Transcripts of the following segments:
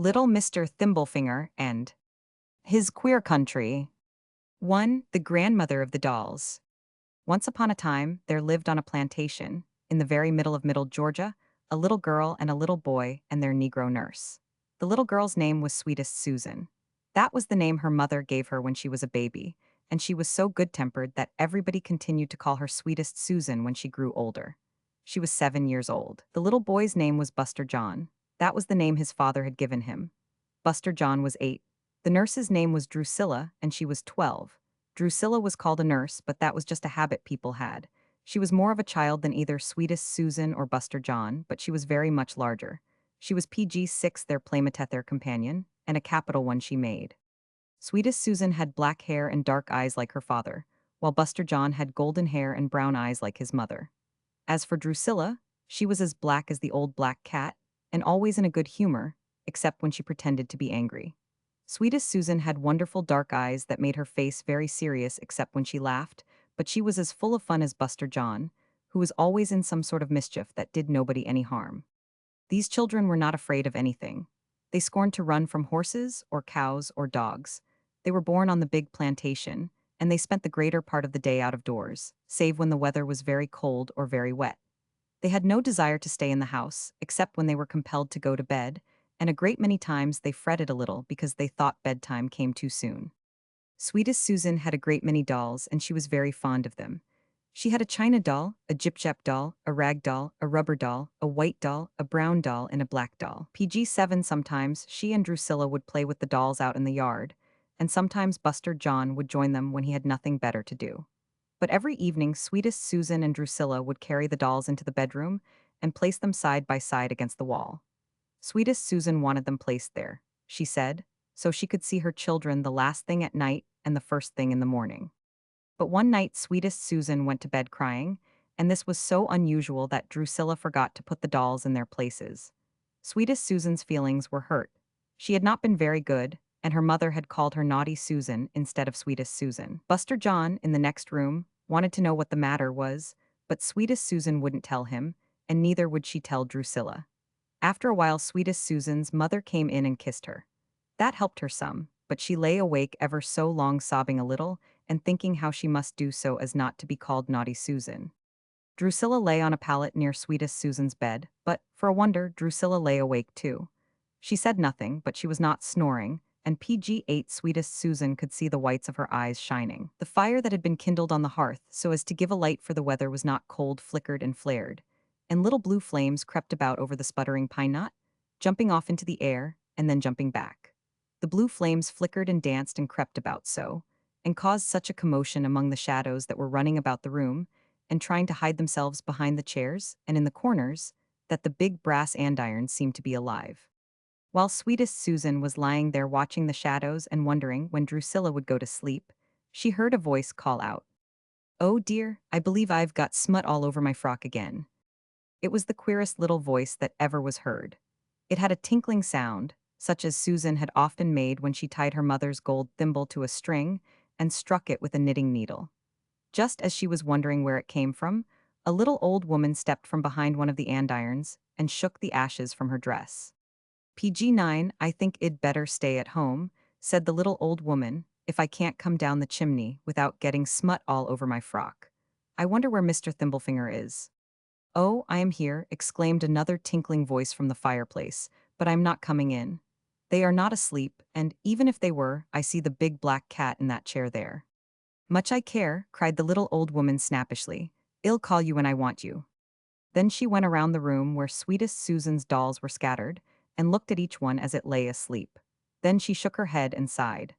Little Mr. Thimblefinger and His Queer Country. 1. The Grandmother of the Dolls. Once upon a time, there lived on a plantation, in the very middle of Middle Georgia, a little girl and a little boy and their Negro nurse. The little girl's name was Sweetest Susan. That was the name her mother gave her when she was a baby, and she was so good-tempered that everybody continued to call her Sweetest Susan when she grew older. She was 7 years old. The little boy's name was Buster John. That was the name his father had given him. Buster John was 8. The nurse's name was Drusilla, and she was 12. Drusilla was called a nurse, but that was just a habit people had. She was more of a child than either Sweetest Susan or Buster John, but she was very much larger. She was PG-6, their Playmateth, their companion, and a capital one she made. Sweetest Susan had black hair and dark eyes like her father, while Buster John had golden hair and brown eyes like his mother. As for Drusilla, she was as black as the old black cat, and always in a good humor, except when she pretended to be angry. Sweetest Susan had wonderful dark eyes that made her face very serious except when she laughed, but she was as full of fun as Buster John, who was always in some sort of mischief that did nobody any harm. These children were not afraid of anything. They scorned to run from horses or cows or dogs. They were born on the big plantation, and they spent the greater part of the day out of doors, save when the weather was very cold or very wet. They had no desire to stay in the house, except when they were compelled to go to bed, and a great many times they fretted a little because they thought bedtime came too soon. Sweetest Susan had a great many dolls, and she was very fond of them. She had a china doll, a gyp-jap doll, a rag doll, a rubber doll, a white doll, a brown doll, and a black doll. PG-7 sometimes she and Drusilla would play with the dolls out in the yard, and sometimes Buster John would join them when he had nothing better to do. But every evening, Sweetest Susan and Drusilla would carry the dolls into the bedroom and place them side by side against the wall. Sweetest Susan wanted them placed there, she said, so she could see her children the last thing at night and the first thing in the morning. But one night, Sweetest Susan went to bed crying, and this was so unusual that Drusilla forgot to put the dolls in their places. Sweetest Susan's feelings were hurt. She had not been very good, and her mother had called her Naughty Susan instead of Sweetest Susan. Buster John, in the next room, wanted to know what the matter was, but Sweetest Susan wouldn't tell him, and neither would she tell Drusilla. After a while, Sweetest Susan's mother came in and kissed her. That helped her some, but she lay awake ever so long sobbing a little and thinking how she must do so as not to be called Naughty Susan. Drusilla lay on a pallet near Sweetest Susan's bed, but, for a wonder, Drusilla lay awake too. She said nothing, but she was not snoring, and PG-8 Sweetest Susan could see the whites of her eyes shining. The fire that had been kindled on the hearth so as to give a light for the weather was not cold, flickered, and flared, and little blue flames crept about over the sputtering pine knot, jumping off into the air and then jumping back. The blue flames flickered and danced and crept about so, and caused such a commotion among the shadows that were running about the room and trying to hide themselves behind the chairs and in the corners, that the big brass andirons seemed to be alive. While Sweetest Susan was lying there watching the shadows and wondering when Drusilla would go to sleep, she heard a voice call out, "Oh dear, I believe I've got smut all over my frock again." It was the queerest little voice that ever was heard. It had a tinkling sound, such as Susan had often made when she tied her mother's gold thimble to a string and struck it with a knitting needle. Just as she was wondering where it came from, a little old woman stepped from behind one of the andirons and shook the ashes from her dress. PG-9, I think I'd better stay at home, said the little old woman, if I can't come down the chimney without getting smut all over my frock. I wonder where Mr. Thimblefinger is. Oh, I am here, exclaimed another tinkling voice from the fireplace, but I'm not coming in. They are not asleep, and even if they were, I see the big black cat in that chair there. Much I care, cried the little old woman snappishly. I'll call you when I want you. Then she went around the room where Sweetest Susan's dolls were scattered, and looked at each one as it lay asleep. Then she shook her head and sighed.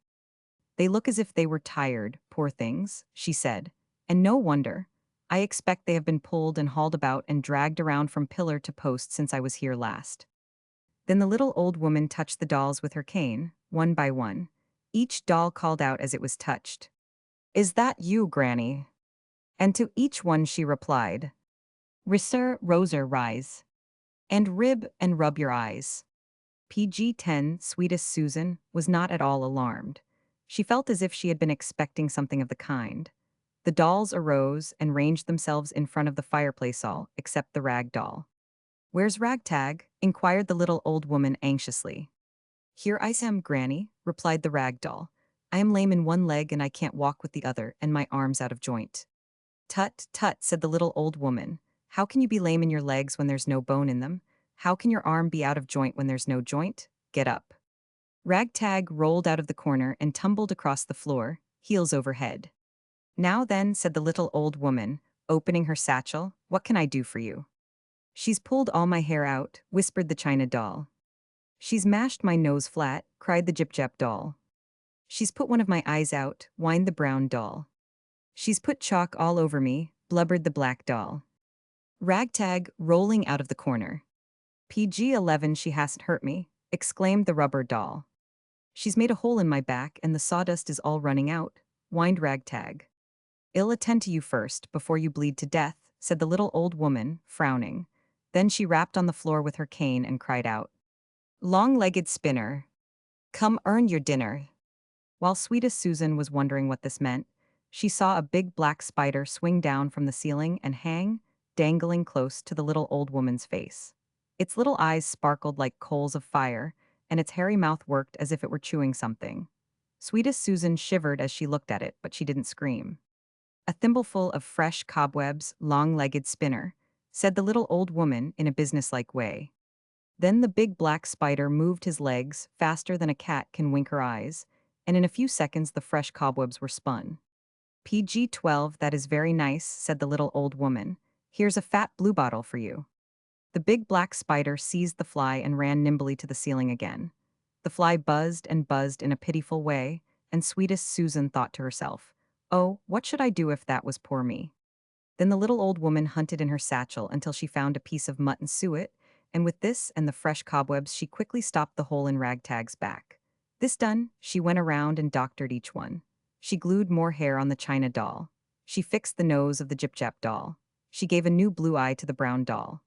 They look as if they were tired, poor things, she said. And no wonder. I expect they have been pulled and hauled about and dragged around from pillar to post since I was here last. Then the little old woman touched the dolls with her cane, one by one. Each doll called out as it was touched, "Is that you, Granny?" And to each one she replied, "Risser, Roser, rise. And rib and rub your eyes." PG-10, Sweetest Susan, was not at all alarmed. She felt as if she had been expecting something of the kind. The dolls arose and ranged themselves in front of the fireplace, all except the rag doll. "Where's Ragtag?" inquired the little old woman anxiously. Here I am, Granny, replied the rag doll. I am lame in one leg and I can't walk with the other, and my arm's out of joint. Tut, tut, said the little old woman. How can you be lame in your legs when there's no bone in them? How can your arm be out of joint when there's no joint? Get up. Ragtag rolled out of the corner and tumbled across the floor, heels over head. Now then, said the little old woman, opening her satchel, what can I do for you? She's pulled all my hair out, whispered the china doll. She's mashed my nose flat, cried the Jip-Jap doll. She's put one of my eyes out, whined the brown doll. She's put chalk all over me, blubbered the black doll. Ragtag, rolling out of the corner. PG-11, she hasn't hurt me, exclaimed the rubber doll. She's made a hole in my back and the sawdust is all running out, whined Ragtag. I'll attend to you first, before you bleed to death, said the little old woman, frowning. Then she rapped on the floor with her cane and cried out. Long-legged spinner. Come earn your dinner. While sweetest Susan was wondering what this meant, she saw a big black spider swing down from the ceiling and hang, dangling close to the little old woman's face. Its little eyes sparkled like coals of fire, and its hairy mouth worked as if it were chewing something. Sweetest Susan shivered as she looked at it, but she didn't scream. A thimbleful of fresh cobwebs, long-legged spinner, said the little old woman in a businesslike way. Then the big black spider moved his legs faster than a cat can wink her eyes, and in a few seconds the fresh cobwebs were spun. PG-12, that is very nice, said the little old woman. Here's a fat bluebottle for you. The big black spider seized the fly and ran nimbly to the ceiling again. The fly buzzed and buzzed in a pitiful way, and sweetest Susan thought to herself, oh, what should I do if that was poor me? Then the little old woman hunted in her satchel until she found a piece of mutton suet, and with this and the fresh cobwebs she quickly stopped the hole in Ragtag's back. This done, she went around and doctored each one. She glued more hair on the china doll. She fixed the nose of the Jip-Jap doll. She gave a new blue eye to the brown doll.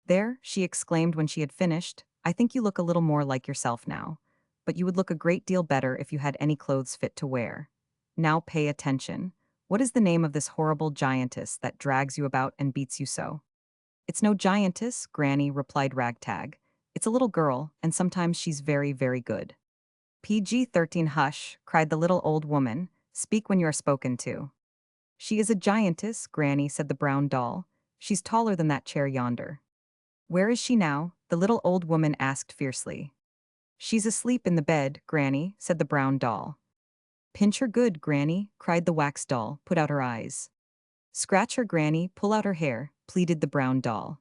There, she exclaimed when she had finished, I think you look a little more like yourself now. But you would look a great deal better if you had any clothes fit to wear. Now pay attention. What is the name of this horrible giantess that drags you about and beats you so? It's no giantess, Granny, replied Ragtag. It's a little girl, and sometimes she's very, very good. PG-13, hush, cried the little old woman. Speak when you are spoken to. She is a giantess, Granny, said the brown doll. She's taller than that chair yonder. Where is she now? The little old woman asked fiercely. She's asleep in the bed, Granny, said the brown doll. Pinch her good, Granny, cried the wax doll, put out her eyes. Scratch her, Granny, pull out her hair, pleaded the brown doll.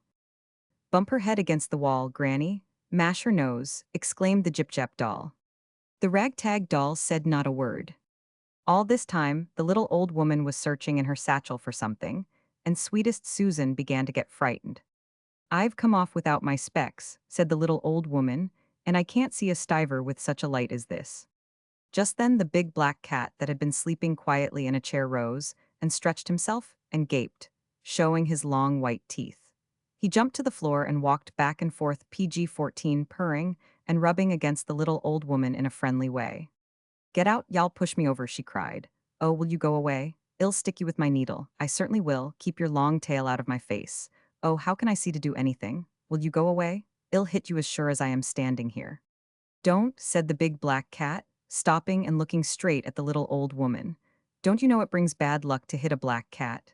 Bump her head against the wall, Granny, mash her nose, exclaimed the Jip-Jap doll. The Ragtag doll said not a word. All this time, the little old woman was searching in her satchel for something, and sweetest Susan began to get frightened. I've come off without my specs, said the little old woman, and I can't see a stiver with such a light as this. Just then the big black cat that had been sleeping quietly in a chair rose and stretched himself and gaped, showing his long white teeth. He jumped to the floor and walked back and forth, PG-14, purring and rubbing against the little old woman in a friendly way. Get out, y'all push me over, she cried. Oh, will you go away? I'll stick you with my needle. I certainly will. Keep your long tail out of my face. Oh, how can I see to do anything? Will you go away? I'll hit you as sure as I am standing here. Don't, said the big black cat, stopping and looking straight at the little old woman. Don't you know it brings bad luck to hit a black cat?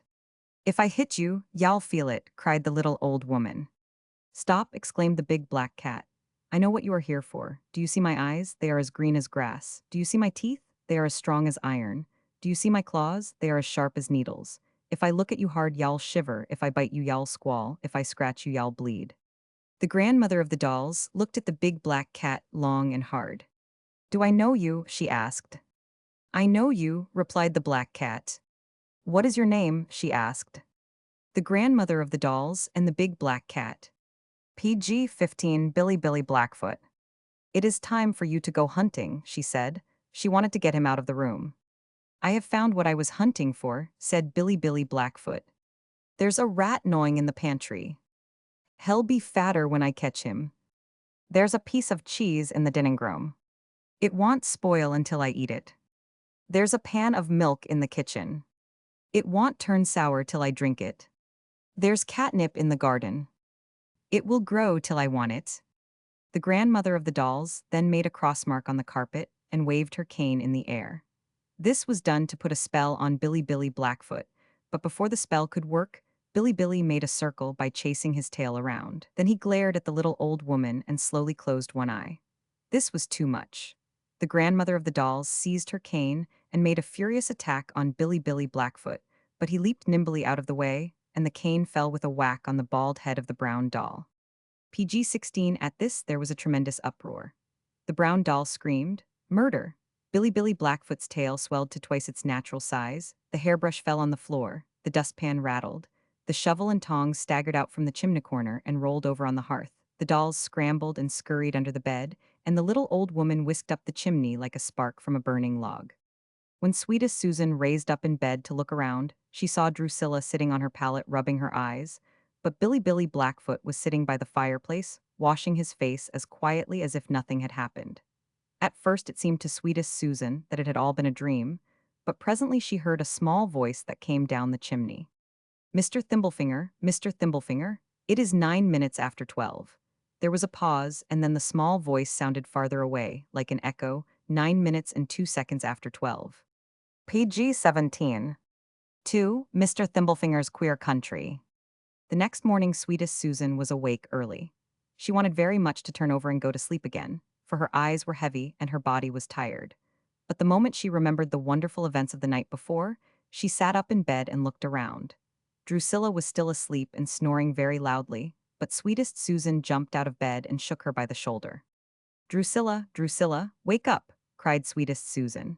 If I hit you, y'all feel it, cried the little old woman. Stop, exclaimed the big black cat. I know what you are here for. Do you see my eyes? They are as green as grass. Do you see my teeth? They are as strong as iron. Do you see my claws? They are as sharp as needles. If I look at you hard, y'all shiver. If I bite you, y'all squall. If I scratch you, y'all bleed. The grandmother of the dolls looked at the big black cat long and hard. Do I know you? She asked. I know you, replied the black cat. What is your name? She asked. The grandmother of the dolls and the big black cat. PG-15, Billy Blackfoot. It is time for you to go hunting, she said. She wanted to get him out of the room. I have found what I was hunting for, said Billy Blackfoot. There's a rat gnawing in the pantry. He'll be fatter when I catch him. There's a piece of cheese in the dining room. It won't spoil until I eat it. There's a pan of milk in the kitchen. It won't turn sour till I drink it. There's catnip in the garden. It will grow till I want it. The grandmother of the dolls then made a cross mark on the carpet and waved her cane in the air. This was done to put a spell on Billy Blackfoot, but before the spell could work, Billy made a circle by chasing his tail around. Then he glared at the little old woman and slowly closed one eye. This was too much. The grandmother of the dolls seized her cane and made a furious attack on Billy Blackfoot, but he leaped nimbly out of the way, and the cane fell with a whack on the bald head of the brown doll. PG-16. At this, there was a tremendous uproar. The brown doll screamed, "Murder!" Billy Blackfoot's tail swelled to twice its natural size, the hairbrush fell on the floor, the dustpan rattled, the shovel and tongs staggered out from the chimney corner and rolled over on the hearth. The dolls scrambled and scurried under the bed, and the little old woman whisked up the chimney like a spark from a burning log. When sweetest Susan raised up in bed to look around, she saw Drusilla sitting on her pallet rubbing her eyes, but Billy Blackfoot was sitting by the fireplace, washing his face as quietly as if nothing had happened. At first it seemed to sweetest Susan that it had all been a dream, but presently she heard a small voice that came down the chimney. Mr. Thimblefinger, it is 9 minutes after 12. There was a pause, and then the small voice sounded farther away, like an echo, 9 minutes and 2 seconds after 12. PG-17. 2. Mr. Thimblefinger's Queer Country. The next morning, sweetest Susan was awake early. She wanted very much to turn over and go to sleep again, for her eyes were heavy and her body was tired. But the moment she remembered the wonderful events of the night before, she sat up in bed and looked around. Drusilla was still asleep and snoring very loudly, but sweetest Susan jumped out of bed and shook her by the shoulder. Drusilla, wake up!" cried sweetest Susan.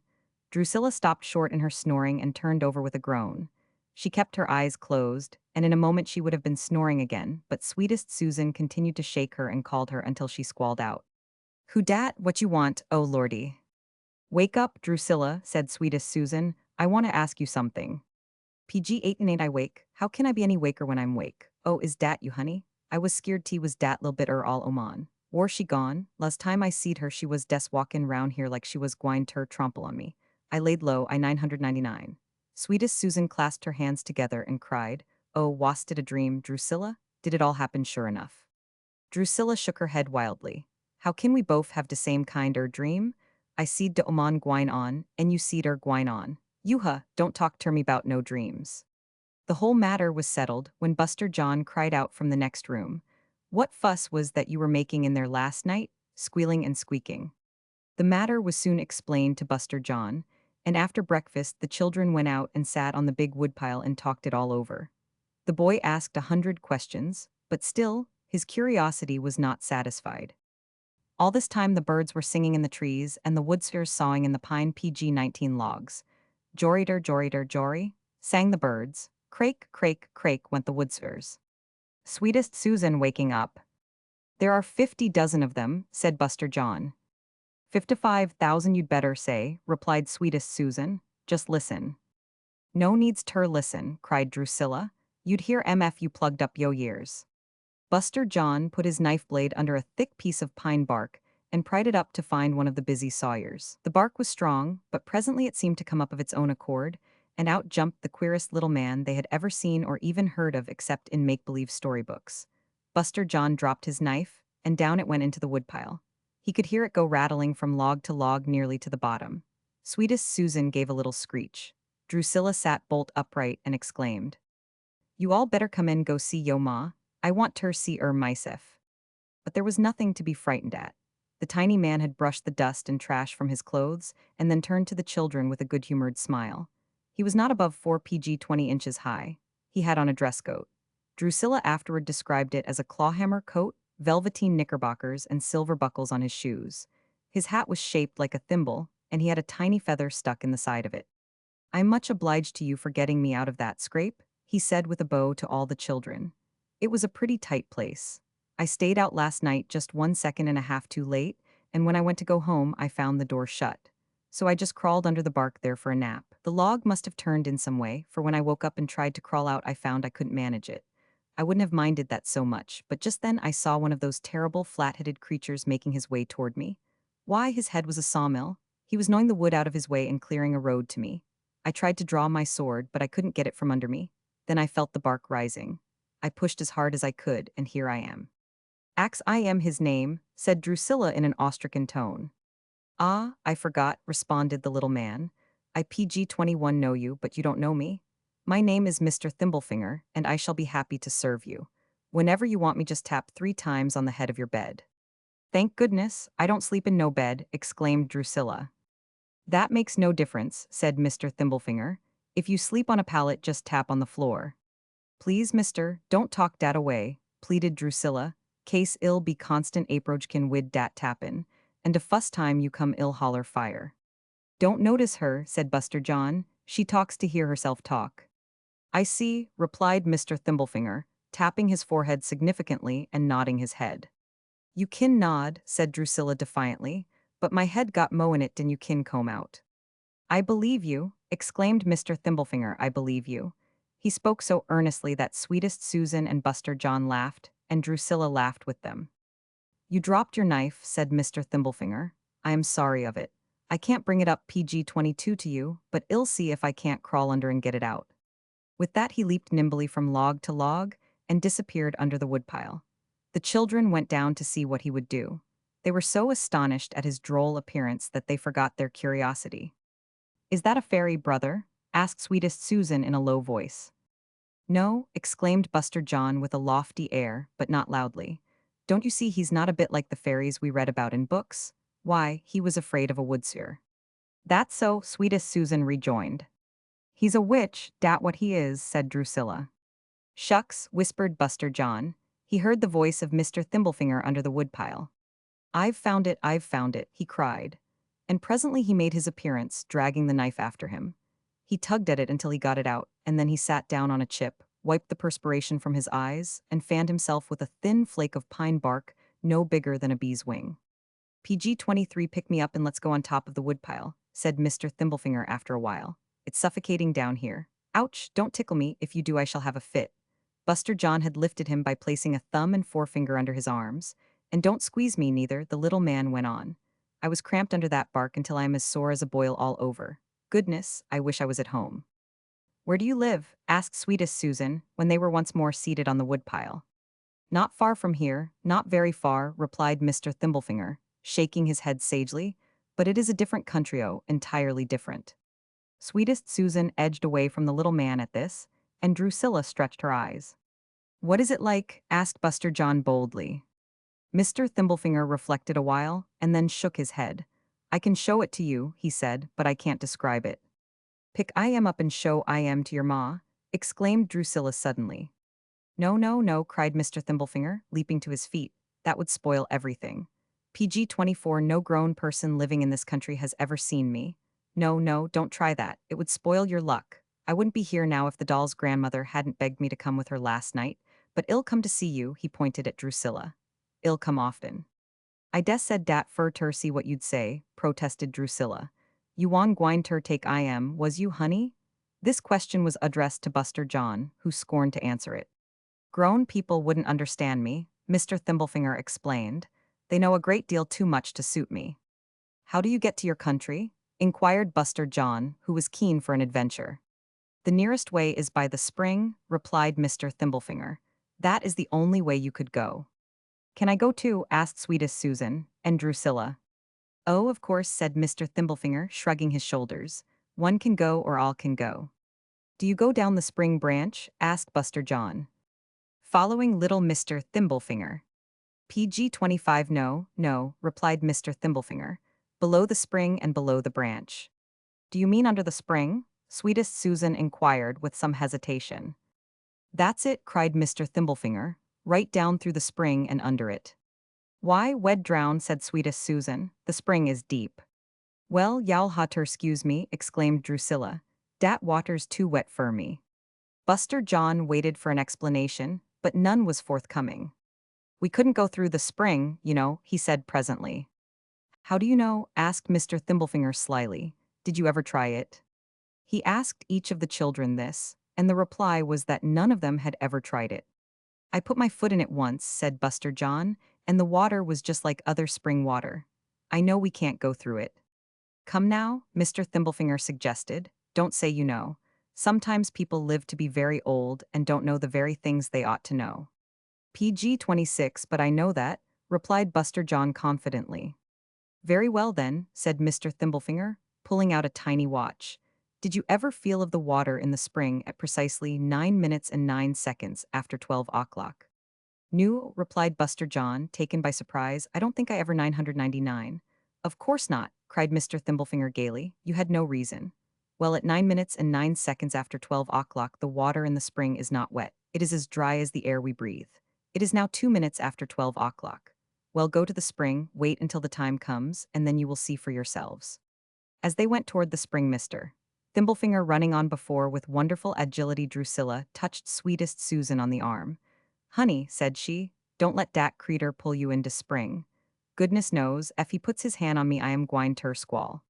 Drusilla stopped short in her snoring and turned over with a groan. She kept her eyes closed, and in a moment she would have been snoring again, but sweetest Susan continued to shake her and called her until she squalled out. "Who dat? What you want, oh lordy?" "Wake up, Drusilla," said sweetest Susan. "I want to ask you something." PG-8 and 8. I wake. How can I be any waker when I'm wake? Oh, is dat you, honey? I was skeered tea was dat lil bit all oman. War she gone? Last time I seed her she was des walkin' round here like she was gwine ter trample on me. I laid low, I 999. Sweetest Susan clasped her hands together and cried, "Oh, was it a dream, Drusilla? Did it all happen sure enough?" Drusilla shook her head wildly. "How can we both have de same kind dream? I seed de oman gwine on, and you seed her gwine on. Yuha, don't talk ter me bout no dreams." The whole matter was settled when Buster John cried out from the next room, "What fuss was that you were making in there last night, squealing and squeaking?" The matter was soon explained to Buster John, and after breakfast the children went out and sat on the big woodpile and talked it all over. The boy asked 100 questions, but still, his curiosity was not satisfied. All this time the birds were singing in the trees and the woodspheres sawing in the pine PG-19 logs. Jory, sang the birds. Crake, crake, crake went the woodspheres. Sweetest Susan waking up. "There are 50 dozen of them," said Buster John. 55,000 you'd better say, replied sweetest Susan. "Just listen." "No needs ter listen," cried Drusilla. "You'd hear if you plugged up yo ears." Buster John put his knife blade under a thick piece of pine bark and pried it up to find one of the busy sawyers. The bark was strong, but presently it seemed to come up of its own accord, and out jumped the queerest little man they had ever seen or even heard of except in make-believe storybooks. Buster John dropped his knife, and down it went into the woodpile. He could hear it go rattling from log to log nearly to the bottom. Sweetest Susan gave a little screech. Drusilla sat bolt upright and exclaimed, "You all better come in go see yo ma. I want ter see myself." But there was nothing to be frightened at. The tiny man had brushed the dust and trash from his clothes and then turned to the children with a good-humored smile. He was not above 4 PG 20 inches high. He had on a dress coat. Drusilla afterward described it as a clawhammer coat, velveteen knickerbockers, and silver buckles on his shoes. His hat was shaped like a thimble, and he had a tiny feather stuck in the side of it. "I'm much obliged to you for getting me out of that scrape," he said with a bow to all the children. "It was a pretty tight place. I stayed out last night just 1.5 seconds too late, and when I went to go home, I found the door shut. So I just crawled under the bark there for a nap. The log must have turned in some way, for when I woke up and tried to crawl out, I found I couldn't manage it. I wouldn't have minded that so much, but just then I saw one of those terrible flat-headed creatures making his way toward me. Why, his head was a sawmill. He was gnawing the wood out of his way and clearing a road to me. I tried to draw my sword, but I couldn't get it from under me. Then I felt the bark rising. I pushed as hard as I could, and here I am." Ax I am his name, said Drusilla in an Austrican tone. Ah, I forgot, responded the little man. I PG-21 know you, but you don't know me. My name is Mr. Thimblefinger, and I shall be happy to serve you. Whenever you want me, just tap 3 times on the head of your bed. Thank goodness, I don't sleep in no bed, exclaimed Drusilla. That makes no difference, said Mr. Thimblefinger. If you sleep on a pallet, just tap on the floor. Please, mister, don't talk dat away, pleaded Drusilla. Case ill be constant aprojkin wid dat tappin, and de fust time you come ill holler fire. Don't notice her, said Buster John. She talks to hear herself talk. I see, replied Mr. Thimblefinger, tapping his forehead significantly and nodding his head. You kin nod, said Drusilla defiantly, but my head got mo in it and you kin comb out. I believe you, exclaimed Mr. Thimblefinger, I believe you. He spoke so earnestly that sweetest Susan and Buster John laughed, and Drusilla laughed with them. You dropped your knife, said Mr. Thimblefinger. I am sorry of it. I can't bring it up PG-22 to you, but I'll see if I can't crawl under and get it out. With that he leaped nimbly from log to log and disappeared under the woodpile. The children went down to see what he would do. They were so astonished at his droll appearance that they forgot their curiosity. Is that a fairy, brother? Asked sweetest Susan in a low voice. No, exclaimed Buster John with a lofty air, but not loudly. Don't you see he's not a bit like the fairies we read about in books? Why, he was afraid of a woodseer. That's so, sweetest Susan rejoined. He's a witch, dat what he is, said Drusilla. Shucks, whispered Buster John. He heard the voice of Mr. Thimblefinger under the woodpile. I've found it, he cried. And presently he made his appearance, dragging the knife after him. He tugged at it until he got it out, and then he sat down on a chip, wiped the perspiration from his eyes, and fanned himself with a thin flake of pine bark no bigger than a bee's wing. PG-23, pick me up and let's go on top of the woodpile, said Mr. Thimblefinger after a while. It's suffocating down here. Ouch, don't tickle me, if you do I shall have a fit. Buster John had lifted him by placing a thumb and forefinger under his arms. And don't squeeze me neither, the little man went on. I was cramped under that bark until I am as sore as a boil all over. Goodness, I wish I was at home. Where do you live? Asked sweetest Susan, when they were once more seated on the woodpile. Not far from here, not very far, replied Mr. Thimblefinger, shaking his head sagely, but it is a different country, oh, entirely different. Sweetest Susan edged away from the little man at this, and Drusilla stretched her eyes. What is it like? Asked Buster John boldly. Mr. Thimblefinger reflected a while, and then shook his head. I can show it to you, he said, but I can't describe it. Pick I am up and show I am to your ma, exclaimed Drusilla suddenly. No, no, no, cried Mr. Thimblefinger, leaping to his feet. That would spoil everything. PG-24, no grown person living in this country has ever seen me. No, no, don't try that. It would spoil your luck. I wouldn't be here now if the doll's grandmother hadn't begged me to come with her last night, but I'll come to see you, he pointed at Drusilla. I'll come often. I des said dat fur ter see what you'd say, protested Drusilla. You wan gwine ter take I am, was you, honey? This question was addressed to Buster John, who scorned to answer it. Grown people wouldn't understand me, Mr. Thimblefinger explained. They know a great deal too much to suit me. How do you get to your country? Inquired Buster John, who was keen for an adventure. The nearest way is by the spring, replied Mr. Thimblefinger. That is the only way you could go. Can I go too? Asked sweetest Susan, and Drusilla. Oh, of course, said Mr. Thimblefinger, shrugging his shoulders. One can go or all can go. Do you go down the spring branch? Asked Buster John. Following little Mr. Thimblefinger. PG-25, no, no, replied Mr. Thimblefinger. Below the spring and below the branch. Do you mean under the spring? Sweetest Susan inquired with some hesitation. That's it, cried Mr. Thimblefinger, right down through the spring and under it. Why, wed drown, said sweetest Susan, the spring is deep. Well, y'all hatter excuse me, exclaimed Drusilla. Dat water's too wet for me. Buster John waited for an explanation, but none was forthcoming. We couldn't go through the spring, you know, he said presently. How do you know? Asked Mr. Thimblefinger slyly. Did you ever try it? He asked each of the children this, and the reply was that none of them had ever tried it. I put my foot in it once, said Buster John, and the water was just like other spring water. I know we can't go through it. Come now, Mr. Thimblefinger suggested. Don't say you know. Sometimes people live to be very old and don't know the very things they ought to know. PG-26, but I know that, replied Buster John confidently. Very well then, said Mr. Thimblefinger, pulling out a tiny watch. Did you ever feel of the water in the spring at precisely 9 minutes and 9 seconds after 12 o'clock? No, replied Buster John, taken by surprise. I don't think I ever 999. Of course not, cried Mr. Thimblefinger gaily. You had no reason. Well, at 9 minutes and 9 seconds after 12 o'clock, the water in the spring is not wet. It is as dry as the air we breathe. It is now 2 minutes after 12 o'clock. Well, go to the spring, wait until the time comes, and then you will see for yourselves. As they went toward the spring, Mr. Thimblefinger, running on before with wonderful agility, Drusilla touched sweetest Susan on the arm. Honey, said she, don't let dat creeter pull you into spring. Goodness knows, if he puts his hand on me I am gwine ter squall.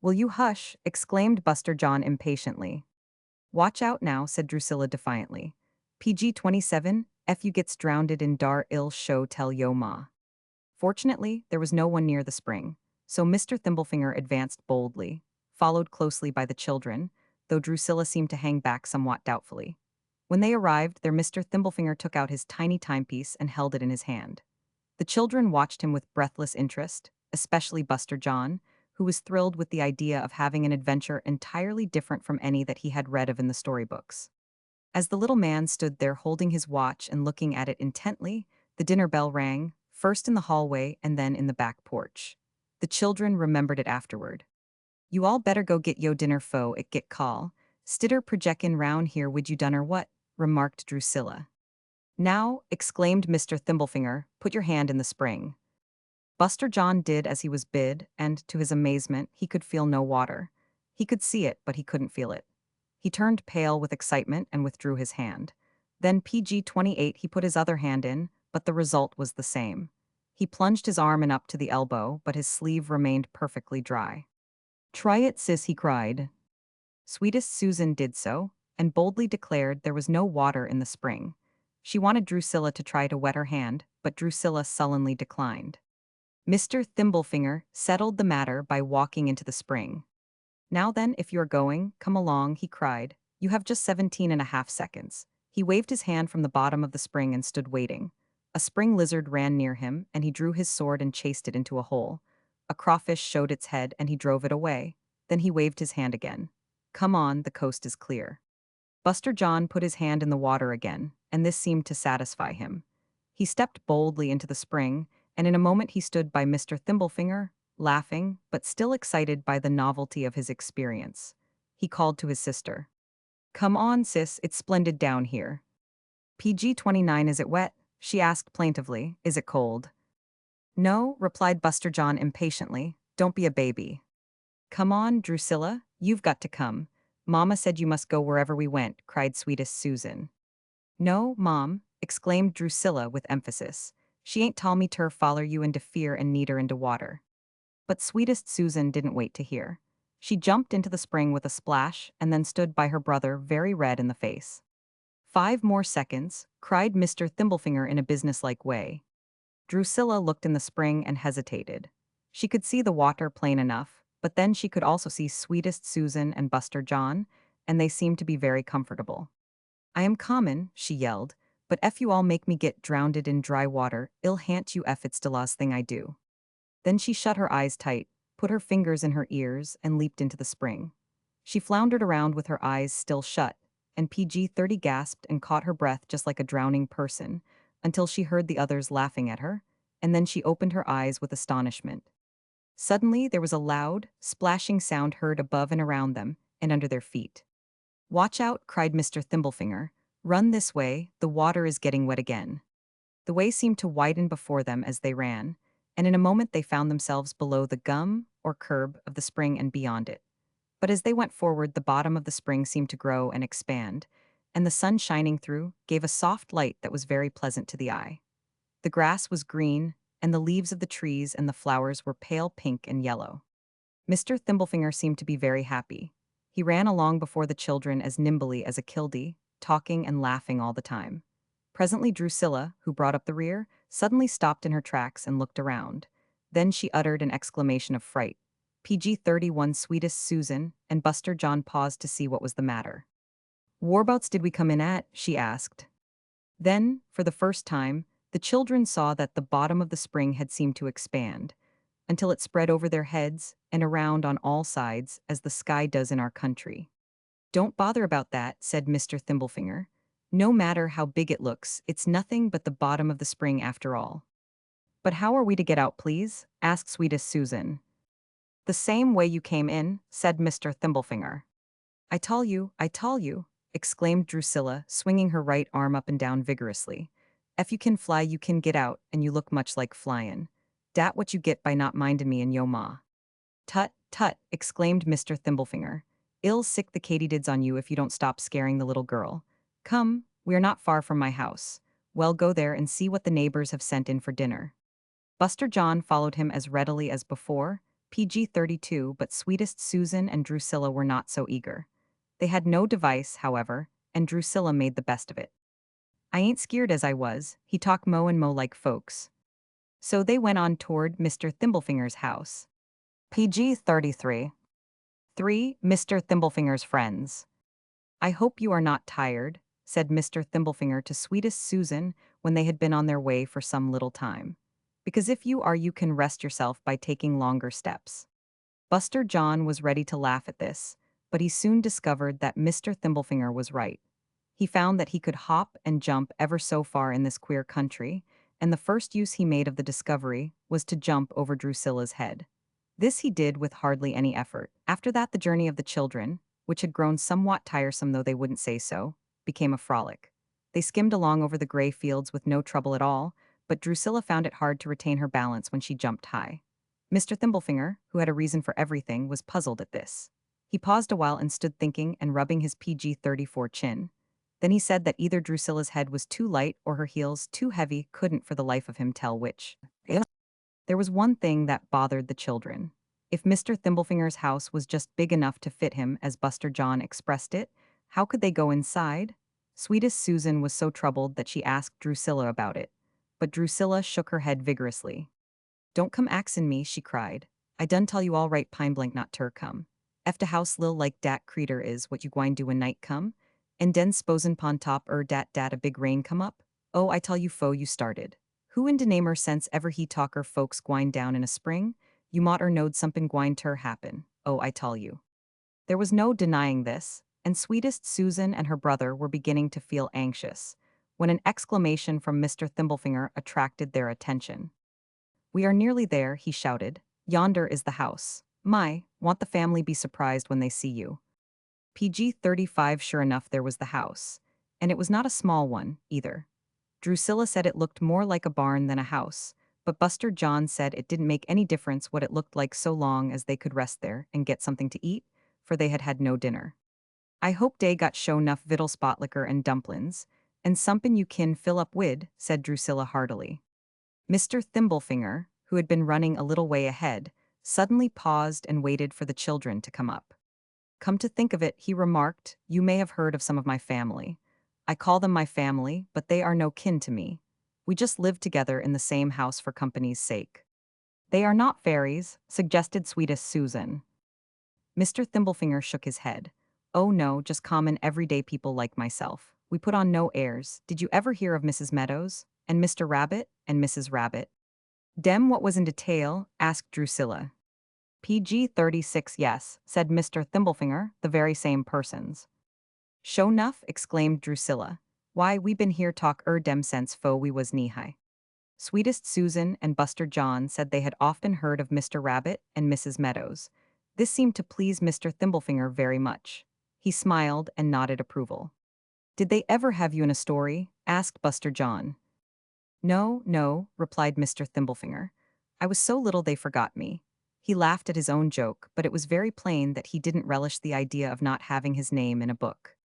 Will you hush? Exclaimed Buster John impatiently. Watch out now, said Drusilla defiantly. PG-27, if you gets drownded in dar ill show tell yo ma. Fortunately, there was no one near the spring, so Mr. Thimblefinger advanced boldly, followed closely by the children, though Drusilla seemed to hang back somewhat doubtfully. When they arrived, their Mr. Thimblefinger took out his tiny timepiece and held it in his hand. The children watched him with breathless interest, especially Buster John, who was thrilled with the idea of having an adventure entirely different from any that he had read of in the storybooks. As the little man stood there holding his watch and looking at it intently, the dinner bell rang, first in the hallway and then in the back porch. The children remembered it afterward. You all better go get yo dinner fo it get call. Stidder projeckin' round here would you done or what? Remarked Drusilla. Now, exclaimed Mr. Thimblefinger, put your hand in the spring. Buster John did as he was bid, and, to his amazement, he could feel no water. He could see it, but he couldn't feel it. He turned pale with excitement and withdrew his hand. Then PG-28 he put his other hand in, but the result was the same. He plunged his arm in up to the elbow, but his sleeve remained perfectly dry. Try it, sis, he cried. Sweetest Susan did so, and boldly declared there was no water in the spring. She wanted Drusilla to try to wet her hand, but Drusilla sullenly declined. Mr. Thimblefinger settled the matter by walking into the spring. Now then, if you're going, come along, he cried. You have just 17.5 seconds. He waved his hand from the bottom of the spring and stood waiting. A spring lizard ran near him, and he drew his sword and chased it into a hole. A crawfish showed its head, and he drove it away. Then he waved his hand again. Come on, the coast is clear. Buster John put his hand in the water again, and this seemed to satisfy him. He stepped boldly into the spring, and in a moment he stood by Mr. Thimblefinger, laughing, but still excited by the novelty of his experience. He called to his sister. Come on, sis, it's splendid down here. PG-29, is it wet? She asked plaintively. Is it cold? No, replied Buster John impatiently. Don't be a baby. Come on, Drusilla, you've got to come. Mama said you must go wherever we went, cried sweetest Susan. No, Mom, exclaimed Drusilla with emphasis. She ain't tall me ter foller you into fear and neater into water. But sweetest Susan didn't wait to hear. She jumped into the spring with a splash and then stood by her brother very red in the face. 5 more seconds, cried Mr. Thimblefinger in a businesslike way. Drusilla looked in the spring and hesitated. She could see the water plain enough, but then she could also see sweetest Susan and Buster John, and they seemed to be very comfortable. I am common, she yelled, but ef you all make me get drownded in dry water, I'll hant you ef it's de last thing I do. Then she shut her eyes tight, put her fingers in her ears, and leaped into the spring. She floundered around with her eyes still shut, and PG-30 gasped and caught her breath just like a drowning person, until she heard the others laughing at her, and then she opened her eyes with astonishment. Suddenly there was a loud, splashing sound heard above and around them, and under their feet. Watch out, cried Mr. Thimblefinger. Run this way, the water is getting wet again. The way seemed to widen before them as they ran, and in a moment they found themselves below the gum, or curb, of the spring and beyond it. But as they went forward, the bottom of the spring seemed to grow and expand, and the sun shining through gave a soft light that was very pleasant to the eye. The grass was green, and the leaves of the trees and the flowers were pale pink and yellow. Mr. Thimblefinger seemed to be very happy. He ran along before the children as nimbly as a kildee, talking and laughing all the time. Presently Drusilla, who brought up the rear, suddenly stopped in her tracks and looked around. Then she uttered an exclamation of fright. PG-31 sweetest Susan and Buster John paused to see what was the matter. Whereabouts did we come in at? She asked. Then, for the first time, the children saw that the bottom of the spring had seemed to expand, until it spread over their heads and around on all sides as the sky does in our country. "Don't bother about that," said Mr. Thimblefinger. "No matter how big it looks, it's nothing but the bottom of the spring after all." "But how are we to get out, please?" asked sweetest Susan. "The same way you came in," said Mr. Thimblefinger. I tell you," exclaimed Drusilla, swinging her right arm up and down vigorously. "Ef you can fly, you can get out, and you look much like flyin'. Dat what you get by not mindin' me and yo ma." "Tut, tut," exclaimed Mr. Thimblefinger. "Ill sick the katydids on you if you don't stop scaring the little girl. Come, we are not far from my house. Well, go there and see what the neighbors have sent in for dinner." Buster John followed him as readily as before, PG-32, but sweetest Susan and Drusilla were not so eager. They had no device, however, and Drusilla made the best of it. "I ain't skeered as I was, he talk mo and mo like folks." So they went on toward Mr. Thimblefinger's house. PG-33. 3. Mr. Thimblefinger's friends. "I hope you are not tired," said Mr. Thimblefinger to sweetest Susan when they had been on their way for some little time. "Because if you are, you can rest yourself by taking longer steps." Buster John was ready to laugh at this, but he soon discovered that Mr. Thimblefinger was right. He found that he could hop and jump ever so far in this queer country, and the first use he made of the discovery was to jump over Drusilla's head. This he did with hardly any effort. After that, the journey of the children, which had grown somewhat tiresome though they wouldn't say so, became a frolic. They skimmed along over the gray fields with no trouble at all, but Drusilla found it hard to retain her balance when she jumped high. Mr. Thimblefinger, who had a reason for everything, was puzzled at this. He paused a while and stood thinking and rubbing his PG-34 chin. Then he said that either Drusilla's head was too light or her heels too heavy, couldn't for the life of him tell which. There was one thing that bothered the children. If Mr. Thimblefinger's house was just big enough to fit him, as Buster John expressed it, how could they go inside? Sweetest Susan was so troubled that she asked Drusilla about it. But Drusilla shook her head vigorously. "Don't come axin' me," she cried. "I done tell you all right, pine blank not ter come. Ef de house lil like dat creeter is, what you gwine do when night come? And den sposen pon top dat a big rain come up? Oh, I tell you fo you started. Who in de namer sense ever he talker folks gwine down in a spring? You mought knowed somethin' gwine ter happen. Oh, I tell you." There was no denying this, and sweetest Susan and her brother were beginning to feel anxious, when an exclamation from Mr. Thimblefinger attracted their attention. "We are nearly there," he shouted. "Yonder is the house. My, won't the family be surprised when they see you." PG-35. Sure enough, there was the house. And it was not a small one, either. Drusilla said it looked more like a barn than a house, but Buster John said it didn't make any difference what it looked like so long as they could rest there and get something to eat, for they had had no dinner. "I hope dey got show 'nuff victual spot liquor and dumplins, and sompin you kin fill up wid," said Drusilla heartily. Mr. Thimblefinger, who had been running a little way ahead, suddenly paused and waited for the children to come up. "Come to think of it," he remarked, "you may have heard of some of my family. I call them my family, but they are no kin to me. We just live together in the same house for company's sake." "They are not fairies," suggested sweetest Susan. Mr. Thimblefinger shook his head. "Oh no, just common everyday people like myself. We put on no airs. Did you ever hear of Mrs. Meadows, and Mr. Rabbit, and Mrs. Rabbit?" "Dem what was in detail?" asked Drusilla. PG-36. "Yes," said Mr. Thimblefinger, "the very same persons." "Sho 'nuff," exclaimed Drusilla. "Why, we been here talk dem sense fo we was knee-high." Sweetest Susan and Buster John said they had often heard of Mr. Rabbit and Mrs. Meadows. This seemed to please Mr. Thimblefinger very much. He smiled and nodded approval. "Did they ever have you in a story?" asked Buster John. "No, no," replied Mr. Thimblefinger. "I was so little they forgot me." He laughed at his own joke, but it was very plain that he didn't relish the idea of not having his name in a book.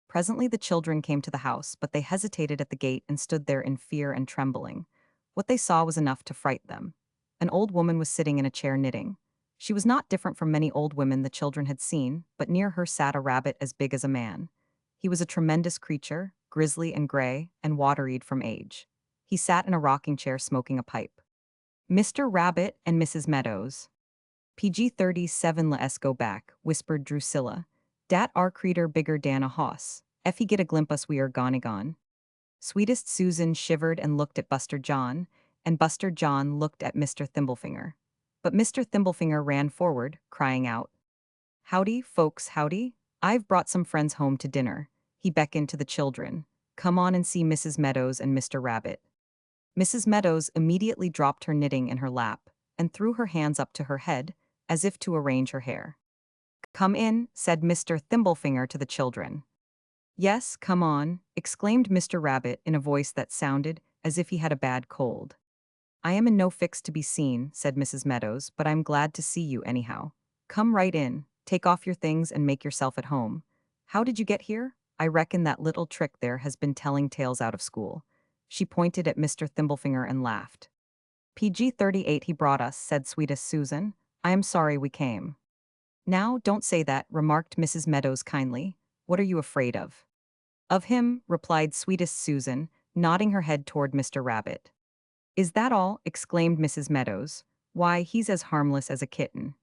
Presently the children came to the house, but they hesitated at the gate and stood there in fear and trembling. What they saw was enough to fright them. An old woman was sitting in a chair knitting. She was not different from many old women the children had seen, but near her sat a rabbit as big as a man. He was a tremendous creature, grizzly and gray, and water-eyed from age. He sat in a rocking chair smoking a pipe. "Mr. Rabbit and Mrs. Meadows." PG-37. "Let's go back," whispered Drusilla. "Dat ar creeter bigger dan a hoss. Ef he get a glimpus we are gone. Sweetest Susan shivered and looked at Buster John, and Buster John looked at Mr. Thimblefinger. But Mr. Thimblefinger ran forward, crying out, "Howdy, folks, howdy. I've brought some friends home to dinner." He beckoned to the children. "Come on and see Mrs. Meadows and Mr. Rabbit." Mrs. Meadows immediately dropped her knitting in her lap and threw her hands up to her head, as if to arrange her hair. "Come in," said Mr. Thimblefinger to the children. "Yes, come on," exclaimed Mr. Rabbit in a voice that sounded as if he had a bad cold. "I am in no fix to be seen," said Mrs. Meadows, "but I'm glad to see you anyhow. Come right in, take off your things and make yourself at home. How did you get here? I reckon that little trick there has been telling tales out of school." She pointed at Mr. Thimblefinger and laughed. "PG-38 he brought us," said Sweetest Susan. "I am sorry we came." "Now, don't say that," remarked Mrs. Meadows kindly. "What are you afraid of?" "Of him," replied Sweetest Susan, nodding her head toward Mr. Rabbit. "Is that all?" exclaimed Mrs. Meadows. "Why, he's as harmless as a kitten."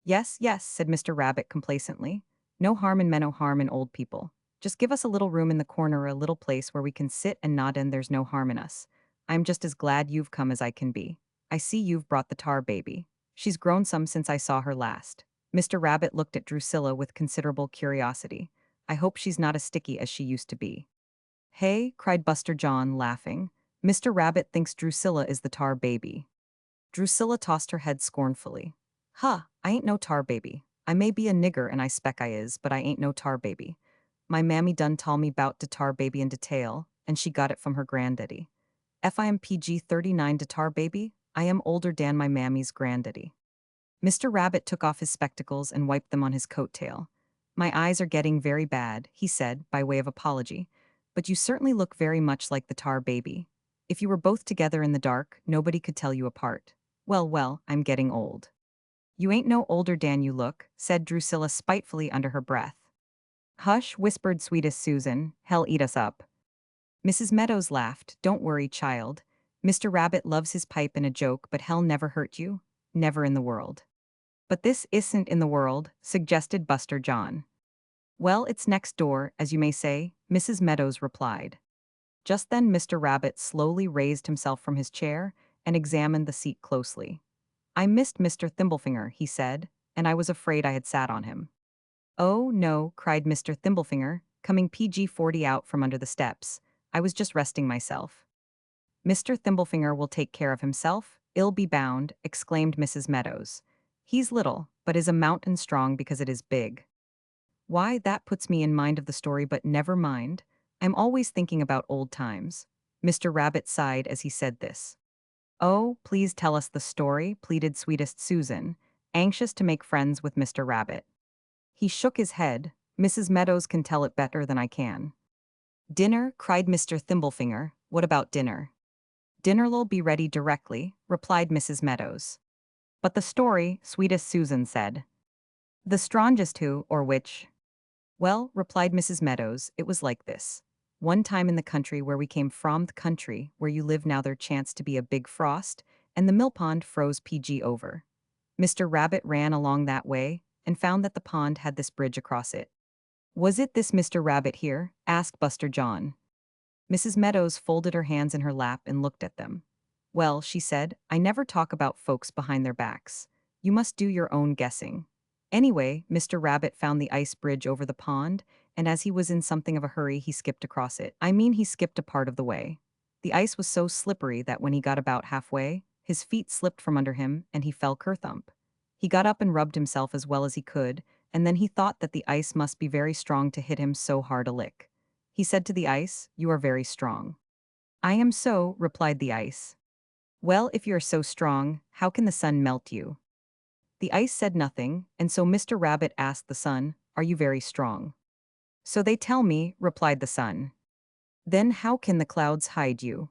"Yes, yes," said Mr. Rabbit complacently. "No harm in men, no harm in old people. Just give us a little room in the corner, a little place where we can sit and nod, and there's no harm in us. I'm just as glad you've come as I can be. I see you've brought the tar baby. She's grown some since I saw her last." Mr. Rabbit looked at Drusilla with considerable curiosity. "I hope she's not as sticky as she used to be." "Hey," cried Buster John, laughing. "Mr. Rabbit thinks Drusilla is the tar baby." Drusilla tossed her head scornfully. "Huh, I ain't no tar baby. I may be a nigger and I spec I is, but I ain't no tar baby. My mammy done tell me 'bout de tar baby in detail, and she got it from her granddaddy. Ef I am PG-39 de tar baby, I am older dan my mammy's granddaddy." Mr. Rabbit took off his spectacles and wiped them on his coat tail. "My eyes are getting very bad," he said, by way of apology. "But you certainly look very much like the tar baby. If you were both together in the dark, nobody could tell you apart. Well, well, I'm getting old." "You ain't no older dan you look," said Drusilla spitefully under her breath. "Hush," whispered Sweetest Susan. "Hell eat us up." Mrs. Meadows laughed. "Don't worry, child. Mr. Rabbit loves his pipe and a joke, but hell never hurt you. Never in the world." "But this isn't in the world," suggested Buster John. "Well, it's next door, as you may say," Mrs. Meadows replied. Just then Mr. Rabbit slowly raised himself from his chair and examined the seat closely. "I missed Mr. Thimblefinger," he said, "and I was afraid I had sat on him." "Oh, no," cried Mr. Thimblefinger, coming PG-40 out from under the steps. "I was just resting myself." "Mr. Thimblefinger will take care of himself, I'll be bound," exclaimed Mrs. Meadows. "He's little, but is a mountain strong because it is big." "Why, that puts me in mind of the story, but never mind. I'm always thinking about old times." Mr. Rabbit sighed as he said this. "Oh, please tell us the story," pleaded Sweetest Susan, anxious to make friends with Mr. Rabbit. He shook his head. "Mrs. Meadows can tell it better than I can." "Dinner?" cried Mr. Thimblefinger. "What about dinner?" "Dinner'll be ready directly," replied Mrs. Meadows. "But the story," Sweetest Susan said. "The strongest who, or which?" "Well," replied Mrs. Meadows, "it was like this. One time in the country where we came from, the country where you live now, there chanced to be a big frost, and the mill pond froze PG over. Mr. Rabbit ran along that way, and found that the pond had this bridge across it." "Was it this Mr. Rabbit here?" asked Buster John. Mrs. Meadows folded her hands in her lap and looked at them. "Well," she said, "I never talk about folks behind their backs. You must do your own guessing. Anyway, Mr. Rabbit found the ice bridge over the pond, and as he was in something of a hurry, he skipped across it. I mean, he skipped a part of the way. The ice was so slippery that when he got about halfway, his feet slipped from under him and he fell kerthump. He got up and rubbed himself as well as he could, and then he thought that the ice must be very strong to hit him so hard a lick. He said to the ice, 'You are very strong.' 'I am so,' replied the ice. 'Well, if you are so strong, how can the sun melt you?' The ice said nothing, and so Mr. Rabbit asked the sun, 'Are you very strong?' 'So they tell me,' replied the sun. 'Then how can the clouds hide you?'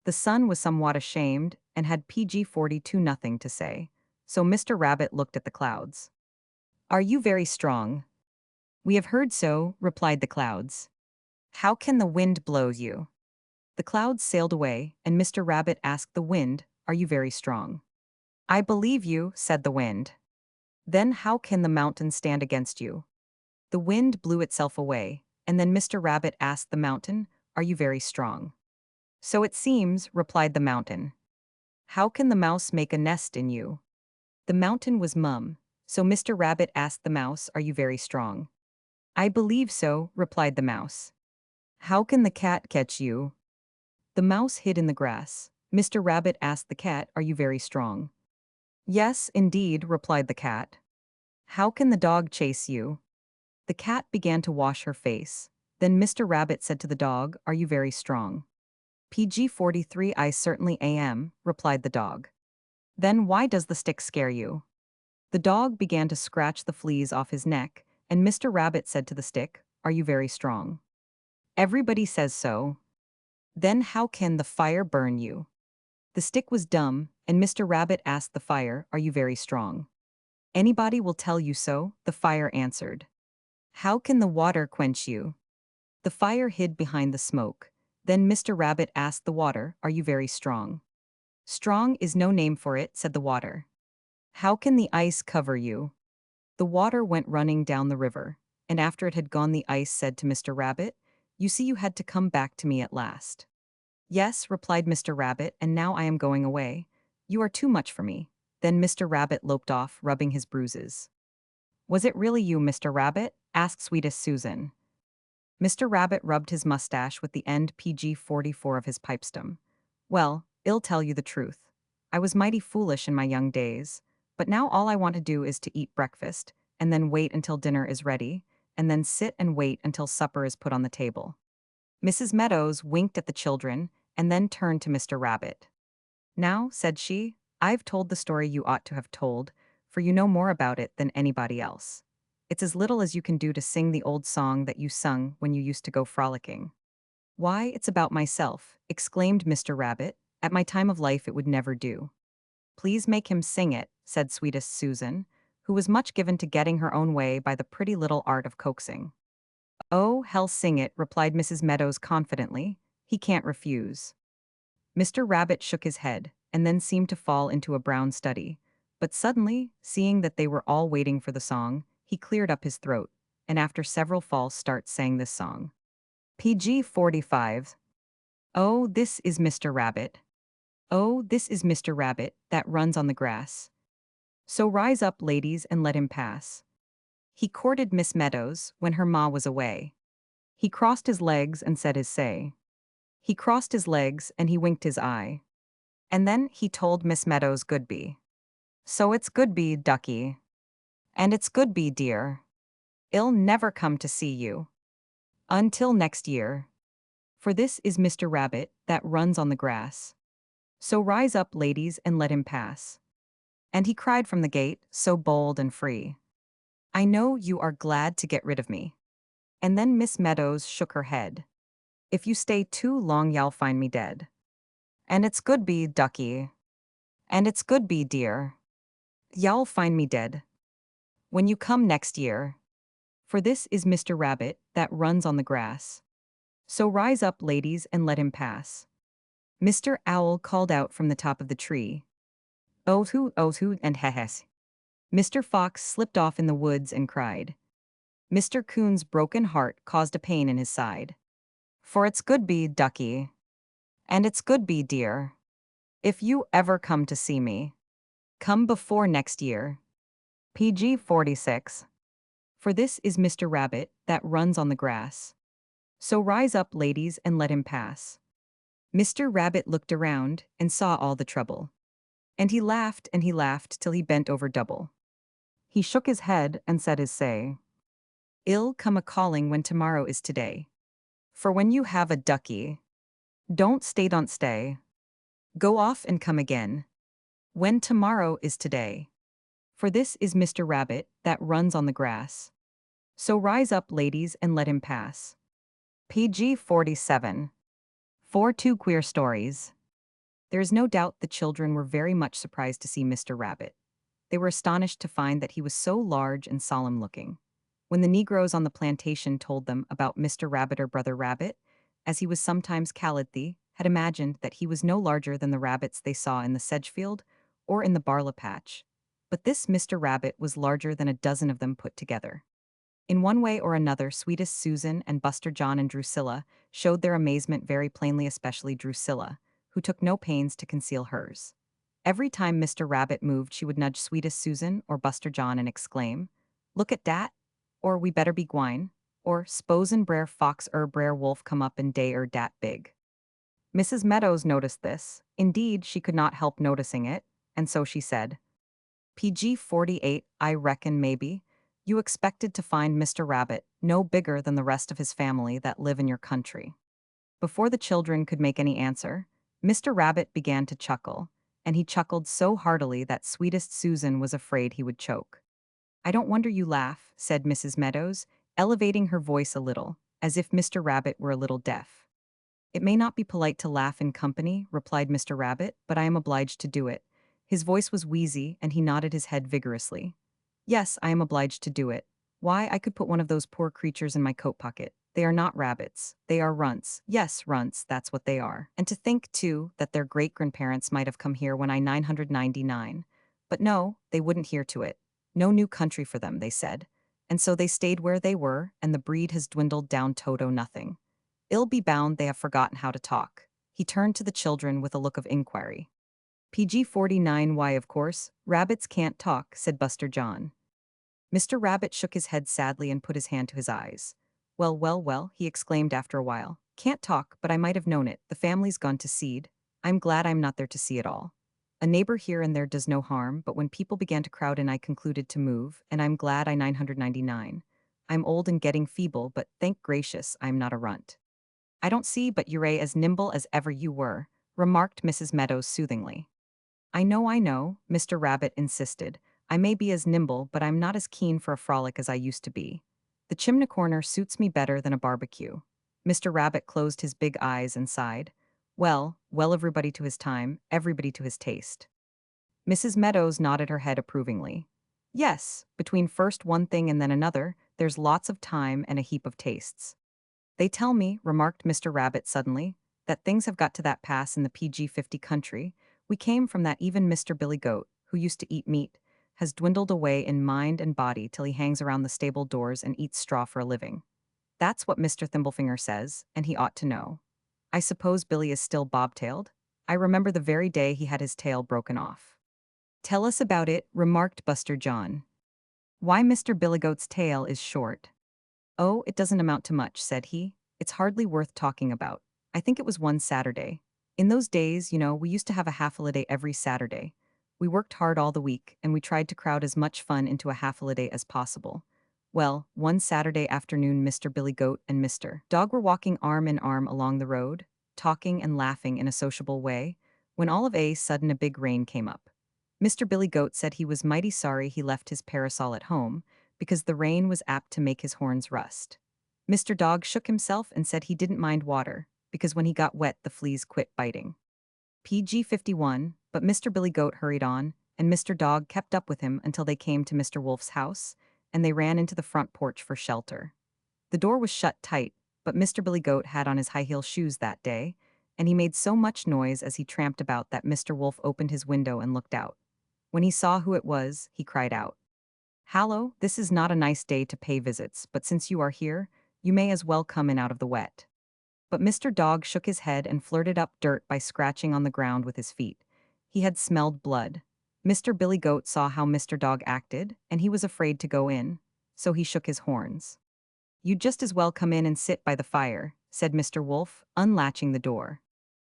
The sun was somewhat ashamed and had PG-42 nothing to say. So Mr. Rabbit looked at the clouds. 'Are you very strong?' 'We have heard so,' replied the clouds. 'How can the wind blow you?' The clouds sailed away, and Mr. Rabbit asked the wind, 'Are you very strong?' 'I believe you,' said the wind. 'Then how can the mountain stand against you?' The wind blew itself away, and then Mr. Rabbit asked the mountain, are you very strong? So it seems, replied the mountain. How can the mouse make a nest in you? The mountain was mum, so Mr. Rabbit asked the mouse, are you very strong? I believe so, replied the mouse. How can the cat catch you? The mouse hid in the grass. Mr. Rabbit asked the cat, are you very strong? Yes, indeed, replied the cat. How can the dog chase you? The cat began to wash her face. Then Mr. Rabbit said to the dog, are you very strong? PG 43 I certainly am, replied the dog. Then why does the stick scare you? The dog began to scratch the fleas off his neck, and Mr. Rabbit said to the stick, are you very strong? Everybody says so. Then how can the fire burn you? The stick was dumb, and Mr. Rabbit asked the fire, are you very strong? Anybody will tell you so, the fire answered. How can the water quench you? The fire hid behind the smoke. Then Mr. Rabbit asked the water, are you very strong? Strong is no name for it, said the water. How can the ice cover you? The water went running down the river, and after it had gone the ice said to Mr. Rabbit, you see you had to come back to me at last. Yes, replied Mr. Rabbit, and now I am going away. You are too much for me. Then Mr. Rabbit loped off, rubbing his bruises. Was it really you, Mr. Rabbit? Asked sweetest Susan. Mr. Rabbit rubbed his mustache with the end PG 44 of his pipestem. Well, I'll tell you the truth. I was mighty foolish in my young days, but now all I want to do is to eat breakfast, and then wait until dinner is ready, and then sit and wait until supper is put on the table. Mrs. Meadows winked at the children, and then turned to Mr. Rabbit. Now, said she, I've told the story you ought to have told, for you know more about it than anybody else. It's as little as you can do to sing the old song that you sung when you used to go frolicking. Why, it's about myself, exclaimed Mr. Rabbit. At my time of life it would never do. Please make him sing it, said sweetest Susan, who was much given to getting her own way by the pretty little art of coaxing. Oh, hell sing it, replied Mrs. Meadows confidently. He can't refuse. Mr. Rabbit shook his head, and then seemed to fall into a brown study. But suddenly, seeing that they were all waiting for the song, he cleared up his throat, and after several false starts sang this song. PG 45. Oh, this is Mr. Rabbit. Oh, this is Mr. Rabbit that runs on the grass. So rise up, ladies, and let him pass. He courted Miss Meadows when her ma was away. He crossed his legs and said his say. He crossed his legs and he winked his eye. And then he told Miss Meadows goodby. So it's goodby, ducky. And it's goodby, dear. I'll never come to see you. Until next year. For this is Mr. Rabbit that runs on the grass. So rise up, ladies, and let him pass. And he cried from the gate, so bold and free. I know you are glad to get rid of me. And then Miss Meadows shook her head. If you stay too long, y'all find me dead. And it's goodby, ducky. And it's goodby, dear. Y'all find me dead. When you come next year. For this is Mr. Rabbit that runs on the grass. So rise up, ladies, and let him pass. Mr. Owl called out from the top of the tree. Oh hoo, and he-hes. Mr. Fox slipped off in the woods and cried. Mr. Coon's broken heart caused a pain in his side. For it's goodby, ducky. And it's goodby, dear. If you ever come to see me, come before next year. PG 46. For this is Mr. Rabbit that runs on the grass. So rise up, ladies, and let him pass. Mr. Rabbit looked around and saw all the trouble. And he laughed till he bent over double. He shook his head and said his say. I'll come a-calling when tomorrow is today. For when you have a ducky, don't stay. Go off and come again. When tomorrow is today. For this is Mr. Rabbit that runs on the grass. So rise up, ladies, and let him pass. PG 47. 42 queer stories. There is no doubt the children were very much surprised to see Mr. Rabbit. They were astonished to find that he was so large and solemn-looking. When the Negroes on the plantation told them about Mr. Rabbit or Brother Rabbit, as he was sometimes called, they had imagined that he was no larger than the rabbits they saw in the sedge field or in the barley patch. But this Mr. Rabbit was larger than a dozen of them put together. In one way or another, sweetest Susan and Buster John and Drusilla showed their amazement very plainly, especially Drusilla, who took no pains to conceal hers. Every time Mr. Rabbit moved, she would nudge sweetest Susan or Buster John and exclaim, "Look at dat!" Or "We better be gwine," or "S'posen Brer Fox Brer Wolf come up and day dat big." Mrs. Meadows noticed this. Indeed, she could not help noticing it, and so she said, "PG 48, I reckon maybe. You expected to find Mr. Rabbit no bigger than the rest of his family that live in your country." Before the children could make any answer, Mr. Rabbit began to chuckle, and he chuckled so heartily that sweetest Susan was afraid he would choke. "I don't wonder you laugh," said Mrs. Meadows, elevating her voice a little, as if Mr. Rabbit were a little deaf. "It may not be polite to laugh in company," replied Mr. Rabbit, "but I am obliged to do it." His voice was wheezy, and he nodded his head vigorously. "Yes, I am obliged to do it. Why, I could put one of those poor creatures in my coat pocket. They are not rabbits. They are runts. Yes, runts, that's what they are. And to think, too, that their great-grandparents might have come here when I 999. But no, they wouldn't hear to it. No new country for them, they said. And so they stayed where they were, and the breed has dwindled down toto nothing. Ill be bound they have forgotten how to talk." He turned to the children with a look of inquiry. "PG 49, why, of course, rabbits can't talk," said Buster John. Mr. Rabbit shook his head sadly and put his hand to his eyes. "Well, well, well," he exclaimed after a while. "Can't talk, but I might have known it. The family's gone to seed. I'm glad I'm not there to see it all. A neighbor here and there does no harm, but when people began to crowd in I concluded to move, and I'm glad I 999. I'm old and getting feeble, but thank gracious I'm not a runt." "I don't see but you're as nimble as ever you were," remarked Mrs. Meadows soothingly. I know," Mr. Rabbit insisted. "I may be as nimble, but I'm not as keen for a frolic as I used to be. The chimney corner suits me better than a barbecue." Mr. Rabbit closed his big eyes and sighed. Well, well, everybody to his time, everybody to his taste." Mrs. Meadows nodded her head approvingly. "Yes, between first one thing and then another, there's lots of time and a heap of tastes." "They tell me," remarked Mr. Rabbit suddenly, "that things have got to that pass in the PG 50 country. We came from that even Mr. Billy Goat, who used to eat meat, has dwindled away in mind and body till he hangs around the stable doors and eats straw for a living. That's what Mr. Thimblefinger says, and he ought to know. I suppose Billy is still bobtailed? I remember the very day he had his tail broken off." "Tell us about it," remarked Buster John. "Why, Mr. Billy Goat's tail is short." "Oh, it doesn't amount to much," said he. "It's hardly worth talking about. I think it was one Saturday. In those days, we used to have a half-holiday every Saturday. We worked hard all the week, and we tried to crowd as much fun into a half-holiday as possible. Well, one Saturday afternoon Mr. Billy Goat and Mr. Dog were walking arm in arm along the road, talking and laughing in a sociable way, when all of a sudden a big rain came up. Mr. Billy Goat said he was mighty sorry he left his parasol at home, because the rain was apt to make his horns rust. Mr. Dog shook himself and said he didn't mind water, because when he got wet the fleas quit biting. PG 51, but Mr. Billy Goat hurried on, and Mr. Dog kept up with him until they came to Mr. Wolf's house, and they ran into the front porch for shelter. The door was shut tight, but Mr. Billy Goat had on his high-heel shoes that day, and he made so much noise as he tramped about that Mr. Wolf opened his window and looked out. When he saw who it was, he cried out, "Hallo, this is not a nice day to pay visits, but since you are here, you may as well come in out of the wet." But Mr. Dog shook his head and flirted up dirt by scratching on the ground with his feet. He had smelled blood. Mr. Billy Goat saw how Mr. Dog acted, and he was afraid to go in, so he shook his horns. "You'd just as well come in and sit by the fire," said Mr. Wolf, unlatching the door.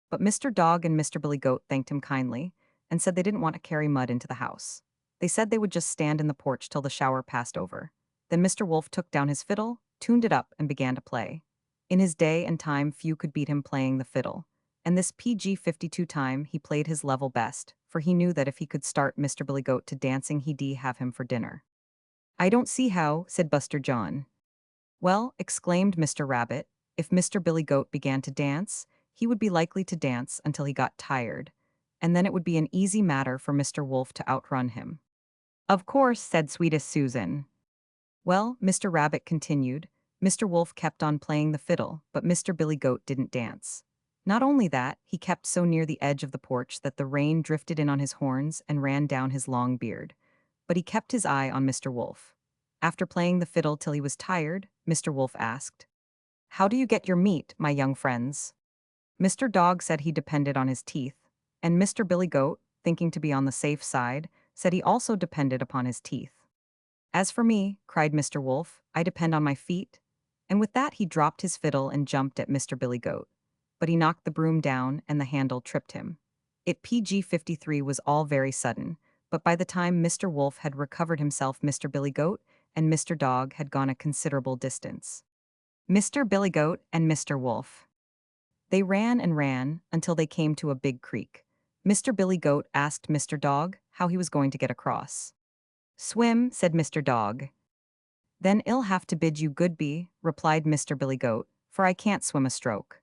But Mr. Dog and Mr. Billy Goat thanked him kindly, and said they didn't want to carry mud into the house. They said they would just stand in the porch till the shower passed over. Then Mr. Wolf took down his fiddle, tuned it up, and began to play. In his day and time few could beat him playing the fiddle, and this PG 52 time he played his level best, for he knew that if he could start Mr. Billy Goat to dancing he'd have him for dinner. "I don't see how," said Buster John. "Well," exclaimed Mr. Rabbit, "if Mr. Billy Goat began to dance, he would be likely to dance until he got tired, and then it would be an easy matter for Mr. Wolf to outrun him." "Of course," said sweetest Susan. Well, Mr. Rabbit continued, Mr. Wolf kept on playing the fiddle, but Mr. Billy Goat didn't dance. Not only that, he kept so near the edge of the porch that the rain drifted in on his horns and ran down his long beard. But he kept his eye on Mr. Wolf. After playing the fiddle till he was tired, Mr. Wolf asked, "How do you get your meat, my young friends?" Mr. Dog said he depended on his teeth, and Mr. Billy Goat, thinking to be on the safe side, said he also depended upon his teeth. "As for me," cried Mr. Wolf, "I depend on my feet." And with that he dropped his fiddle and jumped at Mr. Billy Goat. But he knocked the broom down and the handle tripped him. It PG-53 was all very sudden, but by the time Mr. Wolf had recovered himself, Mr. Billy Goat and Mr. Dog had gone a considerable distance. Mr. Billy Goat and Mr. Wolf. They ran and ran until they came to a big creek. Mr. Billy Goat asked Mr. Dog how he was going to get across. "Swim," said Mr. Dog. "Then I'll have to bid you good-bye," replied Mr. Billy Goat, "for I can't swim a stroke."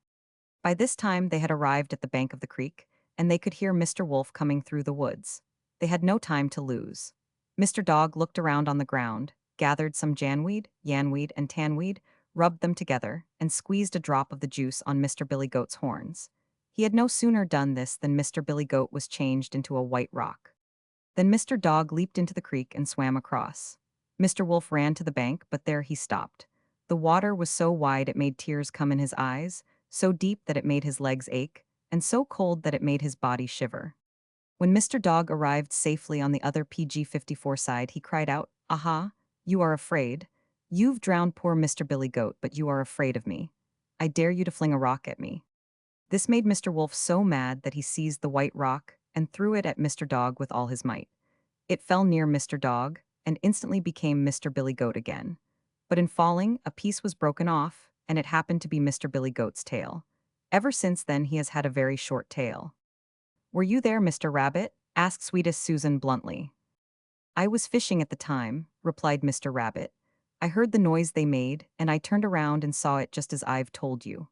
By this time they had arrived at the bank of the creek, and they could hear Mr. Wolf coming through the woods. They had no time to lose. Mr. Dog looked around on the ground, gathered some janweed, yanweed, and tanweed, rubbed them together, and squeezed a drop of the juice on Mr. Billy Goat's horns. He had no sooner done this than Mr. Billy Goat was changed into a white rock. Then Mr. Dog leaped into the creek and swam across. Mr. Wolf ran to the bank, but there he stopped. The water was so wide it made tears come in his eyes, so deep that it made his legs ache, and so cold that it made his body shiver. When Mr. Dog arrived safely on the other PG-54 side, he cried out, "Aha, you are afraid. You've drowned poor Mr. Billy Goat, but you are afraid of me. I dare you to fling a rock at me." This made Mr. Wolf so mad that he seized the white rock and threw it at Mr. Dog with all his might. It fell near Mr. Dog and instantly became Mr. Billy Goat again. But in falling, a piece was broken off, and it happened to be Mr. Billy Goat's tail. Ever since then he has had a very short tail. "Were you there, Mr. Rabbit?" asked Sweetest Susan bluntly. "I was fishing at the time," replied Mr. Rabbit. "I heard the noise they made, and I turned around and saw it just as I've told you."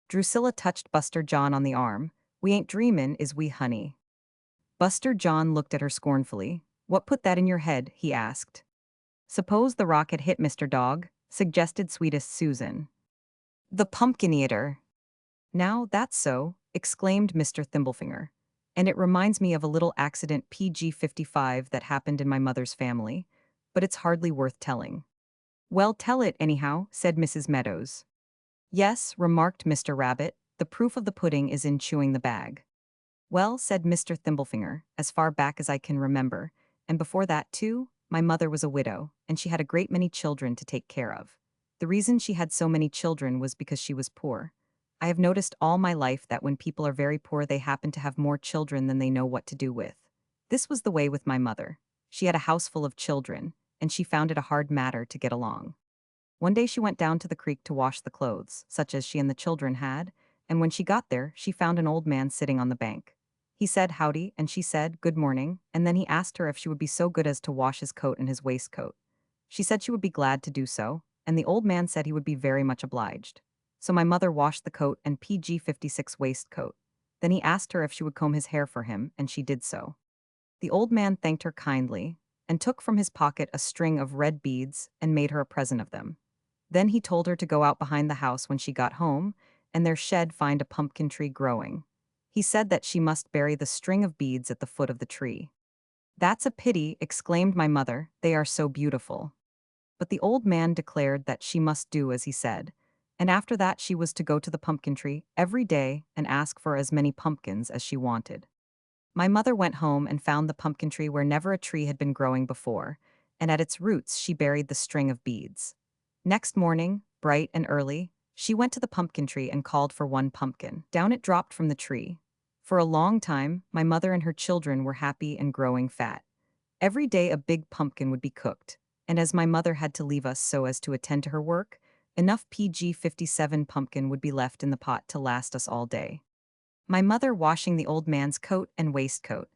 Drusilla touched Buster John on the arm. "We ain't dreamin', is we, honey?" Buster John looked at her scornfully. "What put that in your head?" he asked. "Suppose the rock had hit Mr. Dog," suggested Sweetest Susan. "The pumpkin eater." "Now that's so," exclaimed Mr. Thimblefinger. "And it reminds me of a little accident PG-55 that happened in my mother's family, but it's hardly worth telling." "Well, tell it anyhow," said Mrs. Meadows. "Yes," remarked Mr. Rabbit, "the proof of the pudding is in chewing the bag." "Well," said Mr. Thimblefinger, "as far back as I can remember, and before that too, my mother was a widow, and she had a great many children to take care of. The reason she had so many children was because she was poor. I have noticed all my life that when people are very poor, they happen to have more children than they know what to do with. This was the way with my mother. She had a house full of children, and she found it a hard matter to get along. One day she went down to the creek to wash the clothes, such as she and the children had, and when she got there, she found an old man sitting on the bank. He said howdy, and she said good morning, and then he asked her if she would be so good as to wash his coat and his waistcoat. She said she would be glad to do so, and the old man said he would be very much obliged. So my mother washed the coat and PG-56 waistcoat. Then he asked her if she would comb his hair for him, and she did so. The old man thanked her kindly, and took from his pocket a string of red beads and made her a present of them. Then he told her to go out behind the house when she got home, and their shed find a pumpkin tree growing. He said that she must bury the string of beads at the foot of the tree. "That's a pity," exclaimed my mother, "they are so beautiful." But the old man declared that she must do as he said, and after that she was to go to the pumpkin tree every day and ask for as many pumpkins as she wanted. My mother went home and found the pumpkin tree where never a tree had been growing before, and at its roots she buried the string of beads. Next morning, bright and early, she went to the pumpkin tree and called for one pumpkin. Down it dropped from the tree. For a long time, my mother and her children were happy and growing fat. Every day a big pumpkin would be cooked, and as my mother had to leave us so as to attend to her work, enough PG-57 pumpkin would be left in the pot to last us all day. My mother washing the old man's coat and waistcoat.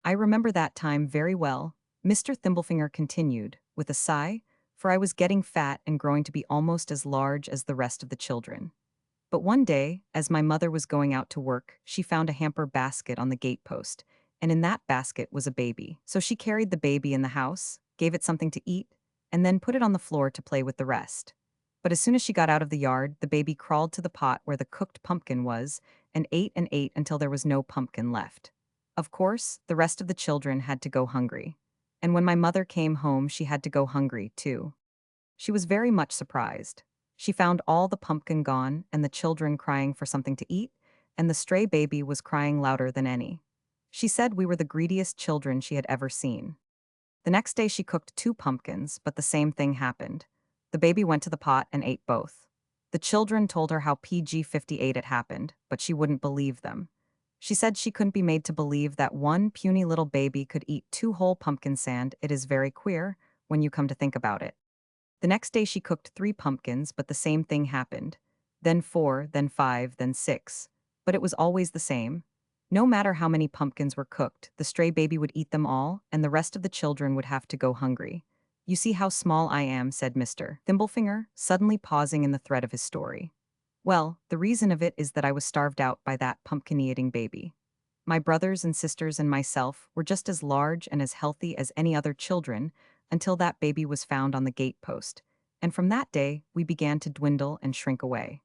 "I remember that time very well," Mr. Thimblefinger continued, with a sigh, "for I was getting fat and growing to be almost as large as the rest of the children. But one day, as my mother was going out to work, she found a hamper basket on the gatepost, and in that basket was a baby. So she carried the baby in the house, gave it something to eat, and then put it on the floor to play with the rest. But as soon as she got out of the yard, the baby crawled to the pot where the cooked pumpkin was, and ate until there was no pumpkin left. Of course, the rest of the children had to go hungry. And when my mother came home, she had to go hungry, too. She was very much surprised. She found all the pumpkin gone and the children crying for something to eat, and the stray baby was crying louder than any. She said we were the greediest children she had ever seen. The next day she cooked 2 pumpkins, but the same thing happened. The baby went to the pot and ate both. The children told her how PG-58 it happened, but she wouldn't believe them. She said she couldn't be made to believe that one puny little baby could eat 2 whole pumpkin sand. It is very queer when you come to think about it. The next day she cooked 3 pumpkins, but the same thing happened. Then 4, then 5, then 6. But it was always the same. No matter how many pumpkins were cooked, the stray baby would eat them all, and the rest of the children would have to go hungry. You see how small I am, said Mr. Thimblefinger, suddenly pausing in the thread of his story. Well, the reason of it is that I was starved out by that pumpkin-eating baby. My brothers and sisters and myself were just as large and as healthy as any other children until that baby was found on the gatepost, and from that day we began to dwindle and shrink away.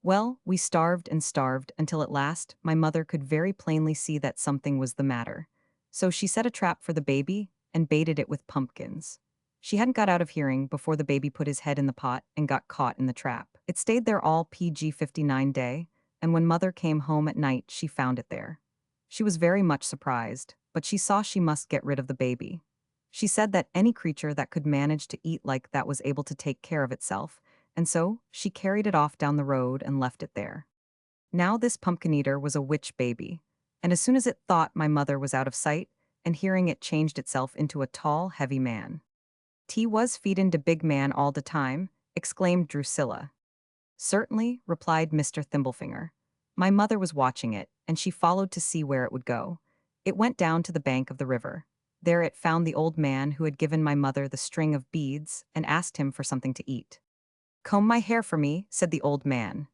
Well, we starved and starved until at last my mother could very plainly see that something was the matter. So she set a trap for the baby and baited it with pumpkins. She hadn't got out of hearing before the baby put his head in the pot and got caught in the trap. It stayed there all PG-59 day, and when mother came home at night, she found it there. She was very much surprised, but she saw she must get rid of the baby. She said that any creature that could manage to eat like that was able to take care of itself, and so she carried it off down the road and left it there. Now this pumpkin eater was a witch baby, and as soon as it thought my mother was out of sight, and hearing it changed itself into a tall, heavy man. "T was feedin' de big man all de time," exclaimed Drusilla. "Certainly," replied Mr. Thimblefinger. "My mother was watching it, and she followed to see where it would go. It went down to the bank of the river. There it found the old man who had given my mother the string of beads and asked him for something to eat. 'Comb my hair for me,' said the old man.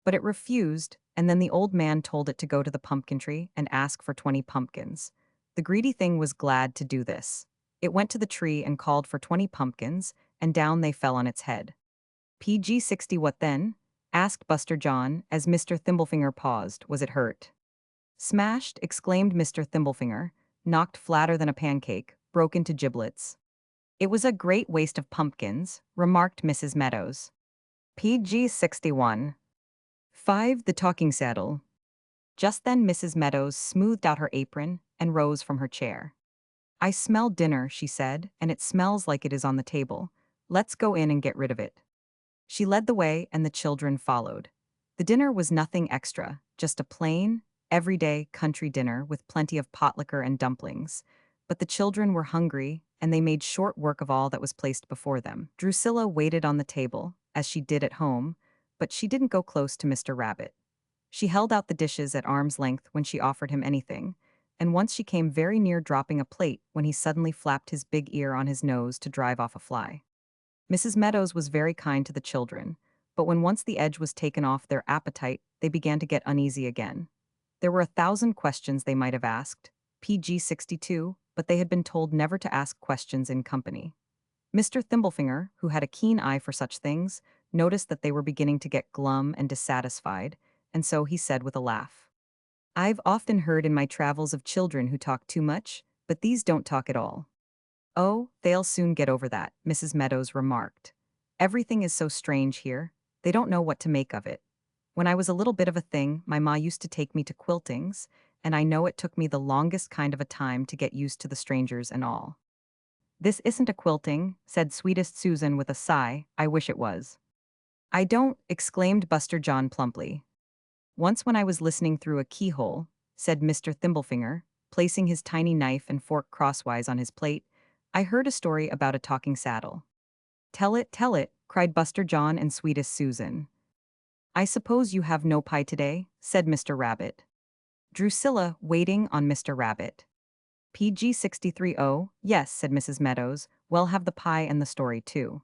But it refused, and then the old man told it to go to the pumpkin tree and ask for 20 pumpkins. The greedy thing was glad to do this. It went to the tree and called for 20 pumpkins, and down they fell on its head. PG-60 what then? Asked Buster John, as Mr. Thimblefinger paused. Was it hurt? Smashed, exclaimed Mr. Thimblefinger, knocked flatter than a pancake, broke into giblets. It was a great waste of pumpkins, remarked Mrs. Meadows. PG-61. 5. The talking saddle. Just then Mrs. Meadows smoothed out her apron and rose from her chair. "I smell dinner," she said, "and it smells like it is on the table. Let's go in and get rid of it." She led the way and the children followed. The dinner was nothing extra, just a plain, everyday country dinner with plenty of pot liquor and dumplings. But the children were hungry, and they made short work of all that was placed before them. Drusilla waited on the table, as she did at home, but she didn't go close to Mr. Rabbit. She held out the dishes at arm's length when she offered him anything, and once she came very near dropping a plate when he suddenly flapped his big ear on his nose to drive off a fly. Mrs. Meadows was very kind to the children, but when once the edge was taken off their appetite, they began to get uneasy again. There were 1,000 questions they might have asked, PG-62, but they had been told never to ask questions in company. Mr. Thimblefinger, who had a keen eye for such things, noticed that they were beginning to get glum and dissatisfied, and so he said with a laugh, "I've often heard in my travels of children who talk too much, but these don't talk at all." "Oh, they'll soon get over that," Mrs. Meadows remarked. "Everything is so strange here, they don't know what to make of it. When I was a little bit of a thing, my ma used to take me to quiltings, and I know it took me the longest kind of a time to get used to the strangers and all." "This isn't a quilting," said sweetest Susan with a sigh. "I wish it was." "I don't," exclaimed Buster John plumply. "Once when I was listening through a keyhole," said Mr. Thimblefinger, placing his tiny knife and fork crosswise on his plate, "I heard a story about a talking saddle." Tell it," cried Buster John and sweetest Susan. "I suppose you have no pie today," said Mr. Rabbit. Drusilla, waiting on Mr. Rabbit. PG-63. "Oh, yes," said Mrs. Meadows, "we'll have the pie and the story too."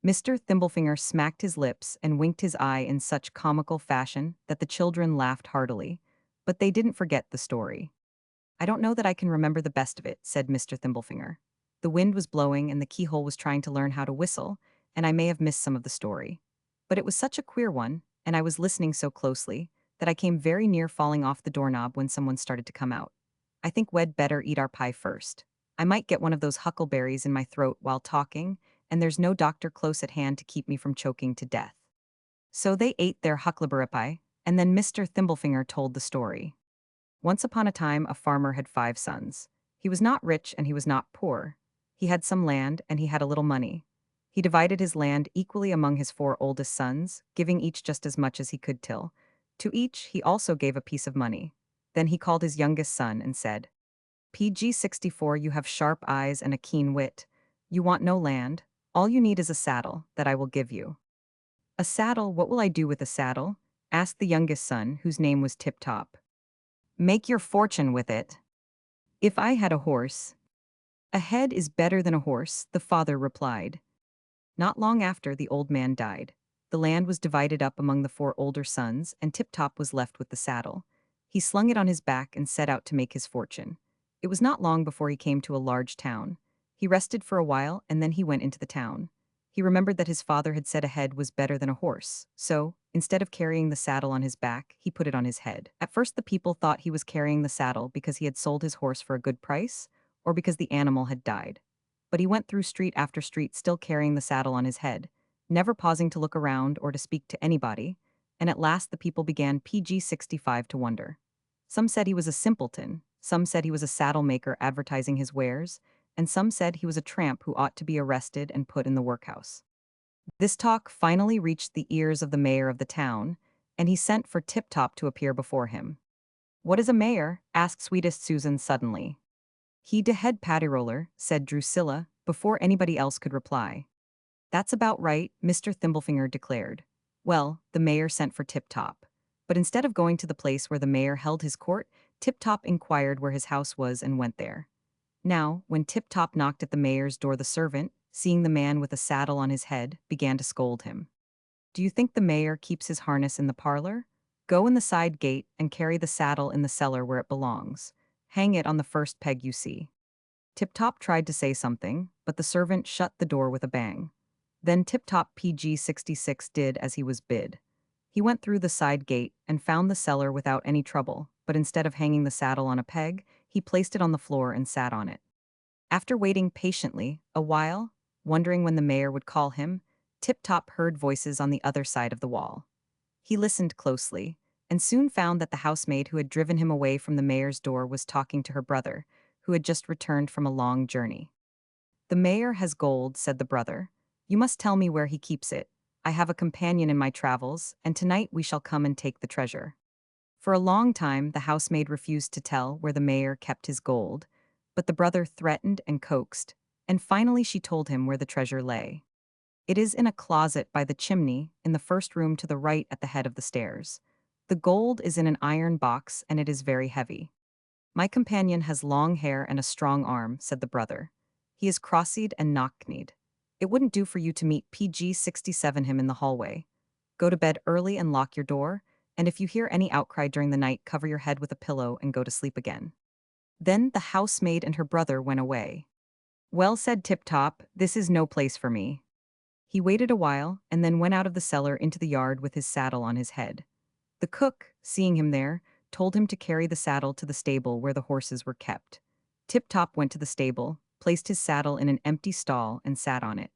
Mr. Thimblefinger smacked his lips and winked his eye in such comical fashion that the children laughed heartily, but they didn't forget the story. "I don't know that I can remember the best of it," said Mr. Thimblefinger. "The wind was blowing and the keyhole was trying to learn how to whistle, and I may have missed some of the story. But it was such a queer one, and I was listening so closely, that I came very near falling off the doorknob when someone started to come out. I think we'd better eat our pie first." I might get one of those huckleberries in my throat while talking, and there's no doctor close at hand to keep me from choking to death. So they ate their huckleberry, and then Mr. Thimblefinger told the story. Once upon a time, a farmer had 5 sons. He was not rich and he was not poor. He had some land and he had a little money. He divided his land equally among his 4 oldest sons, giving each just as much as he could till. To each he also gave a piece of money. Then he called his youngest son and said, PG-64, you have sharp eyes and a keen wit. You want no land. All you need is a saddle, that I will give you. A saddle, what will I do with a saddle? Asked the youngest son, whose name was Tip Top. Make your fortune with it. If I had a horse. A head is better than a horse, the father replied. Not long after, the old man died. The land was divided up among the 4 older sons, and Tip Top was left with the saddle. He slung it on his back and set out to make his fortune. It was not long before he came to a large town. He rested for a while, and then he went into the town. He remembered that his father had said a head was better than a horse, so, instead of carrying the saddle on his back, he put it on his head. At first the people thought he was carrying the saddle because he had sold his horse for a good price, or because the animal had died. But he went through street after street still carrying the saddle on his head, never pausing to look around or to speak to anybody, and at last the people began PG-65 to wonder. Some said he was a simpleton, some said he was a saddle maker advertising his wares, and some said he was a tramp who ought to be arrested and put in the workhouse. This talk finally reached the ears of the mayor of the town, and he sent for Tip Top to appear before him. What is a mayor? Asked sweetest Susan suddenly. He de head patty roller, said Drusilla, before anybody else could reply. That's about right, Mr. Thimblefinger declared. Well, the mayor sent for Tip Top. But instead of going to the place where the mayor held his court, Tip Top inquired where his house was and went there. Now, when Tip Top knocked at the mayor's door, the servant, seeing the man with a saddle on his head, began to scold him. Do you think the mayor keeps his harness in the parlor? Go in the side gate and carry the saddle in the cellar where it belongs. Hang it on the first peg you see. Tip Top tried to say something, but the servant shut the door with a bang. Then Tip Top PG-66 did as he was bid. He went through the side gate and found the cellar without any trouble, but instead of hanging the saddle on a peg, he placed it on the floor and sat on it. After waiting patiently a while, wondering when the mayor would call him, Tip Top heard voices on the other side of the wall. He listened closely, and soon found that the housemaid who had driven him away from the mayor's door was talking to her brother, who had just returned from a long journey. The mayor has gold, said the brother. You must tell me where he keeps it. I have a companion in my travels, and tonight we shall come and take the treasure. For a long time, the housemaid refused to tell where the mayor kept his gold, but the brother threatened and coaxed, and finally she told him where the treasure lay. It is in a closet by the chimney, in the first room to the right at the head of the stairs. The gold is in an iron box, and it is very heavy. My companion has long hair and a strong arm, said the brother. He is cross-eyed and knock-kneed. It wouldn't do for you to meet PG-67 him in the hallway. Go to bed early and lock your door, and if you hear any outcry during the night, cover your head with a pillow and go to sleep again. Then the housemaid and her brother went away. Well, said Tip Top, this is no place for me. He waited a while and then went out of the cellar into the yard with his saddle on his head. The cook, seeing him there, told him to carry the saddle to the stable where the horses were kept. Tip Top went to the stable, placed his saddle in an empty stall, and sat on it.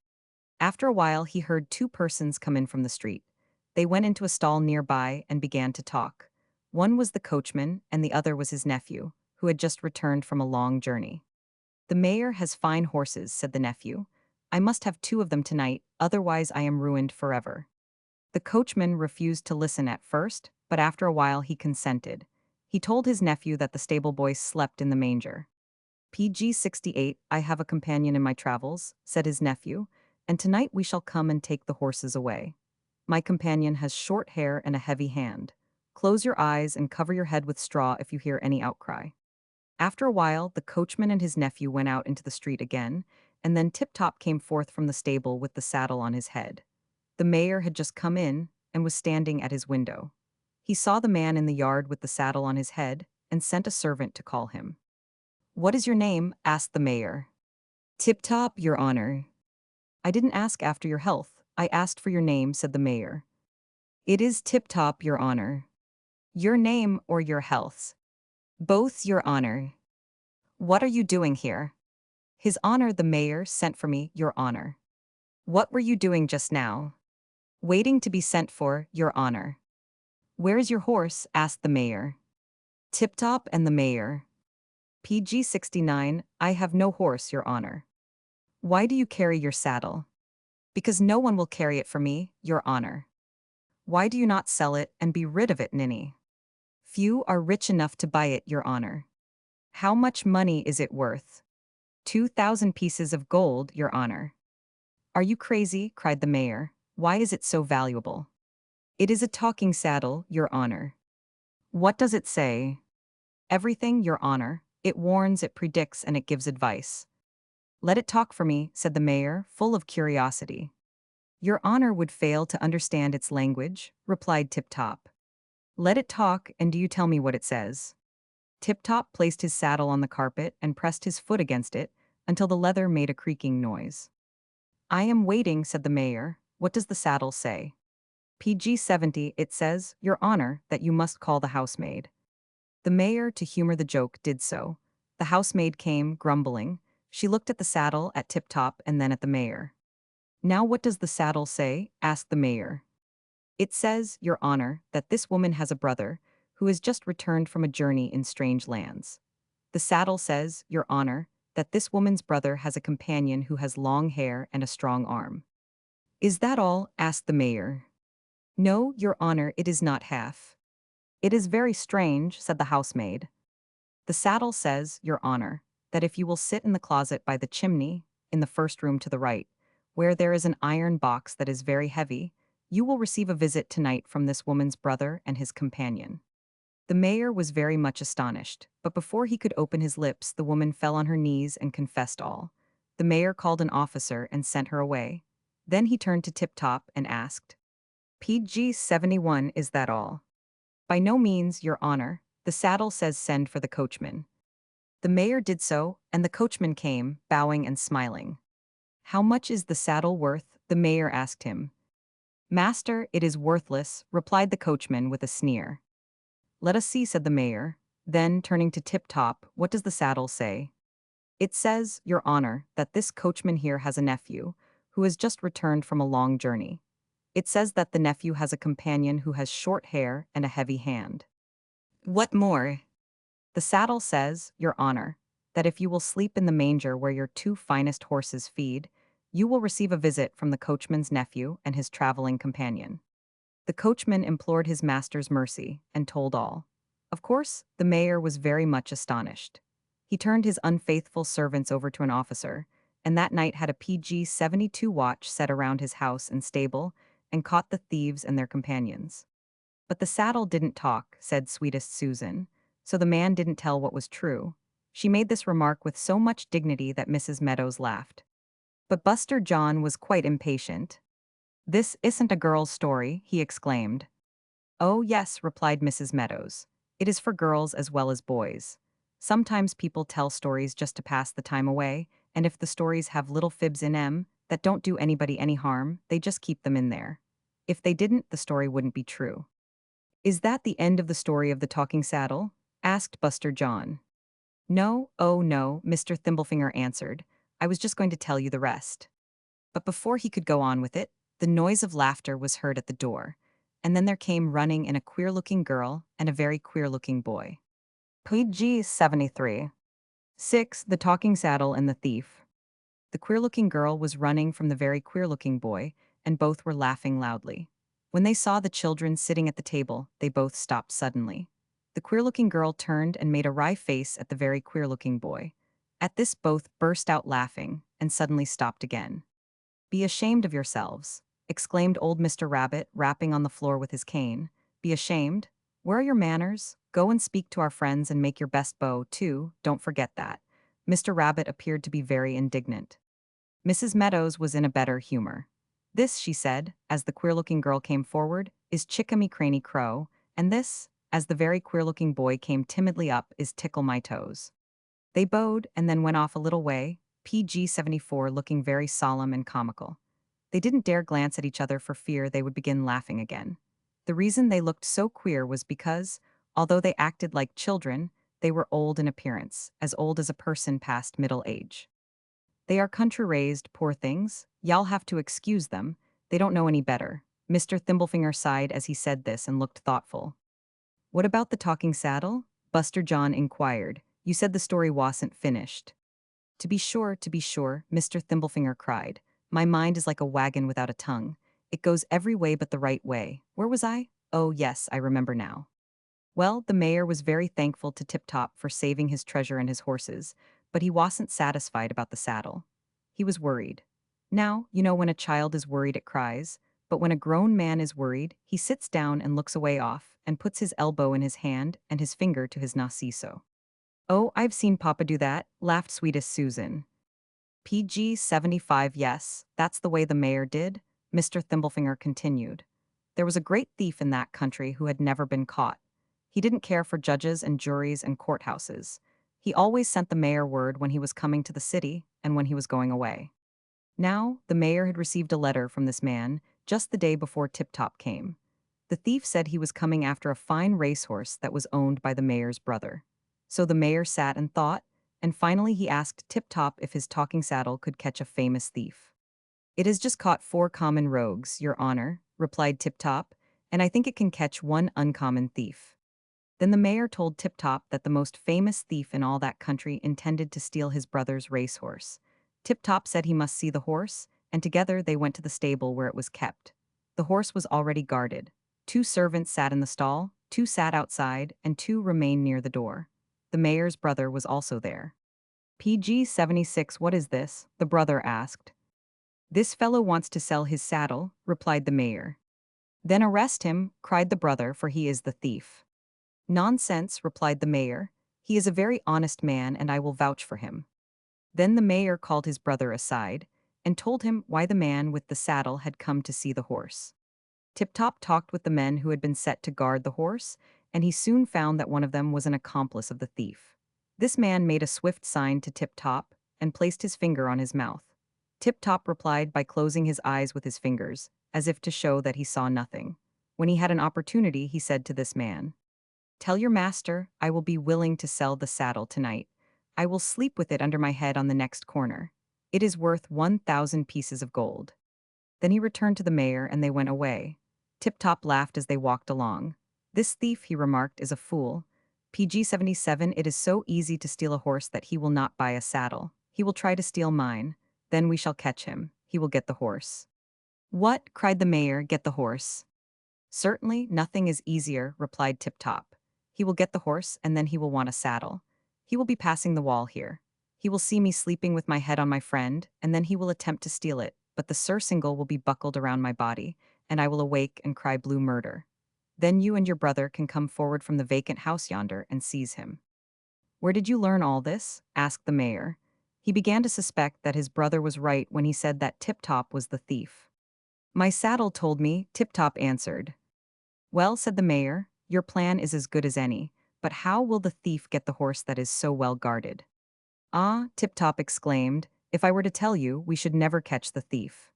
After a while, he heard 2 persons come in from the street. They went into a stall nearby and began to talk. One was the coachman, and the other was his nephew, who had just returned from a long journey. The mayor has fine horses, said the nephew. I must have 2 of them tonight, otherwise I am ruined forever. The coachman refused to listen at first, but after a while he consented. He told his nephew that the stable boy slept in the manger. PG-68, I have a companion in my travels, said his nephew, and tonight we shall come and take the horses away. My companion has short hair and a heavy hand. Close your eyes and cover your head with straw if you hear any outcry. After a while, the coachman and his nephew went out into the street again, and then Tip Top came forth from the stable with the saddle on his head. The mayor had just come in and was standing at his window. He saw the man in the yard with the saddle on his head and sent a servant to call him. What is your name? Asked the mayor. Tip Top, your honor. I didn't ask after your health. I asked for your name, said the mayor. It is Tip Top, your honor. Your name or your health? Both, your honor. What are you doing here? His Honor the Mayor sent for me, Your Honor. What were you doing just now? Waiting to be sent for, Your Honor. Where's your horse? Asked the Mayor. Tip-Top and the Mayor. PG 69, I have no horse, Your Honor. Why do you carry your saddle? Because no one will carry it for me, Your Honor. Why do you not sell it and be rid of it, Ninny? Few are rich enough to buy it, Your Honor. How much money is it worth? 2,000 pieces of gold, Your Honor. Are you crazy? Cried the Mayor. Why is it so valuable? It is a talking saddle, Your Honor. What does it say? Everything, Your Honor. It warns, it predicts, and it gives advice. Let it talk for me, said the Mayor, full of curiosity. Your Honor would fail to understand its language, replied Tip-Top. Let it talk, and do you tell me what it says? Tip-Top placed his saddle on the carpet and pressed his foot against it until the leather made a creaking noise. I am waiting, said the Mayor. What does the saddle say? PG 70, it says, Your Honor, that you must call the housemaid. The Mayor, to humor the joke, did so. The housemaid came, grumbling. She looked at the saddle, at Tip-Top, and then at the Mayor. Now what does the saddle say? Asked the Mayor. It says, Your Honor, that this woman has a brother who has just returned from a journey in strange lands. The saddle says, Your Honor, that this woman's brother has a companion who has long hair and a strong arm. Is that all? Asked the Mayor. No, Your Honor, it is not half. It is very strange, said the housemaid. The saddle says, Your Honor, that if you will sit in the closet by the chimney, in the first room to the right, where there is an iron box that is very heavy, you will receive a visit tonight from this woman's brother and his companion. The Mayor was very much astonished, but before he could open his lips, the woman fell on her knees and confessed all. The Mayor called an officer and sent her away. Then he turned to Tip-Top and asked, PG 71, is that all? By no means, Your Honor. The saddle says send for the coachman. The Mayor did so, and the coachman came, bowing and smiling. How much is the saddle worth? The Mayor asked him. Master, it is worthless, replied the coachman with a sneer. Let us see, said the Mayor. Then, turning to Tip-Top, what does the saddle say? It says, Your Honor, that this coachman here has a nephew, who has just returned from a long journey. It says that the nephew has a companion who has short hair and a heavy hand. What more? The saddle says, Your Honor, that if you will sleep in the manger where your two finest horses feed, you will receive a visit from the coachman's nephew and his traveling companion. The coachman implored his master's mercy and told all. Of course, the Mayor was very much astonished. He turned his unfaithful servants over to an officer, and that night had a PG 72 watch set around his house and stable, and caught the thieves and their companions. But the saddle didn't talk, said sweetest Susan, so the man didn't tell what was true. She made this remark with so much dignity that Mrs. Meadows laughed. But Buster John was quite impatient. This isn't a girl's story, he exclaimed. Oh, yes, replied Mrs. Meadows. It is for girls as well as boys. Sometimes people tell stories just to pass the time away, and if the stories have little fibs in them that don't do anybody any harm, they just keep them in there. If they didn't, the story wouldn't be true. Is that the end of the story of the talking saddle? Asked Buster John. No, oh no, Mr. Thimblefinger answered. I was just going to tell you the rest. But before he could go on with it, the noise of laughter was heard at the door, and then there came running in a queer-looking girl and a very queer-looking boy. PG 73. 6. The Talking Saddle and the Thief. The queer-looking girl was running from the very queer-looking boy, and both were laughing loudly. When they saw the children sitting at the table, they both stopped suddenly. The queer-looking girl turned and made a wry face at the very queer-looking boy. At this both burst out laughing, and suddenly stopped again. Be ashamed of yourselves, exclaimed old Mr. Rabbit, rapping on the floor with his cane. Be ashamed? Where are your manners? Go and speak to our friends and make your best bow, too, don't forget that. Mr. Rabbit appeared to be very indignant. Mrs. Meadows was in a better humor. This, she said, as the queer-looking girl came forward, is Chickamy Crow, and this, as the very queer-looking boy came timidly up, is Tickle My Toes. They bowed and then went off a little way, PG 74 looking very solemn and comical. They didn't dare glance at each other for fear they would begin laughing again. The reason they looked so queer was because, although they acted like children, they were old in appearance, as old as a person past middle age. They are country-raised, poor things. Y'all have to excuse them. They don't know any better. Mr. Thimblefinger sighed as he said this and looked thoughtful. What about the talking saddle? Buster John inquired. You said the story wasn't finished. To be sure, Mr. Thimblefinger cried. My mind is like a wagon without a tongue. It goes every way but the right way. Where was I? Oh, yes, I remember now. Well, the mayor was very thankful to Tip Top for saving his treasure and his horses, but he wasn't satisfied about the saddle. He was worried. Now, you know when a child is worried it cries, but when a grown man is worried, he sits down and looks away off, and puts his elbow in his hand and his finger to his narciso. Oh, I've seen Papa do that, laughed sweetest Susan. PG 75, yes, that's the way the mayor did, Mr. Thimblefinger continued. There was a great thief in that country who had never been caught. He didn't care for judges and juries and courthouses. He always sent the mayor word when he was coming to the city and when he was going away. Now, the mayor had received a letter from this man just the day before Tip Top came. The thief said he was coming after a fine racehorse that was owned by the mayor's brother. So the mayor sat and thought, and finally he asked Tip Top if his talking saddle could catch a famous thief. It has just caught 4 common rogues, Your Honor, replied Tip Top, and I think it can catch 1 uncommon thief. Then the mayor told Tip Top that the most famous thief in all that country intended to steal his brother's racehorse. Tip Top said he must see the horse, and together they went to the stable where it was kept. The horse was already guarded. 2 servants sat in the stall, 2 sat outside, and 2 remained near the door. The mayor's brother was also there. PG 76, what is this? The brother asked. This fellow wants to sell his saddle, replied the mayor. Then arrest him, cried the brother, for he is the thief. Nonsense, replied the mayor. He is a very honest man and I will vouch for him. Then the mayor called his brother aside and told him why the man with the saddle had come to see the horse. Tip-Top talked with the men who had been set to guard the horse, and he soon found that one of them was an accomplice of the thief. This man made a swift sign to Tip-Top and placed his finger on his mouth. Tip-Top replied by closing his eyes with his fingers, as if to show that he saw nothing. When he had an opportunity, he said to this man, Tell your master I will be willing to sell the saddle tonight. I will sleep with it under my head on the next corner. It is worth 1,000 pieces of gold. Then he returned to the mayor and they went away. Tip-Top laughed as they walked along. This thief, he remarked, is a fool. PG 77, it is so easy to steal a horse that he will not buy a saddle. He will try to steal mine. Then we shall catch him. He will get the horse. What? Cried the mayor, get the horse. Certainly, nothing is easier, replied Tip-Top. He will get the horse and then he will want a saddle. He will be passing the wall here. He will see me sleeping with my head on my friend, and then he will attempt to steal it, but the surcingle will be buckled around my body, and I will awake and cry blue murder. Then you and your brother can come forward from the vacant house yonder and seize him. Where did you learn all this? Asked the mayor. He began to suspect that his brother was right when he said that Tip-Top was the thief. My saddle told me, Tip-Top answered. Well, said the mayor, your plan is as good as any, but how will the thief get the horse that is so well guarded? Ah, Tip-Top exclaimed, if I were to tell you, we should never catch the thief.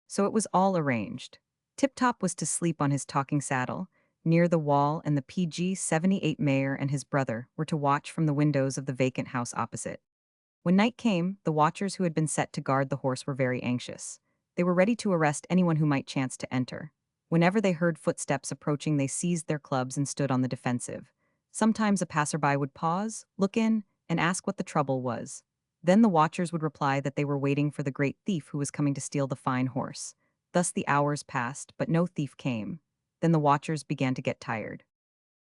So it was all arranged. Tip-Top was to sleep on his talking saddle, near the wall, and the PG 78 mayor and his brother were to watch from the windows of the vacant house opposite. When night came, the watchers who had been set to guard the horse were very anxious. They were ready to arrest anyone who might chance to enter. Whenever they heard footsteps approaching, they seized their clubs and stood on the defensive. Sometimes a passerby would pause, look in, and ask what the trouble was. Then the watchers would reply that they were waiting for the great thief who was coming to steal the fine horse. Thus the hours passed, but no thief came. Then the watchers began to get tired.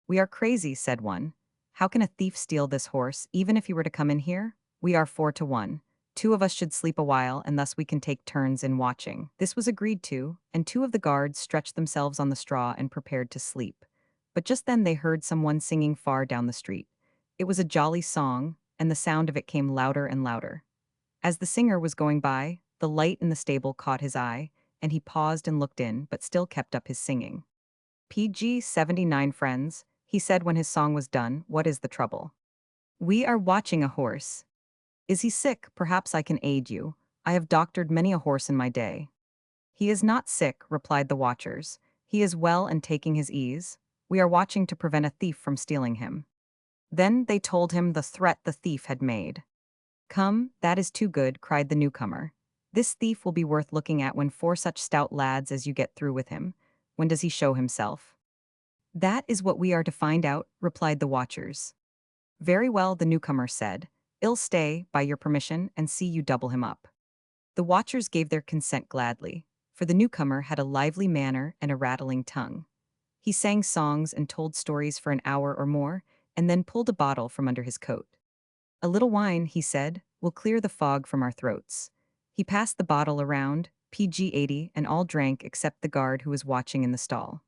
We are crazy, said one. How can a thief steal this horse, even if he were to come in here? We are 4 to 1. 2 of us should sleep a while, and thus we can take turns in watching. This was agreed to, and 2 of the guards stretched themselves on the straw and prepared to sleep. But just then they heard someone singing far down the street. It was a jolly song, and the sound of it came louder and louder. As the singer was going by, the light in the stable caught his eye, and he paused and looked in, but still kept up his singing. PG 79 friends, he said when his song was done, what is the trouble? We are watching a horse. Is he sick? Perhaps I can aid you. I have doctored many a horse in my day. He is not sick, replied the watchers. He is well and taking his ease. We are watching to prevent a thief from stealing him. Then they told him the threat the thief had made. "Come, that is too good," cried the newcomer. "This thief will be worth looking at when 4 such stout lads as you get through with him. When does he show himself?" "That is what we are to find out," replied the watchers. "Very well," the newcomer said. "I'll stay, by your permission, and see you double him up." The watchers gave their consent gladly, for the newcomer had a lively manner and a rattling tongue. He sang songs and told stories for an hour or more, and then pulled a bottle from under his coat. "A little wine," he said, "will clear the fog from our throats." He passed the bottle around, PG-80, and all drank except the guard who was watching in the stall.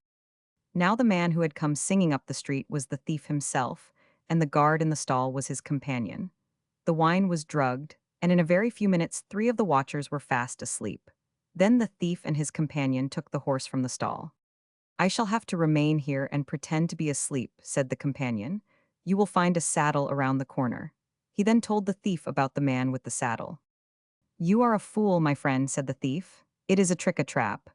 Now the man who had come singing up the street was the thief himself, and the guard in the stall was his companion. The wine was drugged, and in a very few minutes 3 of the watchers were fast asleep. Then the thief and his companion took the horse from the stall. "I shall have to remain here and pretend to be asleep," said the companion. "You will find a saddle around the corner." He then told the thief about the man with the saddle. "You are a fool, my friend," said the thief. "It is a trick, a trap."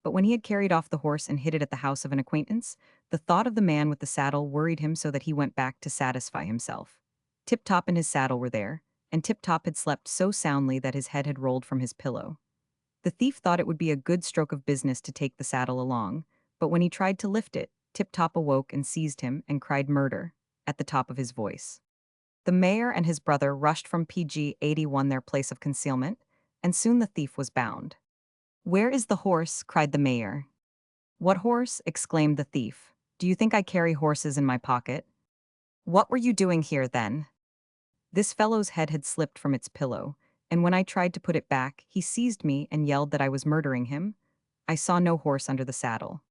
But when he had carried off the horse and hid it at the house of an acquaintance, the thought of the man with the saddle worried him so that he went back to satisfy himself. Tip-Top and his saddle were there, and Tip-Top had slept so soundly that his head had rolled from his pillow. The thief thought it would be a good stroke of business to take the saddle along, but when he tried to lift it, Tip-Top awoke and seized him and cried murder at the top of his voice. The mayor and his brother rushed from PG-81 their place of concealment, and soon the thief was bound. "Where is the horse?" cried the mayor. "What horse?" exclaimed the thief. "Do you think I carry horses in my pocket?" "What were you doing here, then?" This fellow's head had slipped from its pillow, and when I tried to put it back, he seized me and yelled that I was murdering him. I saw no horse under the saddle.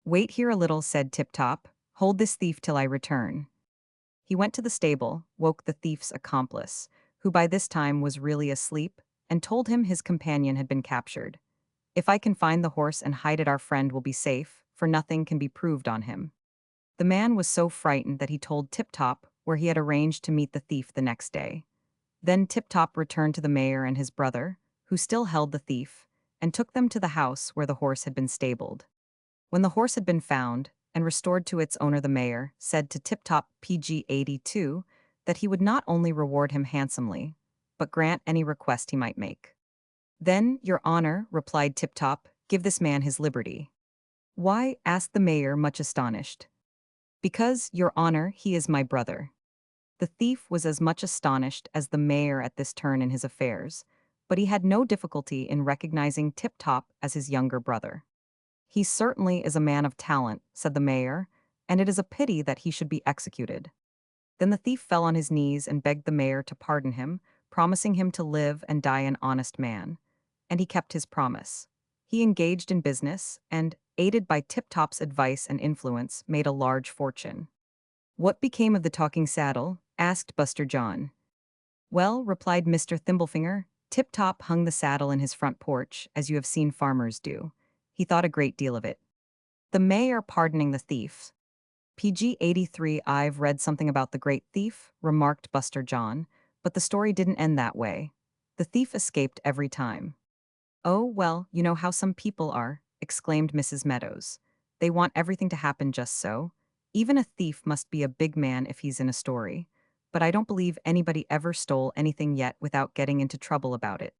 "Wait here a little," said Tip-Top. "Hold this thief till I return." He went to the stable, woke the thief's accomplice, who by this time was really asleep, and told him his companion had been captured. "If I can find the horse and hide it, our friend will be safe, for nothing can be proved on him." The man was so frightened that he told Tip-Top where he had arranged to meet the thief the next day. Then Tip-Top returned to the mayor and his brother, who still held the thief, and took them to the house where the horse had been stabled. When the horse had been found and restored to its owner, the mayor said to Tip-Top PG-82 that he would not only reward him handsomely, but grant any request he might make. "Then, your honor," replied Tip-Top, "give this man his liberty." "Why?" asked the mayor, much astonished. "Because, your honor, he is my brother." The thief was as much astonished as the mayor at this turn in his affairs, but he had no difficulty in recognizing Tip-Top as his younger brother. "He certainly is a man of talent," said the mayor, "and it is a pity that he should be executed." Then the thief fell on his knees and begged the mayor to pardon him, promising him to live and die an honest man. And he kept his promise. He engaged in business and, aided by Tip-Top's advice and influence, made a large fortune. "What became of the talking saddle?" asked Buster John. "Well," replied Mr. Thimblefinger, "Tip-Top hung the saddle in his front porch, as you have seen farmers do. He thought a great deal of it." The mayor pardoning the thief. PG-83 "I've read something about the great thief," remarked Buster John, "but the story didn't end that way. The thief escaped every time." "Oh, well, you know how some people are," exclaimed Mrs. Meadows. "They want everything to happen just so. Even a thief must be a big man if he's in a story. But I don't believe anybody ever stole anything yet without getting into trouble about it."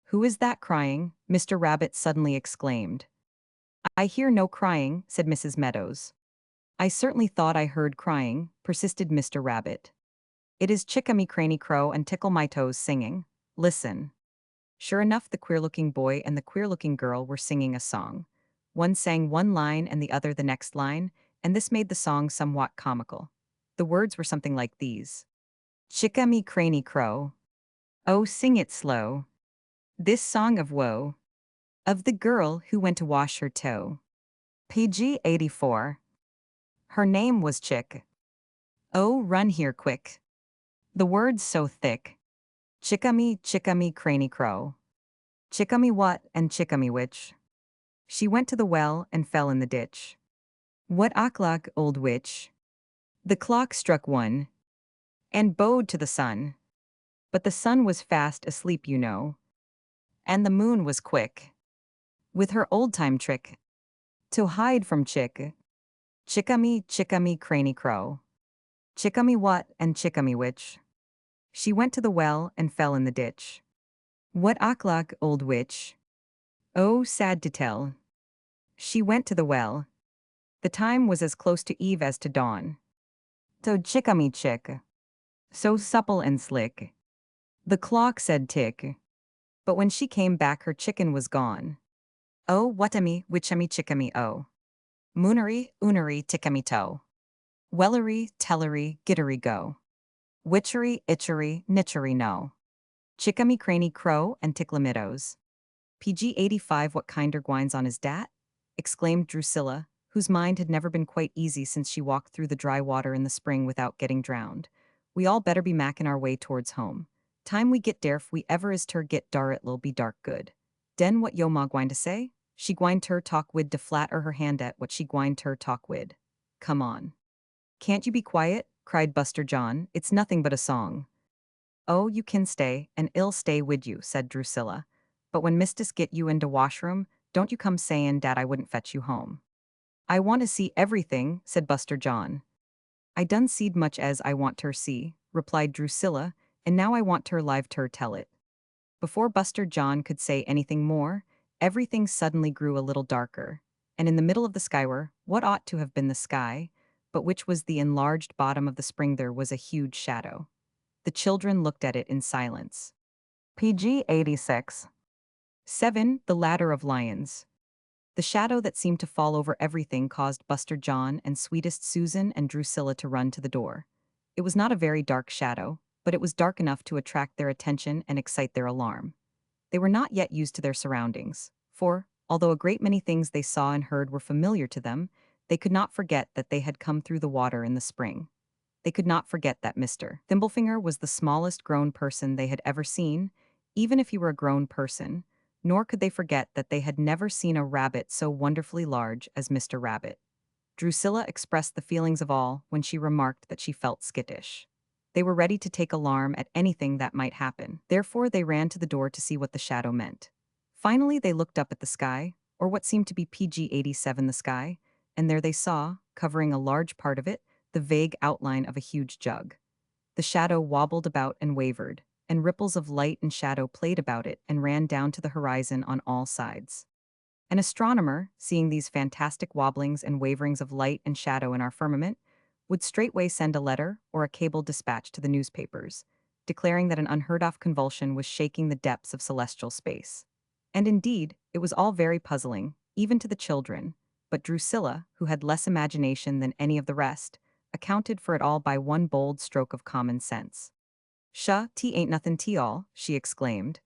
"Who is that crying?" Mr. Rabbit suddenly exclaimed. "I hear no crying," said Mrs. Meadows. "I certainly thought I heard crying," persisted Mr. Rabbit. "It is Chickamy Cranny Crow and Tickle My Toes singing. Listen." Sure enough, the queer-looking boy and the queer-looking girl were singing a song. One sang one line and the other the next line, and this made the song somewhat comical. The words were something like these. "Chickamy Cranny Crow, oh, sing it slow. This song of woe, of the girl who went to wash her toe. PG-84. Her name was Chick. Oh, run here quick. The words so thick. Chickamy Cranny Crow. Chickamy what and chickamy which? She went to the well and fell in the ditch. What o'clock, old witch? The clock struck 1, and bowed to the sun. But the sun was fast asleep, you know, and the moon was quick, with her old-time trick, to hide from Chick. Chickamy Cranny Crow. Chickamy what and chickamy which? She went to the well and fell in the ditch. What o'clock, old witch? Oh, sad to tell. She went to the well. The time was as close to eve as to dawn. So chickamy chick. So supple and slick. The clock said tick. But when she came back her chicken was gone. Oh, whatamy, witchamy chickamy oh. Moonery, oonery, tickamy toe. Wellery, tellery, gittery go. Witchery, itchery, nitchery no. Chickamy cranny crow and ticklamitos. PG 85 what kinder gwines on his dat? Exclaimed Drusilla, whose mind had never been quite easy since she walked through the dry water in the spring without getting drowned. We all better be mackin' our way towards home. Time we get derf we ever is ter get dar it'll be dark good. Den what yo ma gwine to say? She gwine ter talk wid to flatter her hand at what she gwine ter talk wid. Come on. Can't you be quiet? Cried Buster John. It's nothing but a song. Oh, you can stay, and I'll stay wid you, said Drusilla. But when Mistis get you into washroom, don't you come sayin' dat I wouldn't fetch you home. I want to see everything, said Buster John. I done seed much as I want ter see, replied Drusilla, and now I want ter live ter tell it. Before Buster John could say anything more, everything suddenly grew a little darker, and in the middle of the skyward, what ought to have been the sky, but which was the enlarged bottom of the spring, there was a huge shadow. The children looked at it in silence. PG 86. 7. The Ladder of Lions. The shadow that seemed to fall over everything caused Buster John and sweetest Susan and Drusilla to run to the door. It was not a very dark shadow, but it was dark enough to attract their attention and excite their alarm. They were not yet used to their surroundings, for, although a great many things they saw and heard were familiar to them, they could not forget that they had come through the water in the spring. They could not forget that Mr. Thimblefinger was the smallest grown person they had ever seen, even if he were a grown person, nor could they forget that they had never seen a rabbit so wonderfully large as Mr. Rabbit. Drusilla expressed the feelings of all when she remarked that she felt skittish. They were ready to take alarm at anything that might happen. Therefore, they ran to the door to see what the shadow meant. Finally, they looked up at the sky, or what seemed to be PG 87 the sky, and there they saw, covering a large part of it, the vague outline of a huge jug. The shadow wobbled about and wavered, and ripples of light and shadow played about it and ran down to the horizon on all sides. An astronomer, seeing these fantastic wobblings and waverings of light and shadow in our firmament, would straightway send a letter or a cable dispatch to the newspapers, declaring that an unheard-of convulsion was shaking the depths of celestial space. And indeed, it was all very puzzling, even to the children, but Drusilla, who had less imagination than any of the rest, accounted for it all by one bold stroke of common sense. "Shuh, tea ain't nothin' tea all," she exclaimed.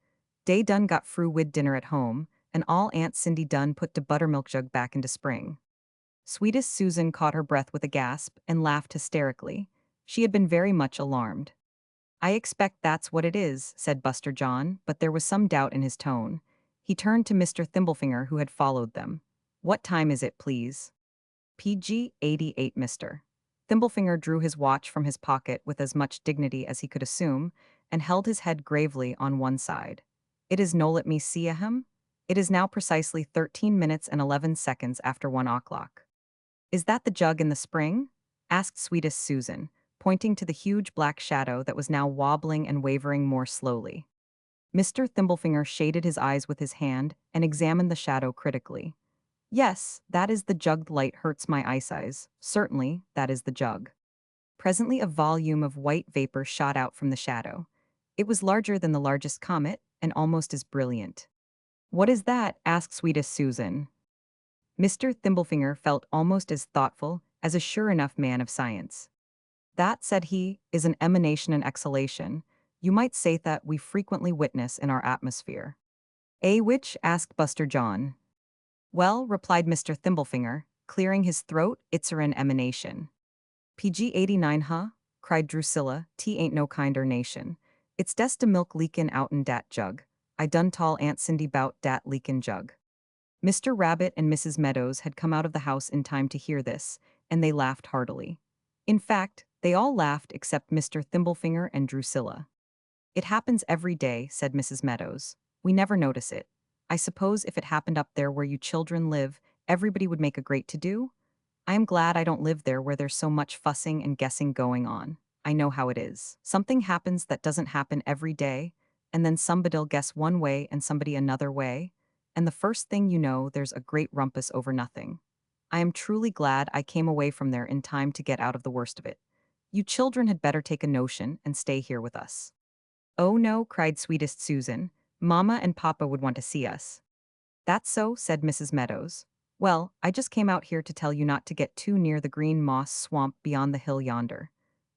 "Dey done got fru wid dinner at home, and all Aunt Cindy done put de buttermilk jug back into spring." Sweetest Susan caught her breath with a gasp and laughed hysterically. She had been very much alarmed. "I expect that's what it is," said Buster John, but there was some doubt in his tone. He turned to Mr. Thimblefinger, who had followed them. "What time is it, please?" PG 88, Mr. Thimblefinger drew his watch from his pocket with as much dignity as he could assume, and held his head gravely on one side. "It is no let me see a him? It is now precisely 13 minutes and 11 seconds after 1 o'clock. Is that the jug in the spring?" asked sweetest Susan, pointing to the huge black shadow that was now wobbling and wavering more slowly. Mr. Thimblefinger shaded his eyes with his hand and examined the shadow critically. "Yes, that is the jug. Light hurts my eyesight. Certainly, that is the jug." Presently a volume of white vapor shot out from the shadow. It was larger than the largest comet, and almost as brilliant. "What is that?" asked sweetest Susan. Mr. Thimblefinger felt almost as thoughtful as a sure enough man of science. "That," said he, "is an emanation and exhalation. You might say that we frequently witness in our atmosphere." "Eh, which?" asked Buster John. "Well," replied Mr. Thimblefinger, clearing his throat, "it's an emanation." "PG 89, huh?" cried Drusilla. "Tea ain't no kinder nation. It's des de milk leakin' out'n dat jug. I done tall Aunt Cindy 'bout dat leakin' jug." Mr. Rabbit and Mrs. Meadows had come out of the house in time to hear this, and they laughed heartily. In fact, they all laughed except Mr. Thimblefinger and Drusilla. "It happens every day," said Mrs. Meadows. "We never notice it. I suppose if it happened up there where you children live, everybody would make a great to-do? I am glad I don't live there where there's so much fussing and guessing going on." I know how it is. Something happens that doesn't happen every day, and then somebody'll guess one way and somebody another way, and the first thing you know, there's a great rumpus over nothing. I am truly glad I came away from there in time to get out of the worst of it. You children had better take a notion and stay here with us. Oh no, cried sweetest Susan. Mama and Papa would want to see us. That's so, said Mrs. Meadows. Well, I just came out here to tell you not to get too near the green moss swamp beyond the hill yonder.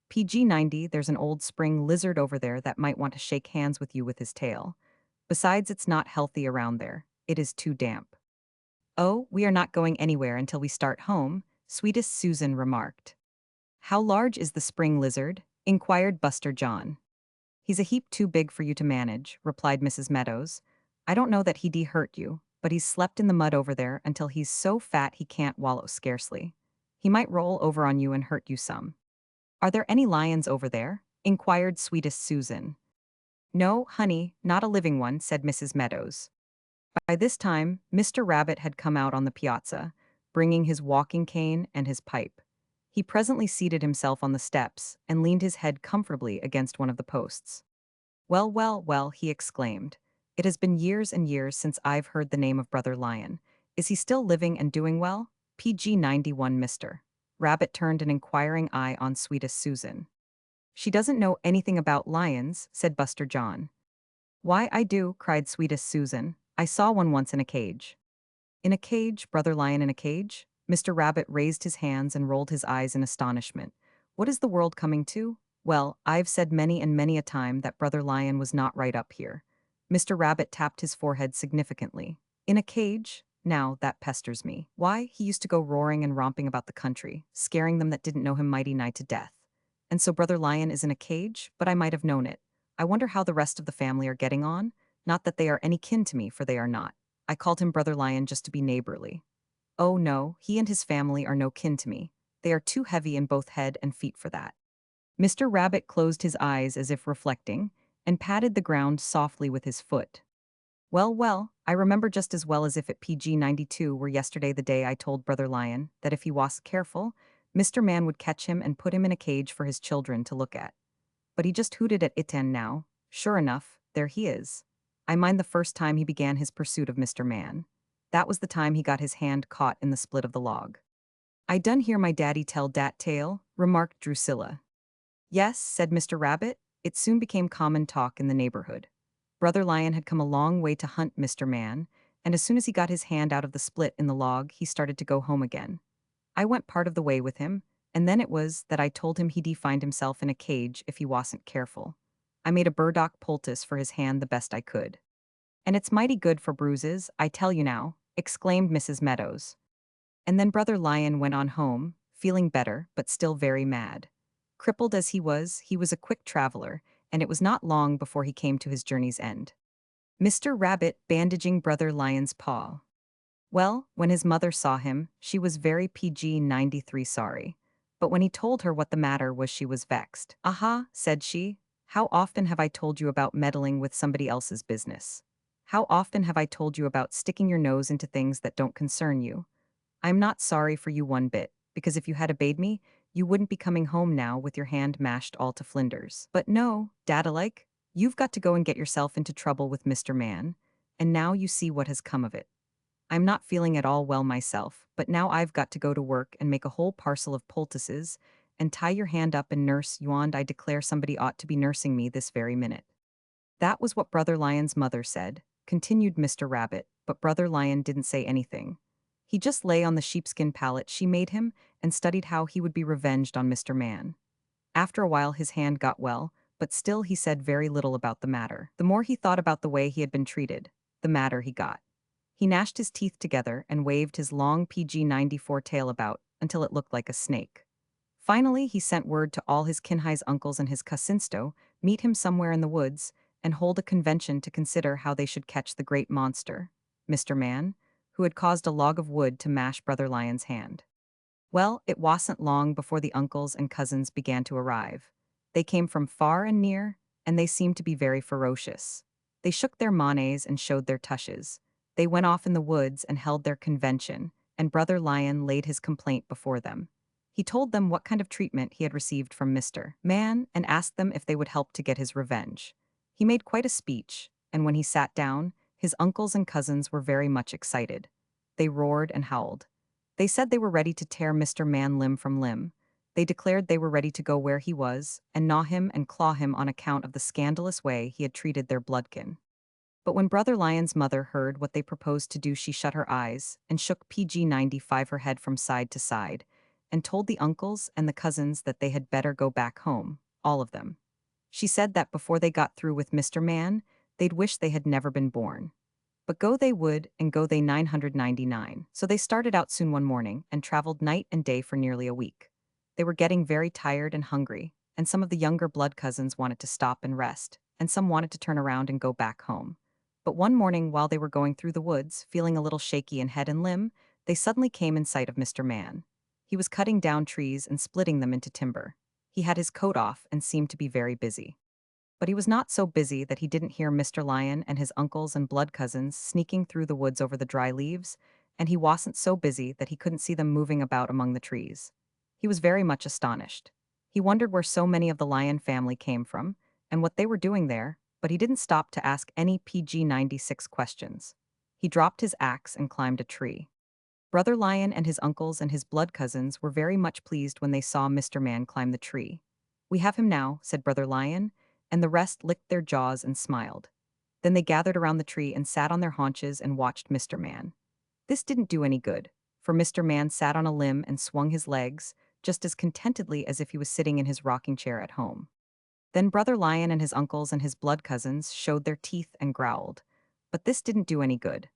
PG 90, there's an old spring lizard over there that might want to shake hands with you with his tail. Besides, it's not healthy around there. It is too damp. Oh, we are not going anywhere until we start home, sweetest Susan remarked. How large is the spring lizard? Inquired Buster John. He's a heap too big for you to manage, replied Mrs. Meadows. I don't know that he'd hurt you, but he's slept in the mud over there until he's so fat he can't wallow scarcely. He might roll over on you and hurt you some. Are there any lions over there? Inquired sweetest Susan. No, honey, not a living one, said Mrs. Meadows. By this time, Mr. Rabbit had come out on the piazza, bringing his walking cane and his pipe. He presently seated himself on the steps and leaned his head comfortably against one of the posts. Well, well, well, he exclaimed. It has been years and years since I've heard the name of Brother Lion. Is he still living and doing well? PG 91, Mr. Rabbit turned an inquiring eye on sweetest Susan. She doesn't know anything about lions, said Buster John. Why, I do, cried sweetest Susan. I saw one once in a cage. In a cage, Brother Lion in a cage? Mr. Rabbit raised his hands and rolled his eyes in astonishment. What is the world coming to? Well, I've said many and many a time that Brother Lion was not right up here. Mr. Rabbit tapped his forehead significantly. In a cage? Now, that pesters me. Why, he used to go roaring and romping about the country, scaring them that didn't know him mighty nigh to death. And so Brother Lion is in a cage, but I might have known it. I wonder how the rest of the family are getting on? Not that they are any kin to me, for they are not. I called him Brother Lion just to be neighborly. Oh no, he and his family are no kin to me. They are too heavy in both head and feet for that. Mr. Rabbit closed his eyes as if reflecting, and patted the ground softly with his foot. Well, well, I remember just as well as if it PG 92 were yesterday the day I told Brother Lion that if he wasn't careful, Mr. Man would catch him and put him in a cage for his children to look at. But he just hooted at it and now, sure enough, there he is. I mind the first time he began his pursuit of Mr. Man. That was the time he got his hand caught in the split of the log. I done hear my daddy tell dat tale, remarked Drusilla. Yes, said Mr. Rabbit, it soon became common talk in the neighborhood. Brother Lion had come a long way to hunt Mr. Man, and as soon as he got his hand out of the split in the log, he started to go home again. I went part of the way with him, and then it was that I told him he'd find himself in a cage if he wasn't careful. I made a burdock poultice for his hand the best I could. And it's mighty good for bruises, I tell you now, exclaimed Mrs. Meadows. And then Brother Lion went on home, feeling better, but still very mad. Crippled as he was a quick traveler, and it was not long before he came to his journey's end. Mr. Rabbit bandaging Brother Lion's paw. Well, when his mother saw him, she was very PG 93 sorry. But when he told her what the matter was, she was vexed. Aha, said she, how often have I told you about meddling with somebody else's business? How often have I told you about sticking your nose into things that don't concern you? I'm not sorry for you one bit, because if you had obeyed me, you wouldn't be coming home now with your hand mashed all to flinders. But no, dada-like, you've got to go and get yourself into trouble with Mr. Man, and now you see what has come of it. I'm not feeling at all well myself, but now I've got to go to work and make a whole parcel of poultices, and tie your hand up and nurse you, and I declare somebody ought to be nursing me this very minute. That was what Brother Lion's mother said, continued Mr. Rabbit, but Brother Lion didn't say anything. He just lay on the sheepskin pallet she made him and studied how he would be revenged on Mr. Man. After a while his hand got well, but still he said very little about the matter. The more he thought about the way he had been treated, the madder he got. He gnashed his teeth together and waved his long PG 94 tail about until it looked like a snake. Finally, he sent word to all his Kinhai's uncles and his Casinsto, meet him somewhere in the woods, and hold a convention to consider how they should catch the great monster, Mr. Man, who had caused a log of wood to mash Brother Lion's hand. Well, it wasn't long before the uncles and cousins began to arrive. They came from far and near, and they seemed to be very ferocious. They shook their manes and showed their tushes. They went off in the woods and held their convention, and Brother Lion laid his complaint before them. He told them what kind of treatment he had received from Mr. Man and asked them if they would help to get his revenge. He made quite a speech, and when he sat down, his uncles and cousins were very much excited. They roared and howled. They said they were ready to tear Mr. Man limb from limb. They declared they were ready to go where he was and gnaw him and claw him on account of the scandalous way he had treated their bloodkin. But when Brother Lion's mother heard what they proposed to do, she shut her eyes and shook PG-95 her head from side to side and told the uncles and the cousins that they had better go back home, all of them. She said that before they got through with Mr. Man, they'd wish they had never been born. But go they would, and go they 999. So they started out soon one morning and traveled night and day for nearly a week. They were getting very tired and hungry, and some of the younger blood cousins wanted to stop and rest, and some wanted to turn around and go back home. But one morning, while they were going through the woods, feeling a little shaky in head and limb, they suddenly came in sight of Mr. Man. He was cutting down trees and splitting them into timber. He had his coat off and seemed to be very busy. But he was not so busy that he didn't hear Mr. Lion and his uncles and blood cousins sneaking through the woods over the dry leaves, and he wasn't so busy that he couldn't see them moving about among the trees. He was very much astonished. He wondered where so many of the lion family came from, and what they were doing there, but he didn't stop to ask any PG-96 questions. He dropped his axe and climbed a tree. Brother Lion and his uncles and his blood cousins were very much pleased when they saw Mr. Man climb the tree. "We have him now," said Brother Lion, and the rest licked their jaws and smiled. Then they gathered around the tree and sat on their haunches and watched Mr. Man. This didn't do any good, for Mr. Man sat on a limb and swung his legs, just as contentedly as if he was sitting in his rocking chair at home. Then Brother Lion and his uncles and his blood cousins showed their teeth and growled. But this didn't do any good.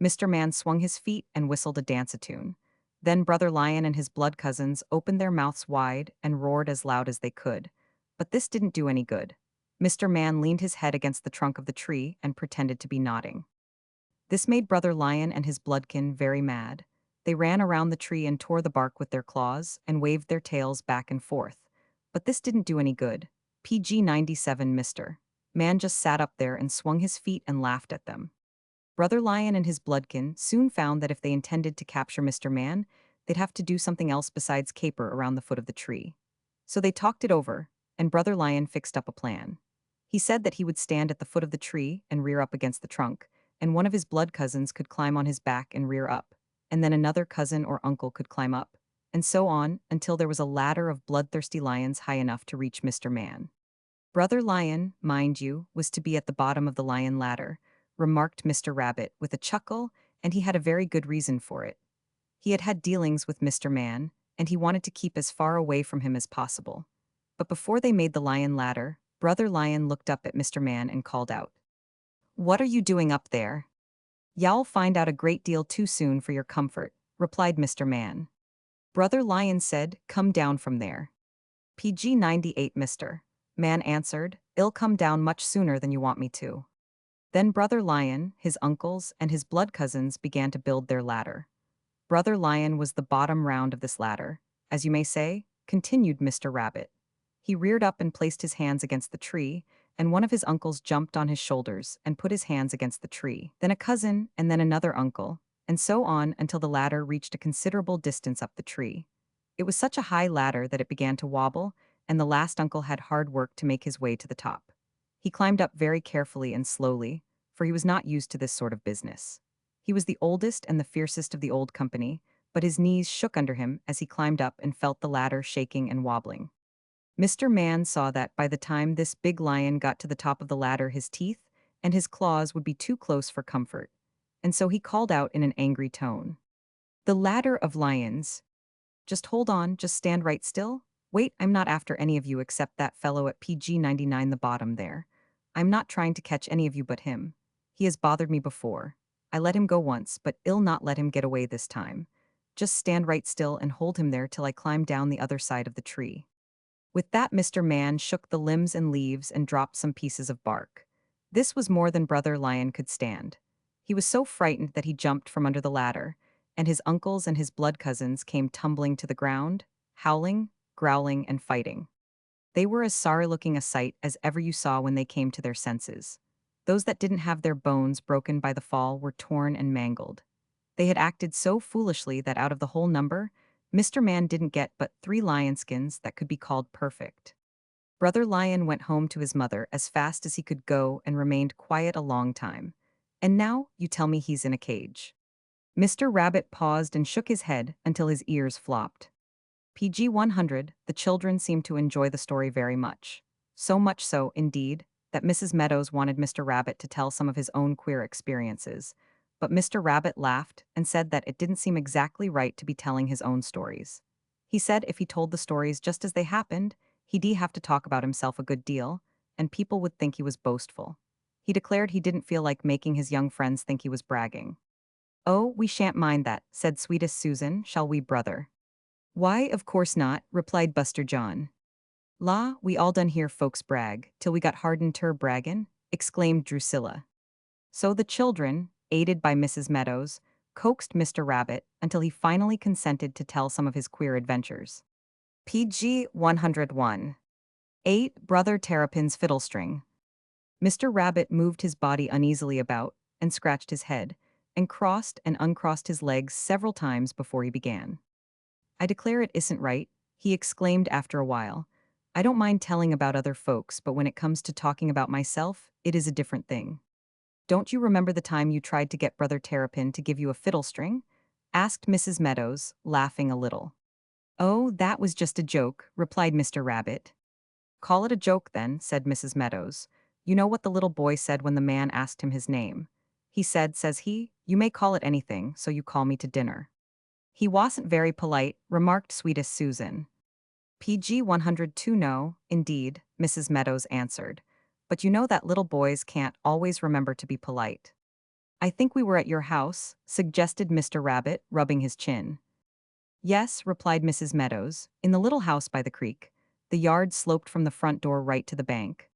Mr. Man swung his feet and whistled a dance-a-tune. Then Brother Lion and his blood cousins opened their mouths wide and roared as loud as they could. But this didn't do any good. Mr. Man leaned his head against the trunk of the tree and pretended to be nodding. This made Brother Lion and his bloodkin very mad. They ran around the tree and tore the bark with their claws and waved their tails back and forth. But this didn't do any good. PG-97 Mr. Man just sat up there and swung his feet and laughed at them. Brother Lion and his bloodkin soon found that if they intended to capture Mr. Man, they'd have to do something else besides caper around the foot of the tree. So they talked it over, and Brother Lion fixed up a plan. He said that he would stand at the foot of the tree and rear up against the trunk, and one of his blood cousins could climb on his back and rear up, and then another cousin or uncle could climb up, and so on until there was a ladder of bloodthirsty lions high enough to reach Mr. Man. Brother Lion, mind you, was to be at the bottom of the lion ladder, remarked Mr. Rabbit with a chuckle, and he had a very good reason for it. He had had dealings with Mr. Man, and he wanted to keep as far away from him as possible. But before they made the lion ladder, Brother Lion looked up at Mr. Man and called out, "What are you doing up there?" "You'll find out a great deal too soon for your comfort," replied Mr. Man. Brother Lion said, "Come down from there." PG-98 Mr. Man answered, "I'll come down much sooner than you want me to." Then Brother Lion, his uncles, and his blood cousins began to build their ladder. Brother Lion was the bottom round of this ladder, as you may say, continued Mr. Rabbit. He reared up and placed his hands against the tree, and one of his uncles jumped on his shoulders and put his hands against the tree, then a cousin, and then another uncle, and so on until the ladder reached a considerable distance up the tree. It was such a high ladder that it began to wobble, and the last uncle had hard work to make his way to the top. He climbed up very carefully and slowly, for he was not used to this sort of business. He was the oldest and the fiercest of the old company, but his knees shook under him as he climbed up and felt the ladder shaking and wobbling. Mr. Man saw that by the time this big lion got to the top of the ladder, his teeth and his claws would be too close for comfort, and so he called out in an angry tone, "The ladder of lions! Just hold on, just stand right still. Wait, I'm not after any of you except that fellow at PG-99 the bottom there. I'm not trying to catch any of you but him. He has bothered me before. I let him go once, but I'll not let him get away this time. Just stand right still and hold him there till I climb down the other side of the tree." With that, Mr. Man shook the limbs and leaves and dropped some pieces of bark. This was more than Brother Lion could stand. He was so frightened that he jumped from under the ladder, and his uncles and his blood cousins came tumbling to the ground, howling, growling, and fighting. They were as sorry-looking a sight as ever you saw when they came to their senses. Those that didn't have their bones broken by the fall were torn and mangled. They had acted so foolishly that out of the whole number, Mr. Man didn't get but 3 lion skins that could be called perfect. Brother Lion went home to his mother as fast as he could go and remained quiet a long time. And now you tell me he's in a cage. Mr. Rabbit paused and shook his head until his ears flopped. PG 100, the children seemed to enjoy the story very much. So much so, indeed, that Mrs. Meadows wanted Mr. Rabbit to tell some of his own queer experiences. But Mr. Rabbit laughed and said that it didn't seem exactly right to be telling his own stories. He said if he told the stories just as they happened, he'd have to talk about himself a good deal, and people would think he was boastful. He declared he didn't feel like making his young friends think he was bragging. "Oh, we shan't mind that," said sweetest Susan, "shall we, brother?" "Why, of course not," replied Buster John. "La, we all done hear folks brag, till we got hardened ter braggin'," exclaimed Drusilla. So the children, aided by Mrs. Meadows, coaxed Mr. Rabbit until he finally consented to tell some of his queer adventures. PG 101. 8. Brother Terrapin's Fiddle String. Mr. Rabbit moved his body uneasily about, and scratched his head, and crossed and uncrossed his legs several times before he began. "I declare it isn't right," he exclaimed after a while. "I don't mind telling about other folks, but when it comes to talking about myself, it is a different thing." "Don't you remember the time you tried to get Brother Terrapin to give you a fiddle string?" asked Mrs. Meadows, laughing a little. "Oh, that was just a joke," replied Mr. Rabbit. "Call it a joke then," said Mrs. Meadows. "You know what the little boy said when the man asked him his name. He said, says he, 'You may call it anything, so you call me to dinner.'" "He wasn't very polite," remarked sweetest Susan. PG 102. "No, indeed," Mrs. Meadows answered. "But you know that little boys can't always remember to be polite." "I think we were at your house," suggested Mr. Rabbit, rubbing his chin. "Yes," replied Mrs. Meadows, "in the little house by the creek. The yard sloped from the front door right to the bank."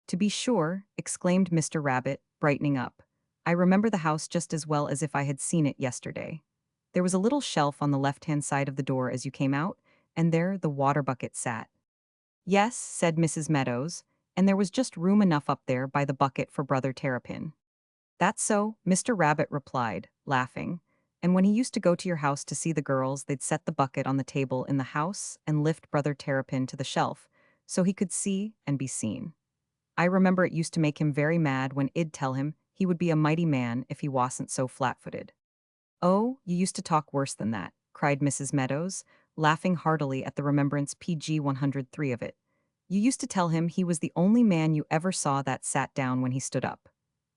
"To be sure," exclaimed Mr. Rabbit, brightening up. "I remember the house just as well as if I had seen it yesterday. There was a little shelf on the left-hand side of the door as you came out, and there the water bucket sat." "Yes," said Mrs. Meadows, "and there was just room enough up there by the bucket for Brother Terrapin." "That's so," Mr. Rabbit replied, laughing. "And when he used to go to your house to see the girls, they'd set the bucket on the table in the house and lift Brother Terrapin to the shelf, so he could see and be seen. I remember it used to make him very mad when I'd tell him he would be a mighty man if he wasn't so flat-footed." "Oh, you used to talk worse than that," cried Mrs. Meadows, laughing heartily at the remembrance PG 103 of it. "You used to tell him he was the only man you ever saw that sat down when he stood up.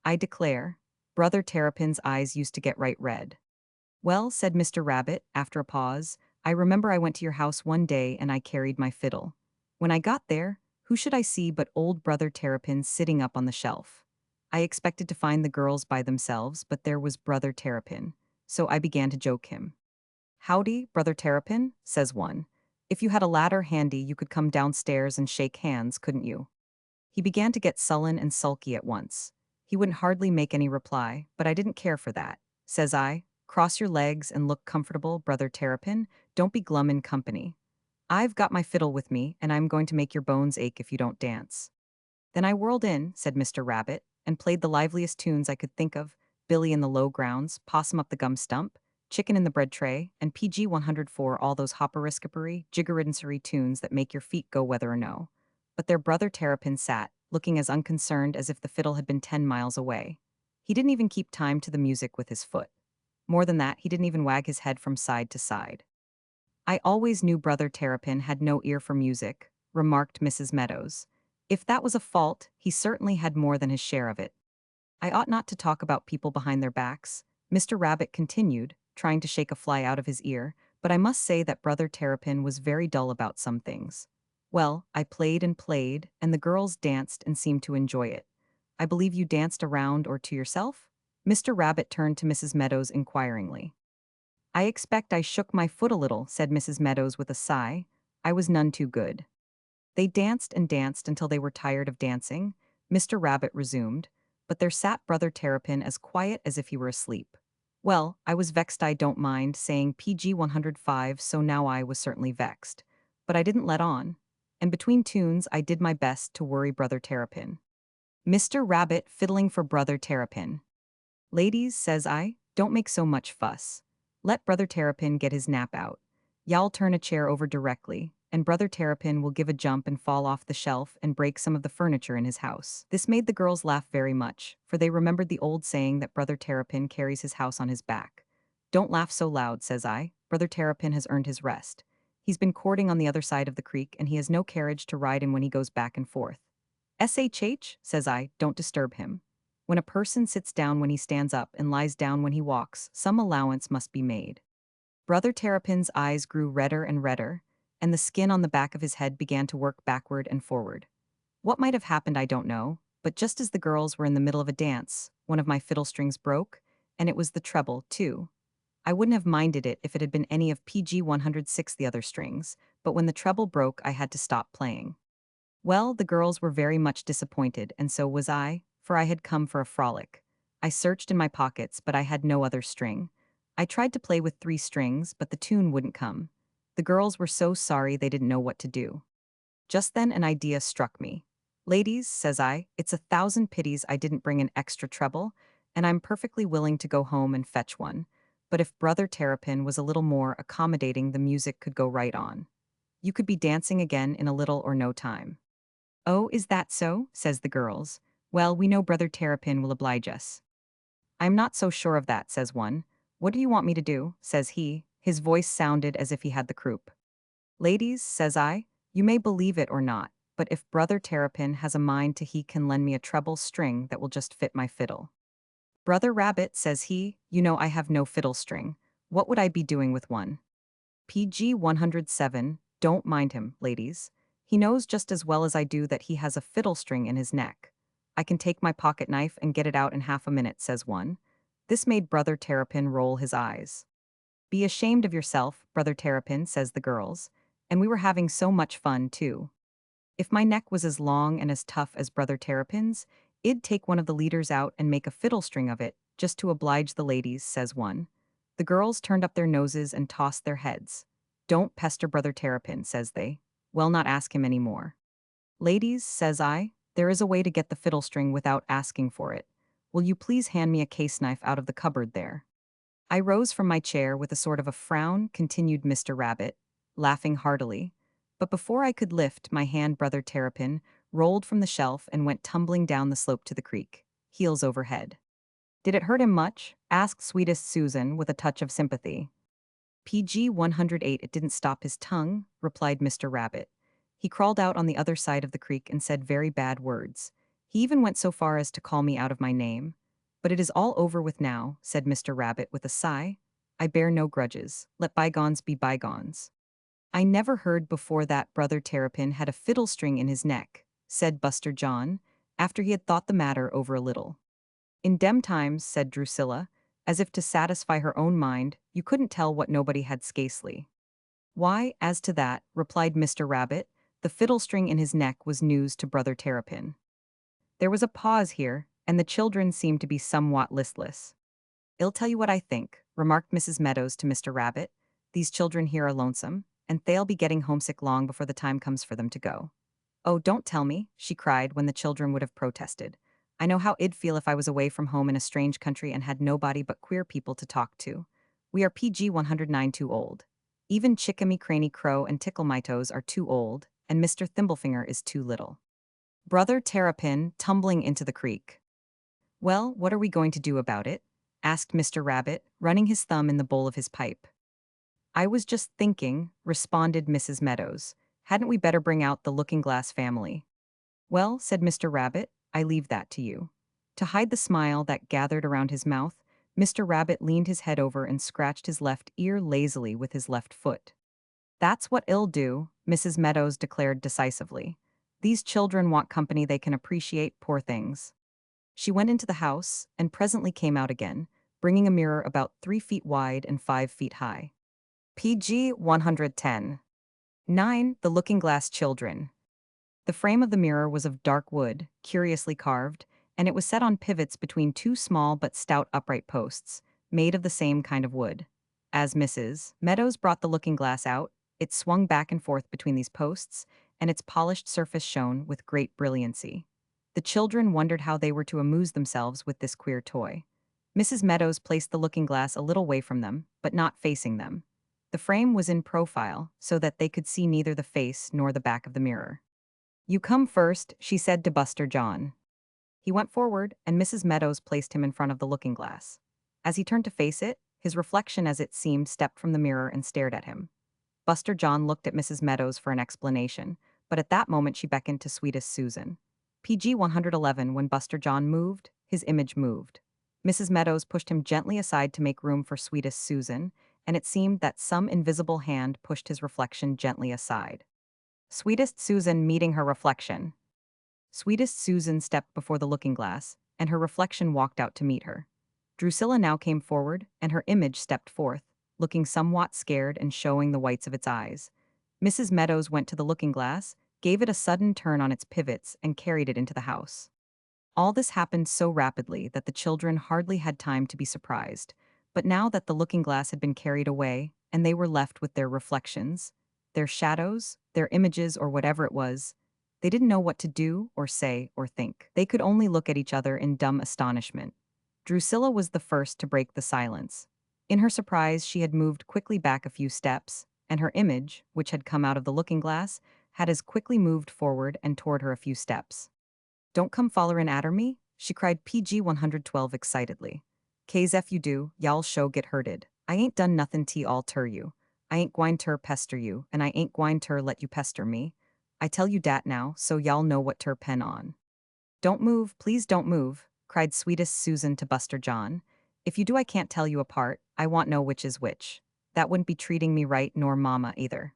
I declare, Brother Terrapin's eyes used to get right red." "Well," said Mr. Rabbit, after a pause, "I remember I went to your house one day and I carried my fiddle. When I got there, who should I see but old Brother Terrapin sitting up on the shelf. I expected to find the girls by themselves, but there was Brother Terrapin. So I began to joke him. 'Howdy, Brother Terrapin,' says one. 'If you had a ladder handy, you could come downstairs and shake hands, couldn't you?' He began to get sullen and sulky at once. He wouldn't hardly make any reply, but I didn't care for that. Says I, 'Cross your legs and look comfortable, Brother Terrapin. Don't be glum in company. I've got my fiddle with me, and I'm going to make your bones ache if you don't dance.' Then I whirled in," said Mr. Rabbit, "and played the liveliest tunes I could think of: Billy in the Low Grounds, Possum up the Gum Stump, Chicken in the Bread Tray, and PG 104, all those hopperiscoppery, jiggeridinsery tunes that make your feet go whether or no." But their Brother Terrapin sat, looking as unconcerned as if the fiddle had been 10 miles away. He didn't even keep time to the music with his foot. More than that, he didn't even wag his head from side to side. "I always knew Brother Terrapin had no ear for music," remarked Mrs. Meadows. "If that was a fault, he certainly had more than his share of it." "I ought not to talk about people behind their backs," Mr. Rabbit continued, trying to shake a fly out of his ear, "but I must say that Brother Terrapin was very dull about some things. Well, I played and played, and the girls danced and seemed to enjoy it. I believe you danced around or to yourself?" Mr. Rabbit turned to Mrs. Meadows inquiringly. "I expect I shook my foot a little," said Mrs. Meadows with a sigh. "I was none too good." "They danced and danced until they were tired of dancing," Mr. Rabbit resumed, "but there sat Brother Terrapin as quiet as if he were asleep. Well, I was vexed, I don't mind saying, PG 105, so now I was certainly vexed. But I didn't let on. And between tunes I did my best to worry Brother Terrapin." Mr. Rabbit fiddling for Brother Terrapin. "Ladies," says I, "don't make so much fuss. Let Brother Terrapin get his nap out. Y'all turn a chair over directly, and Brother Terrapin will give a jump and fall off the shelf and break some of the furniture in his house. This made the girls laugh very much, for they remembered the old saying that Brother Terrapin carries his house on his back. Don't laugh so loud, says I. Brother Terrapin has earned his rest. He's been courting on the other side of the creek, and he has no carriage to ride in when he goes back and forth. SHH, says I, don't disturb him. When a person sits down when he stands up and lies down when he walks, some allowance must be made. Brother Terrapin's eyes grew redder and redder, and the skin on the back of his head began to work backward and forward. What might have happened I don't know, but just as the girls were in the middle of a dance, one of my fiddle strings broke, and it was the treble, too. I wouldn't have minded it if it had been any of PG 106 the other strings, but when the treble broke I had to stop playing. Well, the girls were very much disappointed, and so was I, for I had come for a frolic. I searched in my pockets, but I had no other string. I tried to play with 3 strings, but the tune wouldn't come. The girls were so sorry they didn't know what to do. Just then an idea struck me. Ladies, says I, it's 1,000 pities I didn't bring an extra treble, and I'm perfectly willing to go home and fetch one. But if Brother Terrapin was a little more accommodating, the music could go right on. You could be dancing again in a little or no time. Oh, is that so? Says the girls. Well, we know Brother Terrapin will oblige us. I'm not so sure of that, says one. What do you want me to do? Says he. His voice sounded as if he had the croup. Ladies, says I, you may believe it or not, but if Brother Terrapin has a mind to he can lend me a treble string that will just fit my fiddle. Brother Rabbit, says he, you know I have no fiddle string. What would I be doing with one? PG 107, don't mind him, ladies. He knows just as well as I do that he has a fiddle string in his neck. I can take my pocket knife and get it out in half a minute, says one. This made Brother Terrapin roll his eyes. Be ashamed of yourself, Brother Terrapin, says the girls. And we were having so much fun, too. If my neck was as long and as tough as Brother Terrapin's, I'd take one of the leaders out and make a fiddle string of it, just to oblige the ladies, says one. The girls turned up their noses and tossed their heads. Don't pester Brother Terrapin, says they. Well, not ask him any more. Ladies, says I, there is a way to get the fiddle string without asking for it. Will you please hand me a case knife out of the cupboard there? I rose from my chair with a sort of a frown, continued Mr. Rabbit, laughing heartily. But before I could lift my hand, Brother Terrapin rolled from the shelf and went tumbling down the slope to the creek, heels over head. Did it hurt him much? Asked sweetest Susan with a touch of sympathy. PG 108, it didn't stop his tongue, replied Mr. Rabbit. He crawled out on the other side of the creek and said very bad words. He even went so far as to call me out of my name. But it is all over with now, said Mr. Rabbit with a sigh. I bear no grudges. Let bygones be bygones. I never heard before that Brother Terrapin had a fiddle string in his neck, said Buster John, after he had thought the matter over a little. In dem times, said Drusilla, as if to satisfy her own mind, you couldn't tell what nobody had scasely. Why, as to that, replied Mr. Rabbit, the fiddle string in his neck was news to Brother Terrapin. There was a pause here, and the children seemed to be somewhat listless. I'll tell you what I think, remarked Mrs. Meadows to Mr. Rabbit. These children here are lonesome, and they'll be getting homesick long before the time comes for them to go. Oh, don't tell me, she cried when the children would have protested. I know how I'd feel if I was away from home in a strange country and had nobody but queer people to talk to. We are PG 109 too old. Even Chickamy Craney Crow and Tickle My Toes are too old, and Mr. Thimblefinger is too little. Brother Terrapin tumbling into the creek. Well, what are we going to do about it? Asked Mr. Rabbit, running his thumb in the bowl of his pipe. I was just thinking, responded Mrs. Meadows. Hadn't we better bring out the looking-glass family? Well, said Mr. Rabbit, I leave that to you. To hide the smile that gathered around his mouth, Mr. Rabbit leaned his head over and scratched his left ear lazily with his left foot. That's what I'll do, Mrs. Meadows declared decisively. These children want company they can appreciate, poor things. She went into the house and presently came out again, bringing a mirror about 3 feet wide and 5 feet high. PG 110. 9. The Looking-Glass Children. The frame of the mirror was of dark wood, curiously carved, and it was set on pivots between 2 small but stout upright posts, made of the same kind of wood. As Mrs. Meadows brought the looking-glass out, it swung back and forth between these posts, and its polished surface shone with great brilliancy. The children wondered how they were to amuse themselves with this queer toy. Mrs. Meadows placed the looking-glass a little way from them, but not facing them. The frame was in profile, so that they could see neither the face nor the back of the mirror. "You come first," she said to Buster John. He went forward, and Mrs. Meadows placed him in front of the looking-glass. As he turned to face it, his reflection, as it seemed, stepped from the mirror and stared at him. Buster John looked at Mrs. Meadows for an explanation, but at that moment she beckoned to sweetest Susan. PG 111. When Buster John moved, his image moved. Mrs. Meadows pushed him gently aside to make room for sweetest Susan, and it seemed that some invisible hand pushed his reflection gently aside. Sweetest Susan meeting her reflection. Sweetest Susan stepped before the looking-glass, and her reflection walked out to meet her. Drusilla now came forward, and her image stepped forth, looking somewhat scared and showing the whites of its eyes. Mrs. Meadows went to the looking-glass, gave it a sudden turn on its pivots, and carried it into the house. All this happened so rapidly that the children hardly had time to be surprised. But now that the looking-glass had been carried away, and they were left with their reflections, their shadows, their images, or whatever it was, they didn't know what to do, or say, or think. They could only look at each other in dumb astonishment. Drusilla was the first to break the silence. In her surprise, she had moved quickly back a few steps, and her image, which had come out of the looking-glass, had as quickly moved forward and toward her a few steps. "Don't come follerin' atter me?" she cried PG 112 excitedly. "'Case ef you do, y'all sho get hurted. I ain't done nothin' t' all ter you. I ain't gwine ter pester you, and I ain't gwine ter let you pester me. I tell you dat now, so y'all know what ter pen on." "Don't move, please don't move," cried sweetest Susan to Buster John. "If you do I can't tell you apart, I want know which is which. That wouldn't be treating me right nor Mama either."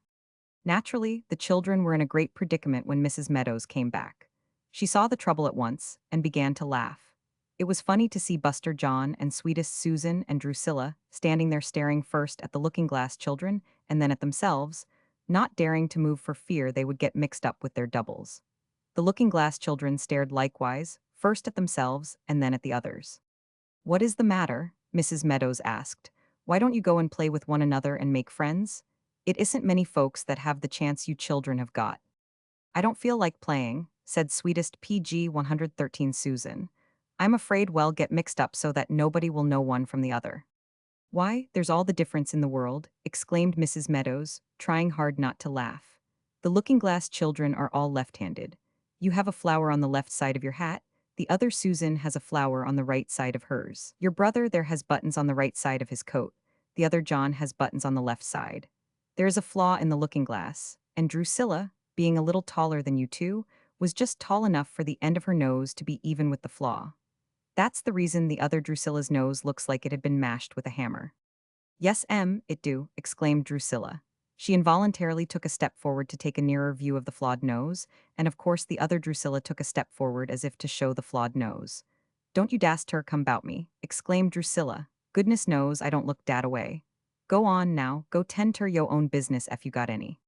Naturally, the children were in a great predicament when Mrs. Meadows came back. She saw the trouble at once, and began to laugh. It was funny to see Buster John and sweetest Susan and Drusilla standing there staring first at the looking-glass children and then at themselves, not daring to move for fear they would get mixed up with their doubles. The looking-glass children stared likewise, first at themselves and then at the others. "What is the matter?" Mrs. Meadows asked. "Why don't you go and play with one another and make friends? It isn't many folks that have the chance you children have got." "I don't feel like playing," said sweetest PG 113 Susan. "I'm afraid we'll get mixed up so that nobody will know one from the other." "Why, there's all the difference in the world," exclaimed Mrs. Meadows, trying hard not to laugh. "The looking-glass children are all left-handed. You have a flower on the left side of your hat, the other Susan has a flower on the right side of hers. Your brother there has buttons on the right side of his coat, the other John has buttons on the left side. There is a flaw in the looking-glass, and Drusilla, being a little taller than you two, was just tall enough for the end of her nose to be even with the flaw. That's the reason the other Drusilla's nose looks like it had been mashed with a hammer." "Yes, it do," exclaimed Drusilla. She involuntarily took a step forward to take a nearer view of the flawed nose, and of course the other Drusilla took a step forward as if to show the flawed nose. "Don't you dast her come 'bout me," exclaimed Drusilla. "Goodness knows I don't look dat away. Go on, now, go tend ter yo own business ef you got any."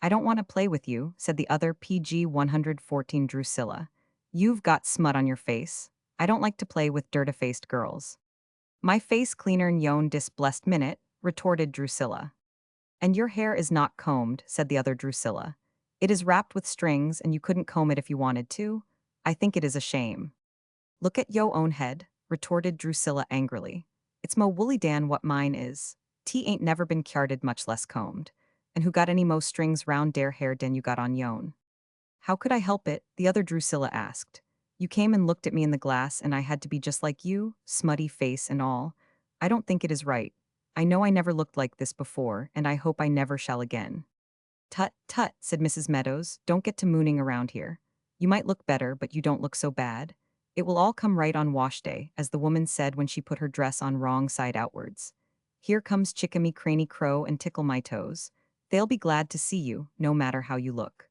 "I don't want to play with you," said the other PG 114 Drusilla. "You've got smut on your face. I don't like to play with dirty-faced girls." "My face cleaner'n yon dis blessed minute," retorted Drusilla. "And your hair is not combed," said the other Drusilla. "It is wrapped with strings, and you couldn't comb it if you wanted to. I think it is a shame." "Look at yo own head," retorted Drusilla angrily. "It's mo woolly dan what mine is. T ain't never been kyarded, much less combed. And who got any mo strings round dere hair den you got on yon?" "How could I help it?" the other Drusilla asked. "You came and looked at me in the glass, and I had to be just like you, smutty face and all. I don't think it is right. I know I never looked like this before, and I hope I never shall again." "Tut, tut," said Mrs. Meadows, "don't get to mooning around here. You might look better, but you don't look so bad. It will all come right on wash day, as the woman said when she put her dress on wrong side outwards. Here comes Chickamy Craney Crow and Tickle My Toes. They'll be glad to see you, no matter how you look."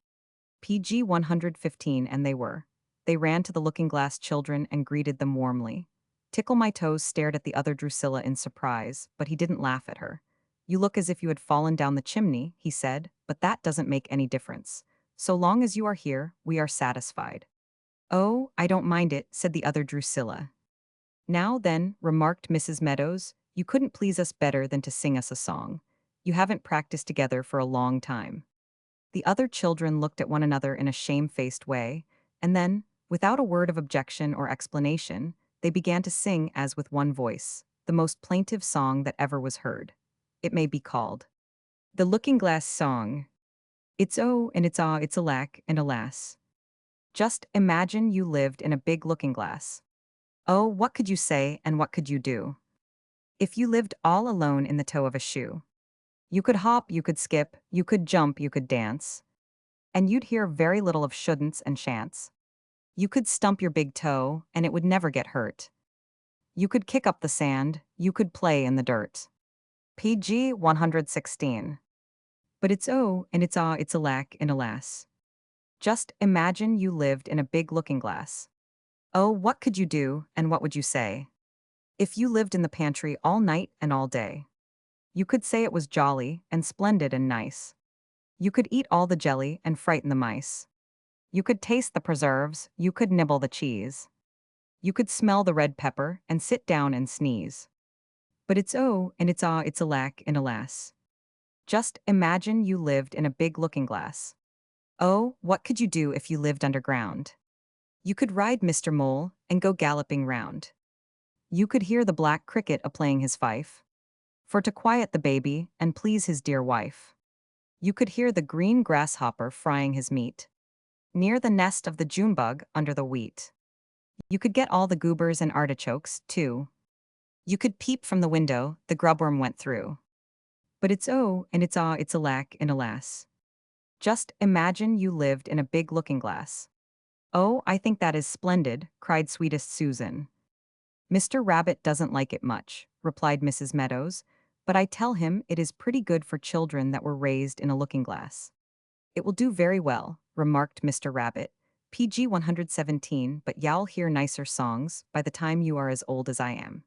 PG 115, and they were. They ran to the looking-glass children and greeted them warmly. Tickle My Toes stared at the other Drusilla in surprise, but he didn't laugh at her. "You look as if you had fallen down the chimney," he said, "but that doesn't make any difference. So long as you are here, we are satisfied." "Oh, I don't mind it," said the other Drusilla. "Now then," remarked Mrs. Meadows, "you couldn't please us better than to sing us a song. You haven't practiced together for a long time." The other children looked at one another in a shamefaced way, and then, without a word of objection or explanation, they began to sing as with one voice, the most plaintive song that ever was heard. It may be called The Looking Glass Song. It's oh and it's ah, it's alack and alas. Just imagine you lived in a big looking glass. Oh, what could you say and what could you do? If you lived all alone in the toe of a shoe. You could hop, you could skip, you could jump, you could dance. And you'd hear very little of shouldn'ts and shan'ts. You could stump your big toe, and it would never get hurt. You could kick up the sand, you could play in the dirt. PG 116. But it's oh and it's ah, it's alack and alas. Just imagine you lived in a big looking glass. Oh, what could you do, and what would you say? If you lived in the pantry all night and all day. You could say it was jolly, and splendid and nice. You could eat all the jelly, and frighten the mice. You could taste the preserves, you could nibble the cheese. You could smell the red pepper, and sit down and sneeze. But it's oh, and it's ah, it's alack and alas. Just imagine you lived in a big looking glass. Oh, what could you do if you lived underground? You could ride Mr. Mole and go galloping round. You could hear the black cricket a-playing his fife, for to quiet the baby and please his dear wife. You could hear the green grasshopper frying his meat, near the nest of the June bug under the wheat. You could get all the goobers and artichokes, too. You could peep from the window the grubworm went through. But it's oh, and it's ah, it's alack and alas. Just imagine you lived in a big looking glass. Oh, I think that is splendid, cried sweetest Susan. Mr. Rabbit doesn't like it much, replied Mrs. Meadows, but I tell him it is pretty good for children that were raised in a looking glass. It will do very well, remarked Mr. Rabbit. PG 117, but y'all hear nicer songs by the time you are as old as I am.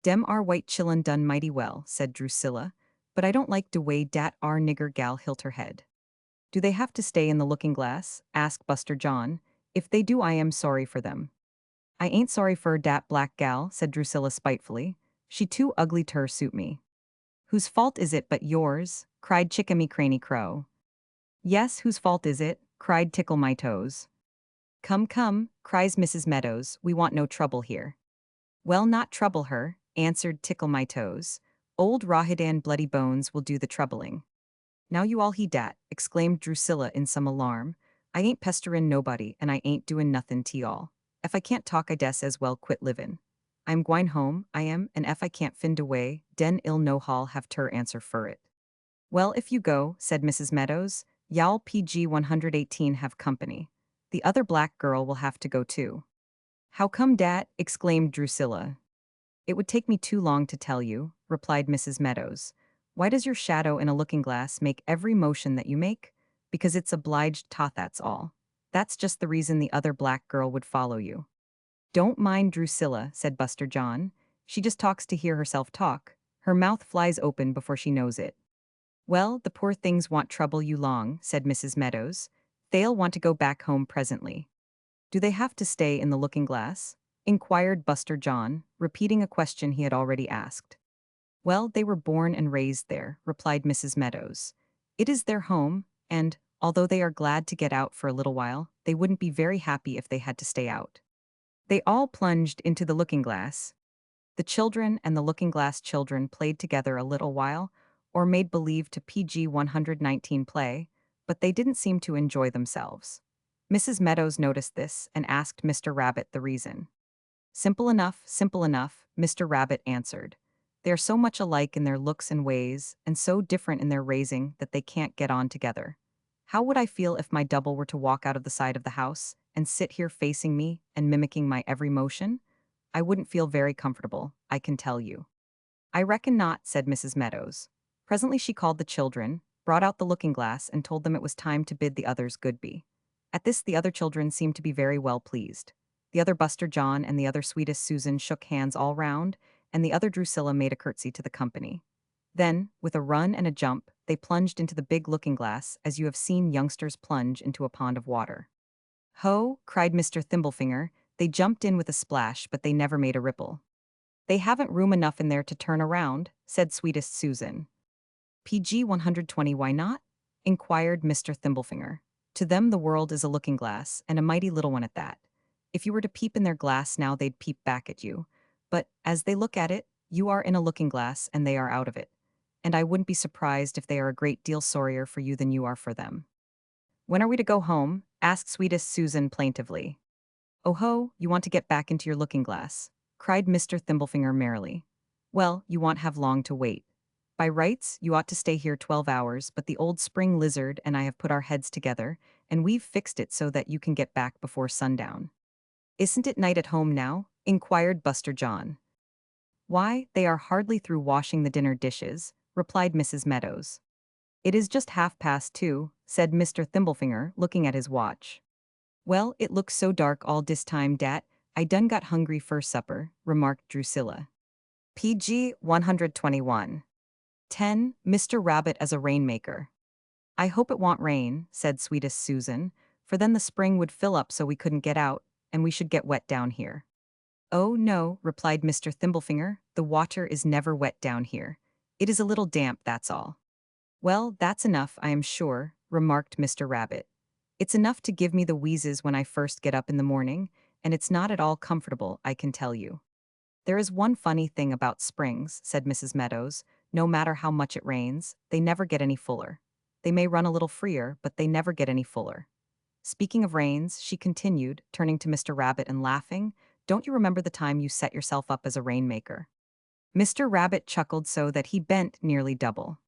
Dem are white chillun done mighty well, said Drusilla, but I don't like de way dat ar nigger gal hilt her head. Do they have to stay in the looking glass? Asked Buster John. If they do, I am sorry for them. I ain't sorry for dat black gal, said Drusilla spitefully. She too ugly ter suit me. Whose fault is it but yours? Cried Chickamy Craney Crow. Yes, whose fault is it? Cried Tickle My Toes. Come, come, cries Mrs. Meadows, we want no trouble here. Well, not trouble her, answered Tickle My Toes. Old Rahidan Bloody Bones will do the troubling. Now you all heed dat, exclaimed Drusilla in some alarm. I ain't pesterin' nobody, and I ain't doin' nothin' to y'all. Ef I can't talk, I des as well quit livin'. I'm gwine home, I am, and ef I can't find a way, den ill no hall have ter answer fur it. Well, if you go, said Mrs. Meadows, y'all PG 118 have company. The other black girl will have to go too. How come dat? Exclaimed Drusilla. It would take me too long to tell you, replied Mrs. Meadows. Why does your shadow in a looking glass make every motion that you make? Because it's obliged ta, that's all. That's just the reason the other black girl would follow you. Don't mind Drusilla, said Buster John. She just talks to hear herself talk. Her mouth flies open before she knows it. Well, the poor things won't trouble you long, said Mrs. Meadows. They'll want to go back home presently. Do they have to stay in the looking glass? Inquired Buster John, repeating a question he had already asked. Well, they were born and raised there, replied Mrs. Meadows. It is their home, and, although they are glad to get out for a little while, they wouldn't be very happy if they had to stay out. They all plunged into the looking glass. The children and the looking glass children played together a little while, or made believe to PG 119 play, but they didn't seem to enjoy themselves. Mrs. Meadows noticed this and asked Mr. Rabbit the reason. Simple enough, Mr. Rabbit answered. They are so much alike in their looks and ways, and so different in their raising that they can't get on together. How would I feel if my double were to walk out of the side of the house and sit here facing me and mimicking my every motion? I wouldn't feel very comfortable, I can tell you. I reckon not, said Mrs. Meadows. Presently she called the children, brought out the looking glass, and told them it was time to bid the others good-by. At this the other children seemed to be very well pleased. The other Buster John and the other sweetest Susan shook hands all round, and the other Drusilla made a curtsy to the company. Then, with a run and a jump, they plunged into the big looking glass as you have seen youngsters plunge into a pond of water. Ho, cried Mr. Thimblefinger, they jumped in with a splash, but they never made a ripple. They haven't room enough in there to turn around, said sweetest Susan. PG 120, why not? Inquired Mr. Thimblefinger. To them the world is a looking glass, and a mighty little one at that. If you were to peep in their glass now, they'd peep back at you. But, as they look at it, you are in a looking glass and they are out of it. and I wouldn't be surprised if they are a great deal sorrier for you than you are for them. When are we to go home? Asked sweetest Susan plaintively. Oh ho, you want to get back into your looking-glass, cried Mr. Thimblefinger merrily. Well, you won't have long to wait. By rights, you ought to stay here 12 hours, but the old spring lizard and I have put our heads together, and we've fixed it so that you can get back before sundown. Isn't it night at home now? Inquired Buster John. Why, they are hardly through washing the dinner dishes, replied Mrs. Meadows. It is just 2:30, said Mr. Thimblefinger, looking at his watch. Well, it looks so dark all dis time dat, I done got hungry for supper, remarked Drusilla. PG 121. 10. Mr. Rabbit as a rainmaker. I hope it won't rain, said sweetest Susan, for then the spring would fill up so we couldn't get out, and we should get wet down here. Oh, no, replied Mr. Thimblefinger, the water is never wet down here. It is a little damp, that's all. Well, that's enough, I am sure, remarked Mr. Rabbit. It's enough to give me the wheezes when I first get up in the morning, and it's not at all comfortable, I can tell you. There is one funny thing about springs, said Mrs. Meadows. No matter how much it rains, they never get any fuller. They may run a little freer, but they never get any fuller. Speaking of rains, she continued, turning to Mr. Rabbit and laughing, don't you remember the time you set yourself up as a rainmaker? Mr. Rabbit chuckled so that he bent nearly double.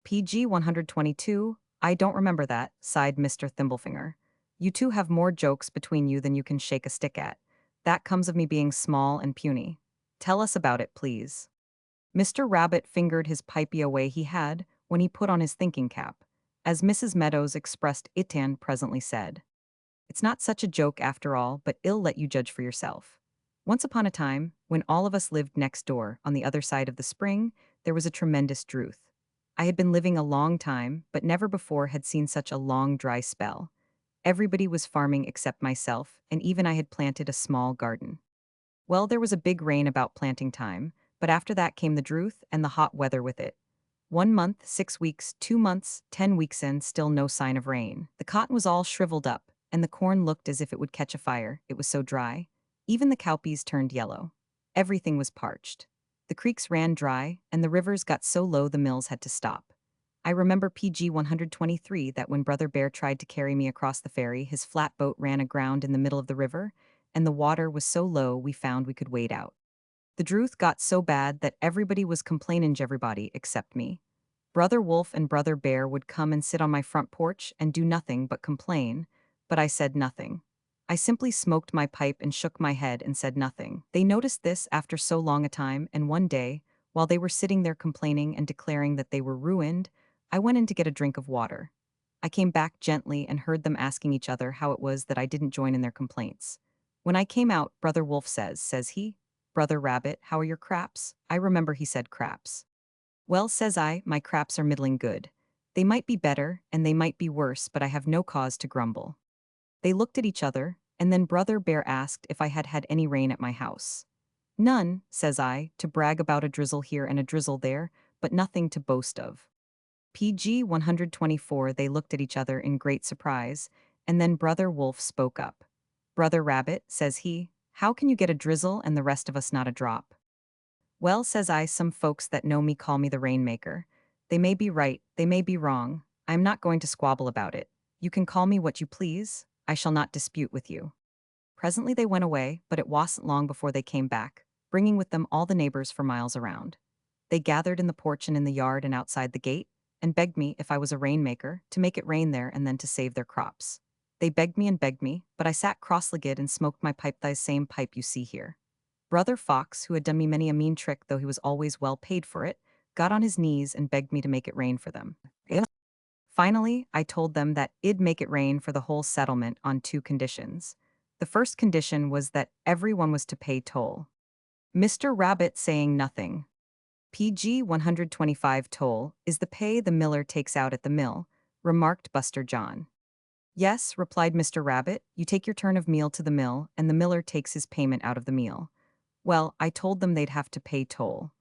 PG 122, I don't remember that, sighed Mr. Thimblefinger. You two have more jokes between you than you can shake a stick at. That comes of me being small and puny. Tell us about it, please. Mr. Rabbit fingered his pipey away he had when he put on his thinking cap. As Mrs. Meadows expressed Itan presently said, it's not such a joke after all, but I'll let you judge for yourself. Once upon a time, when all of us lived next door, on the other side of the spring, there was a tremendous drought. I had been living a long time, but never before had seen such a long dry spell. Everybody was farming except myself, and even I had planted a small garden. Well, there was a big rain about planting time, but after that came the drought and the hot weather with it. 1 month, 6 weeks, 2 months, 10 weeks in, still no sign of rain. The cotton was all shriveled up, and the corn looked as if it would catch a fire, it was so dry. Even the cowpeas turned yellow. Everything was parched. The creeks ran dry, and the rivers got so low the mills had to stop. I remember PG 123 that when Brother Bear tried to carry me across the ferry, his flatboat ran aground in the middle of the river, and the water was so low we found we could wade out. The drought got so bad that everybody was complaining everybody except me. Brother Wolf and Brother Bear would come and sit on my front porch and do nothing but complain, but I said nothing. I simply smoked my pipe and shook my head and said nothing. They noticed this after so long a time, and one day, while they were sitting there complaining and declaring that they were ruined, I went in to get a drink of water. I came back gently and heard them asking each other how it was that I didn't join in their complaints. When I came out, Brother Wolf says he, Brother Rabbit, how are your craps? I remember he said craps. Well, says I, my craps are middling good. They might be better, and they might be worse, but I have no cause to grumble. They looked at each other, and then Brother Bear asked if I had had any rain at my house. None, says I, to brag about a drizzle here and a drizzle there, but nothing to boast of. PG 124, they looked at each other in great surprise, and then Brother Wolf spoke up. Brother Rabbit, says he, how can you get a drizzle and the rest of us not a drop? Well, says I, some folks that know me call me the rainmaker. They may be right, they may be wrong. I am not going to squabble about it. You can call me what you please. I shall not dispute with you. Presently they went away, but it wasn't long before they came back, bringing with them all the neighbors for miles around. They gathered in the porch and in the yard and outside the gate, and begged me, if I was a rainmaker, to make it rain there and then to save their crops. They begged me, but I sat cross-legged and smoked my pipe, the same pipe you see here. Brother Fox, who had done me many a mean trick though he was always well paid for it, got on his knees and begged me to make it rain for them. Finally, I told them that I'd make it rain for the whole settlement on 2 conditions. The first condition was that everyone was to pay toll. Mr. Rabbit saying nothing. PG 125 toll is the pay the miller takes out at the mill, remarked Buster John. Yes, replied Mr. Rabbit, you take your turn of meal to the mill, and the miller takes his payment out of the meal. Well, I told them they'd have to pay toll.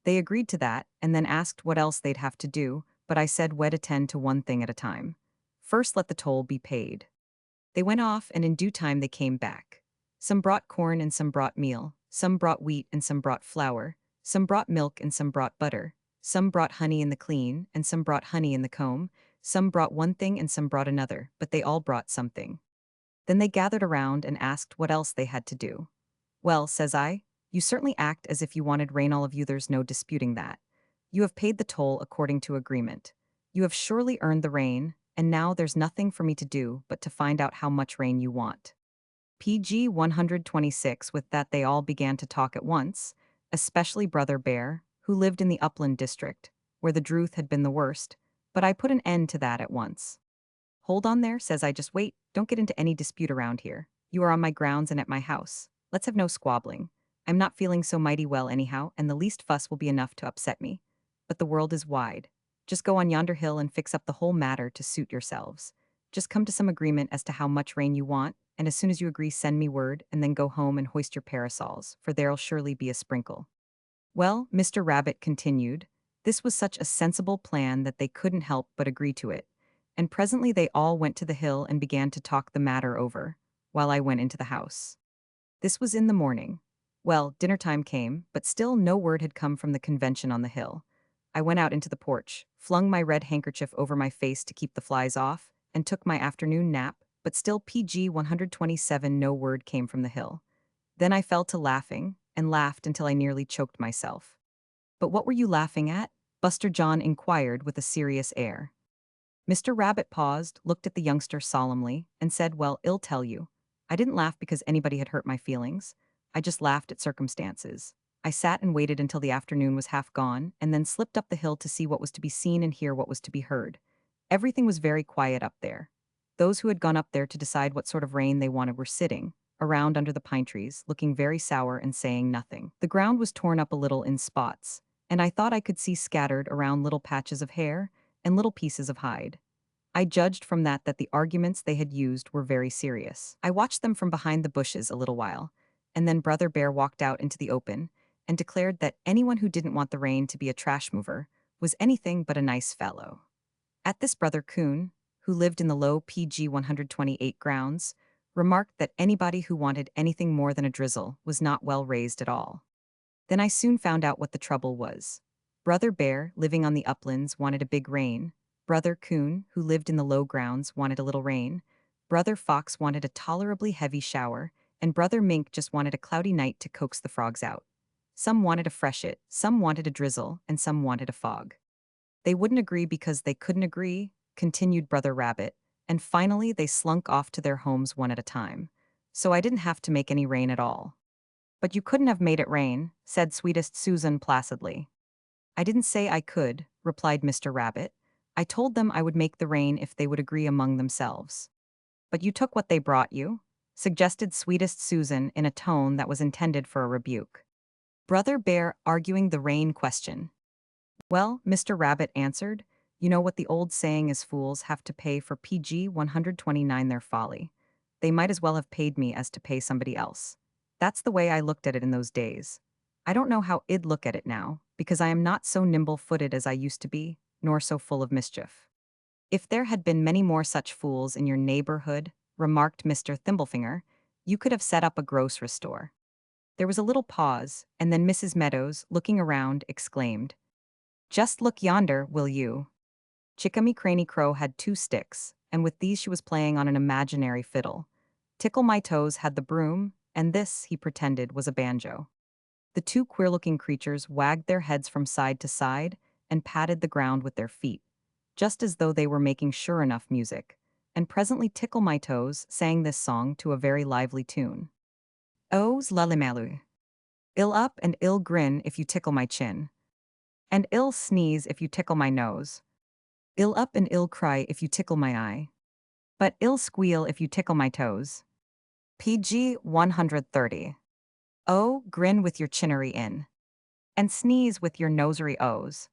They agreed to that, and then asked what else they'd have to do, but I said we'd attend to one thing at a time. First let the toll be paid. They went off, and in due time they came back. Some brought corn and some brought meal, some brought wheat and some brought flour, some brought milk and some brought butter, Some brought honey in the clean, and some brought honey in the comb. Some brought one thing and some brought another, but they all brought something. Then they gathered around and asked what else they had to do. Well, says I, you certainly act as if you wanted rain, all of you, there's no disputing that. You have paid the toll according to agreement. You have surely earned the rain, and now there's nothing for me to do but to find out how much rain you want. PG 126. With that, they all began to talk at once, especially Brother Bear, who lived in the upland district, where the drought had been the worst, but I put an end to that at once. Hold on there, says I, just wait, don't get into any dispute around here. You are on my grounds and at my house. Let's have no squabbling. I'm not feeling so mighty well anyhow, and the least fuss will be enough to upset me. But the world is wide. Just go on yonder hill and fix up the whole matter to suit yourselves. Just come to some agreement as to how much rain you want, and as soon as you agree, send me word, and then go home and hoist your parasols, for there'll surely be a sprinkle. Well, Mr. Rabbit continued, this was such a sensible plan that they couldn't help but agree to it, and presently they all went to the hill and began to talk the matter over, while I went into the house. This was in the morning. Well, dinner time came, but still no word had come from the convention on the hill. I went out into the porch, flung my red handkerchief over my face to keep the flies off, and took my afternoon nap, but still PG 127 no word came from the hill. Then I fell to laughing, and laughed until I nearly choked myself. But what were you laughing at? Buster John inquired with a serious air. Mr. Rabbit paused, looked at the youngster solemnly, and said, well, I'll tell you. I didn't laugh because anybody had hurt my feelings. I just laughed at circumstances. I sat and waited until the afternoon was half gone, and then slipped up the hill to see what was to be seen and hear what was to be heard. Everything was very quiet up there. Those who had gone up there to decide what sort of rain they wanted were sitting around under the pine trees, looking very sour and saying nothing. The ground was torn up a little in spots, and I thought I could see scattered around little patches of hair and little pieces of hide. I judged from that the arguments they had used were very serious. I watched them from behind the bushes a little while, and then Brother Bear walked out into the open and declared that anyone who didn't want the rain to be a trash mover was anything but a nice fellow. At this, Brother Coon, who lived in the low PG 128 grounds, remarked that anybody who wanted anything more than a drizzle was not well raised at all. Then I soon found out what the trouble was. Brother Bear, living on the uplands, wanted a big rain. Brother Coon, who lived in the low grounds, wanted a little rain. Brother Fox wanted a tolerably heavy shower, and Brother Mink just wanted a cloudy night to coax the frogs out. Some wanted a freshet, some wanted a drizzle, and some wanted a fog. They wouldn't agree because they couldn't agree, continued Brother Rabbit, and finally they slunk off to their homes one at a time. So I didn't have to make any rain at all. But you couldn't have made it rain, said Sweetest Susan placidly. I didn't say I could, replied Mr. Rabbit. I told them I would make the rain if they would agree among themselves. But you took what they brought you, suggested Sweetest Susan in a tone that was intended for a rebuke. Brother Bear arguing the rain question. Well, Mr. Rabbit answered, you know what the old saying is, fools have to pay for PG 129 their folly. They might as well have paid me as to pay somebody else. That's the way I looked at it in those days. I don't know how I'd look at it now, because I am not so nimble-footed as I used to be, nor so full of mischief. If there had been many more such fools in your neighborhood, remarked Mr. Thimblefinger, you could have set up a grocery store. There was a little pause, and then Mrs. Meadows, looking around, exclaimed, just look yonder, will you? Chickamy Craney Crow had 2 sticks, and with these she was playing on an imaginary fiddle. Tickle My Toes had the broom, and this, he pretended, was a banjo. The 2 queer-looking creatures wagged their heads from side to side and patted the ground with their feet, just as though they were making sure enough music, and presently Tickle My Toes sang this song to a very lively tune. Oh's lullimalu. Ill up and ill grin if you tickle my chin, and ill sneeze if you tickle my nose. Ill up and ill cry if you tickle my eye, but ill squeal if you tickle my toes. PG 130. Oh, grin with your chinnery in, and sneeze with your nosery O's,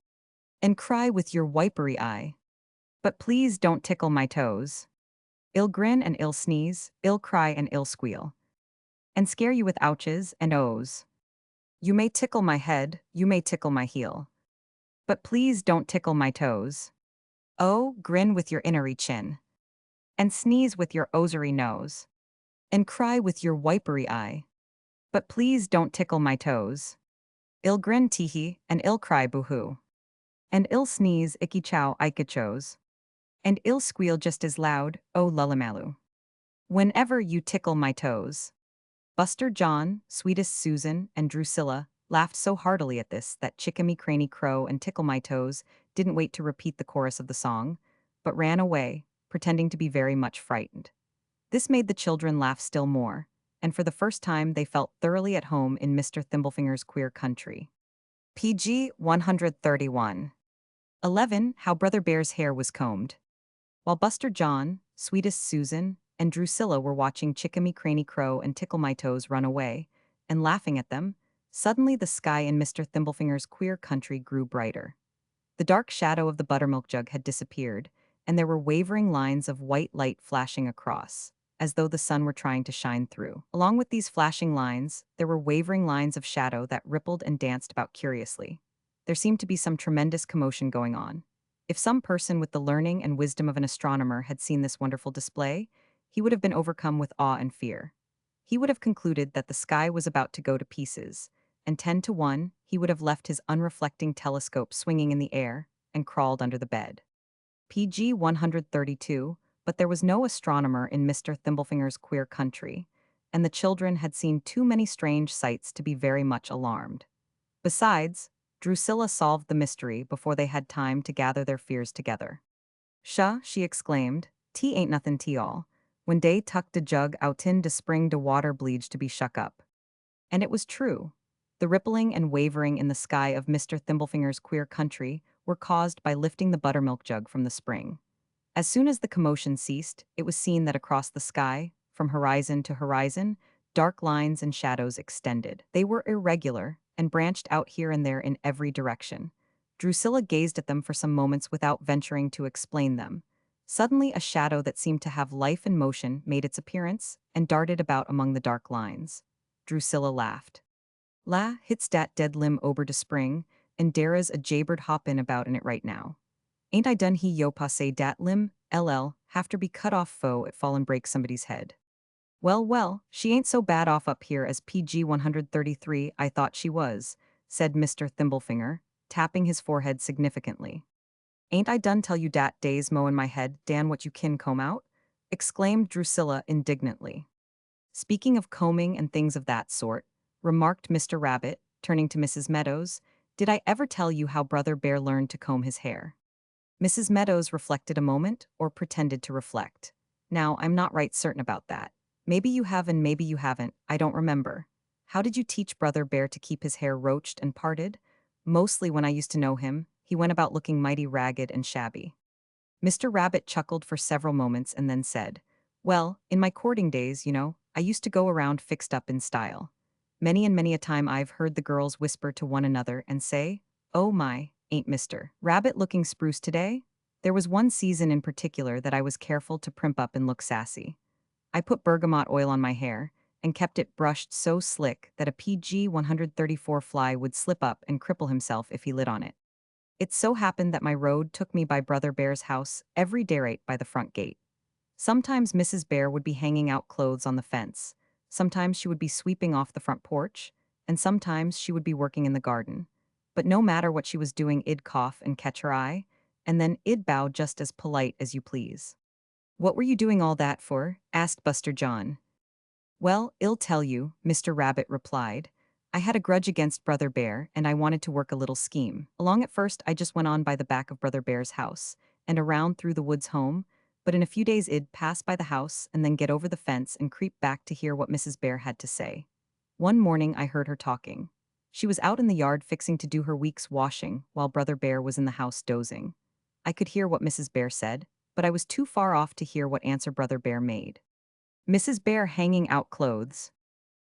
and cry with your wipery eye, but please don't tickle my toes. Ill grin and ill sneeze, ill cry and ill squeal, and scare you with ouches and O's. You may tickle my head, you may tickle my heel, but please don't tickle my toes. Oh, grin with your innery chin, and sneeze with your osery nose, and cry with your wipery eye, but please don't tickle my toes. Ill grin teehee, and ill cry boo-hoo. And ill sneeze, icky chow, ikachos. And ill squeal just as loud, oh lullamalu. Whenever you tickle my toes. Buster John, Sweetest Susan, and Drusilla laughed so heartily at this that Chickamy Craney Crow and Tickle My Toes didn't wait to repeat the chorus of the song, but ran away, pretending to be very much frightened. This made the children laugh still more, and for the first time they felt thoroughly at home in Mr. Thimblefinger's queer country. PG 131. 11. How Brother Bear's hair was combed. While Buster John, Sweetest Susan, and Drusilla were watching Chickamy Craney Crow and Tickle My Toes run away, and laughing at them, suddenly the sky in Mr. Thimblefinger's queer country grew brighter. The dark shadow of the buttermilk jug had disappeared, and there were wavering lines of white light flashing across, as though the sun were trying to shine through. Along with these flashing lines, there were wavering lines of shadow that rippled and danced about curiously. There seemed to be some tremendous commotion going on. If some person with the learning and wisdom of an astronomer had seen this wonderful display, he would have been overcome with awe and fear. He would have concluded that the sky was about to go to pieces, and 10 to 1, he would have left his unreflecting telescope swinging in the air and crawled under the bed. PG 132, but there was no astronomer in Mr. Thimblefinger's queer country, and the children had seen too many strange sights to be very much alarmed. Besides, Drusilla solved the mystery before they had time to gather their fears together. "Shuh," she exclaimed, "tea ain't nothin' tea all, when dey tucked a jug outin de spring de water bleedged to be shuck up." And it was true. The rippling and wavering in the sky of Mr. Thimblefinger's queer country were caused by lifting the buttermilk jug from the spring. As soon as the commotion ceased, it was seen that across the sky, from horizon to horizon, dark lines and shadows extended. They were irregular and branched out here and there in every direction. Drusilla gazed at them for some moments without venturing to explain them. Suddenly, a shadow that seemed to have life and motion made its appearance and darted about among the dark lines. Drusilla laughed. "La, hit's dat dead limb ober de spring, and dara's a jaybird hoppin' about in it right now. Ain't I done he yo passe dat limb, LL, hafter be cut off fo it fall and break somebody's head." "Well, well, she ain't so bad off up here as PG 133 I thought she was," said Mr. Thimblefinger, tapping his forehead significantly. "Ain't I done tell you dat days mo in my head, dan what you kin comb out?" exclaimed Drusilla indignantly. "Speaking of combing and things of that sort," remarked Mr. Rabbit, turning to Mrs. Meadows, "did I ever tell you how Brother Bear learned to comb his hair?" Mrs. Meadows reflected a moment, or pretended to reflect. "Now, I'm not right certain about that. Maybe you have and maybe you haven't, I don't remember. How did you teach Brother Bear to keep his hair roached and parted?" "Mostly when I used to know him, he went about looking mighty ragged and shabby." Mr. Rabbit chuckled for several moments and then said, "Well, in my courting days, I used to go around fixed up in style. Many and many a time I've heard the girls whisper to one another and say, 'Oh my, ain't Mr. Rabbit looking spruce today?' There was one season in particular that I was careful to primp up and look sassy. I put bergamot oil on my hair and kept it brushed so slick that a PG 134 fly would slip up and cripple himself if he lit on it. It so happened that my road took me by Brother Bear's house every day right by the front gate. Sometimes Mrs. Bear would be hanging out clothes on the fence, sometimes she would be sweeping off the front porch, and sometimes she would be working in the garden. But no matter what she was doing, I'd cough and catch her eye, and then I'd bow just as polite as you please." "What were you doing all that for?" asked Buster John. "Well, I'll tell you," Mr. Rabbit replied. "I had a grudge against Brother Bear, and I wanted to work a little scheme. Along at first, I just went on by the back of Brother Bear's house, and around through the woods home, but in a few days I'd pass by the house and then get over the fence and creep back to hear what Mrs. Bear had to say. One morning I heard her talking. She was out in the yard fixing to do her week's washing while Brother Bear was in the house dozing. I could hear what Mrs. Bear said, but I was too far off to hear what answer Brother Bear made. "Mrs. Bear hanging out clothes."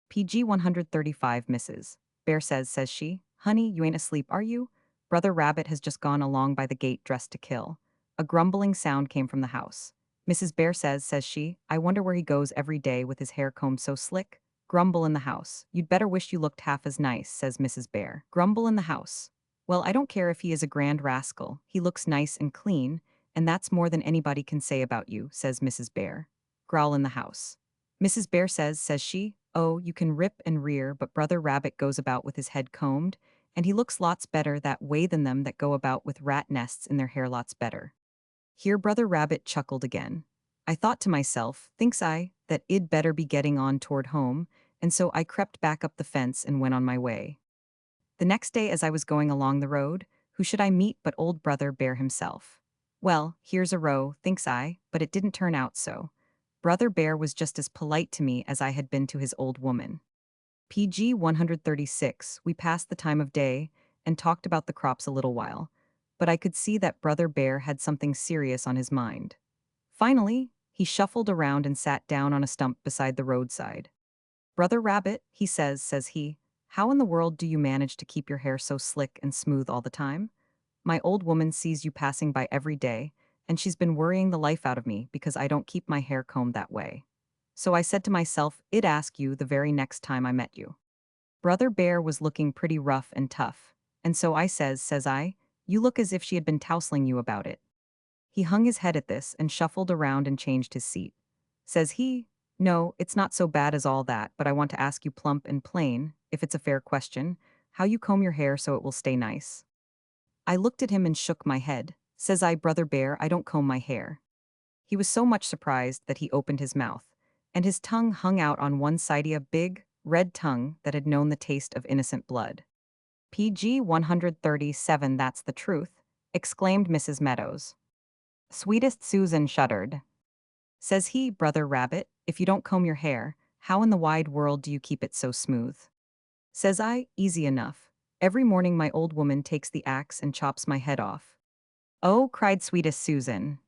PG 135 Mrs. Bear says she, "Honey, you ain't asleep, are you? Brother Rabbit has just gone along by the gate dressed to kill." A grumbling sound came from the house. "Mrs. Bear says she, I wonder where he goes every day with his hair combed so slick." Grumble in the house. "You'd better wish you looked half as nice," says Mrs. Bear. Grumble in the house. "Well, I don't care if he is a grand rascal, he looks nice and clean, and that's more than anybody can say about you," says Mrs. Bear. Growl in the house. "Mrs. Bear says she, oh, you can rip and rear, but Brother Rabbit goes about with his head combed, and he looks lots better that way than them that go about with rat nests in their hair lots better." Here Brother Rabbit chuckled again. I thought to myself, thinks I, that I'd better be getting on toward home, and so I crept back up the fence and went on my way. The next day as I was going along the road, who should I meet but old Brother Bear himself. Well, here's a row, thinks I, but it didn't turn out so. Brother Bear was just as polite to me as I had been to his old woman. PG 136, we passed the time of day and talked about the crops a little while, but I could see that Brother Bear had something serious on his mind. Finally, he shuffled around and sat down on a stump beside the roadside. "Brother Rabbit," he says he, "how in the world do you manage to keep your hair so slick and smooth all the time? My old woman sees you passing by every day, and she's been worrying the life out of me because I don't keep my hair combed that way. So I said to myself, I'd ask you the very next time I met you." Brother Bear was looking pretty rough and tough, and so I says I, "You look as if she had been tousling you about it." He hung his head at this and shuffled around and changed his seat. Says he, "No, it's not so bad as all that, but I want to ask you plump and plain, if it's a fair question, how you comb your hair so it will stay nice." I looked at him and shook my head. Says I, "Brother Bear, I don't comb my hair." He was so much surprised that he opened his mouth, and his tongue hung out on one side, a big, red tongue that had known the taste of innocent blood. PG 137, that's the truth, exclaimed Mrs. Meadows. Sweetest Susan shuddered. Says he, "Brother Rabbit, if you don't comb your hair, how in the wide world do you keep it so smooth?" Says I, "Easy enough. Every morning my old woman takes the axe and chops my head off." "Oh," cried Sweetest Susan.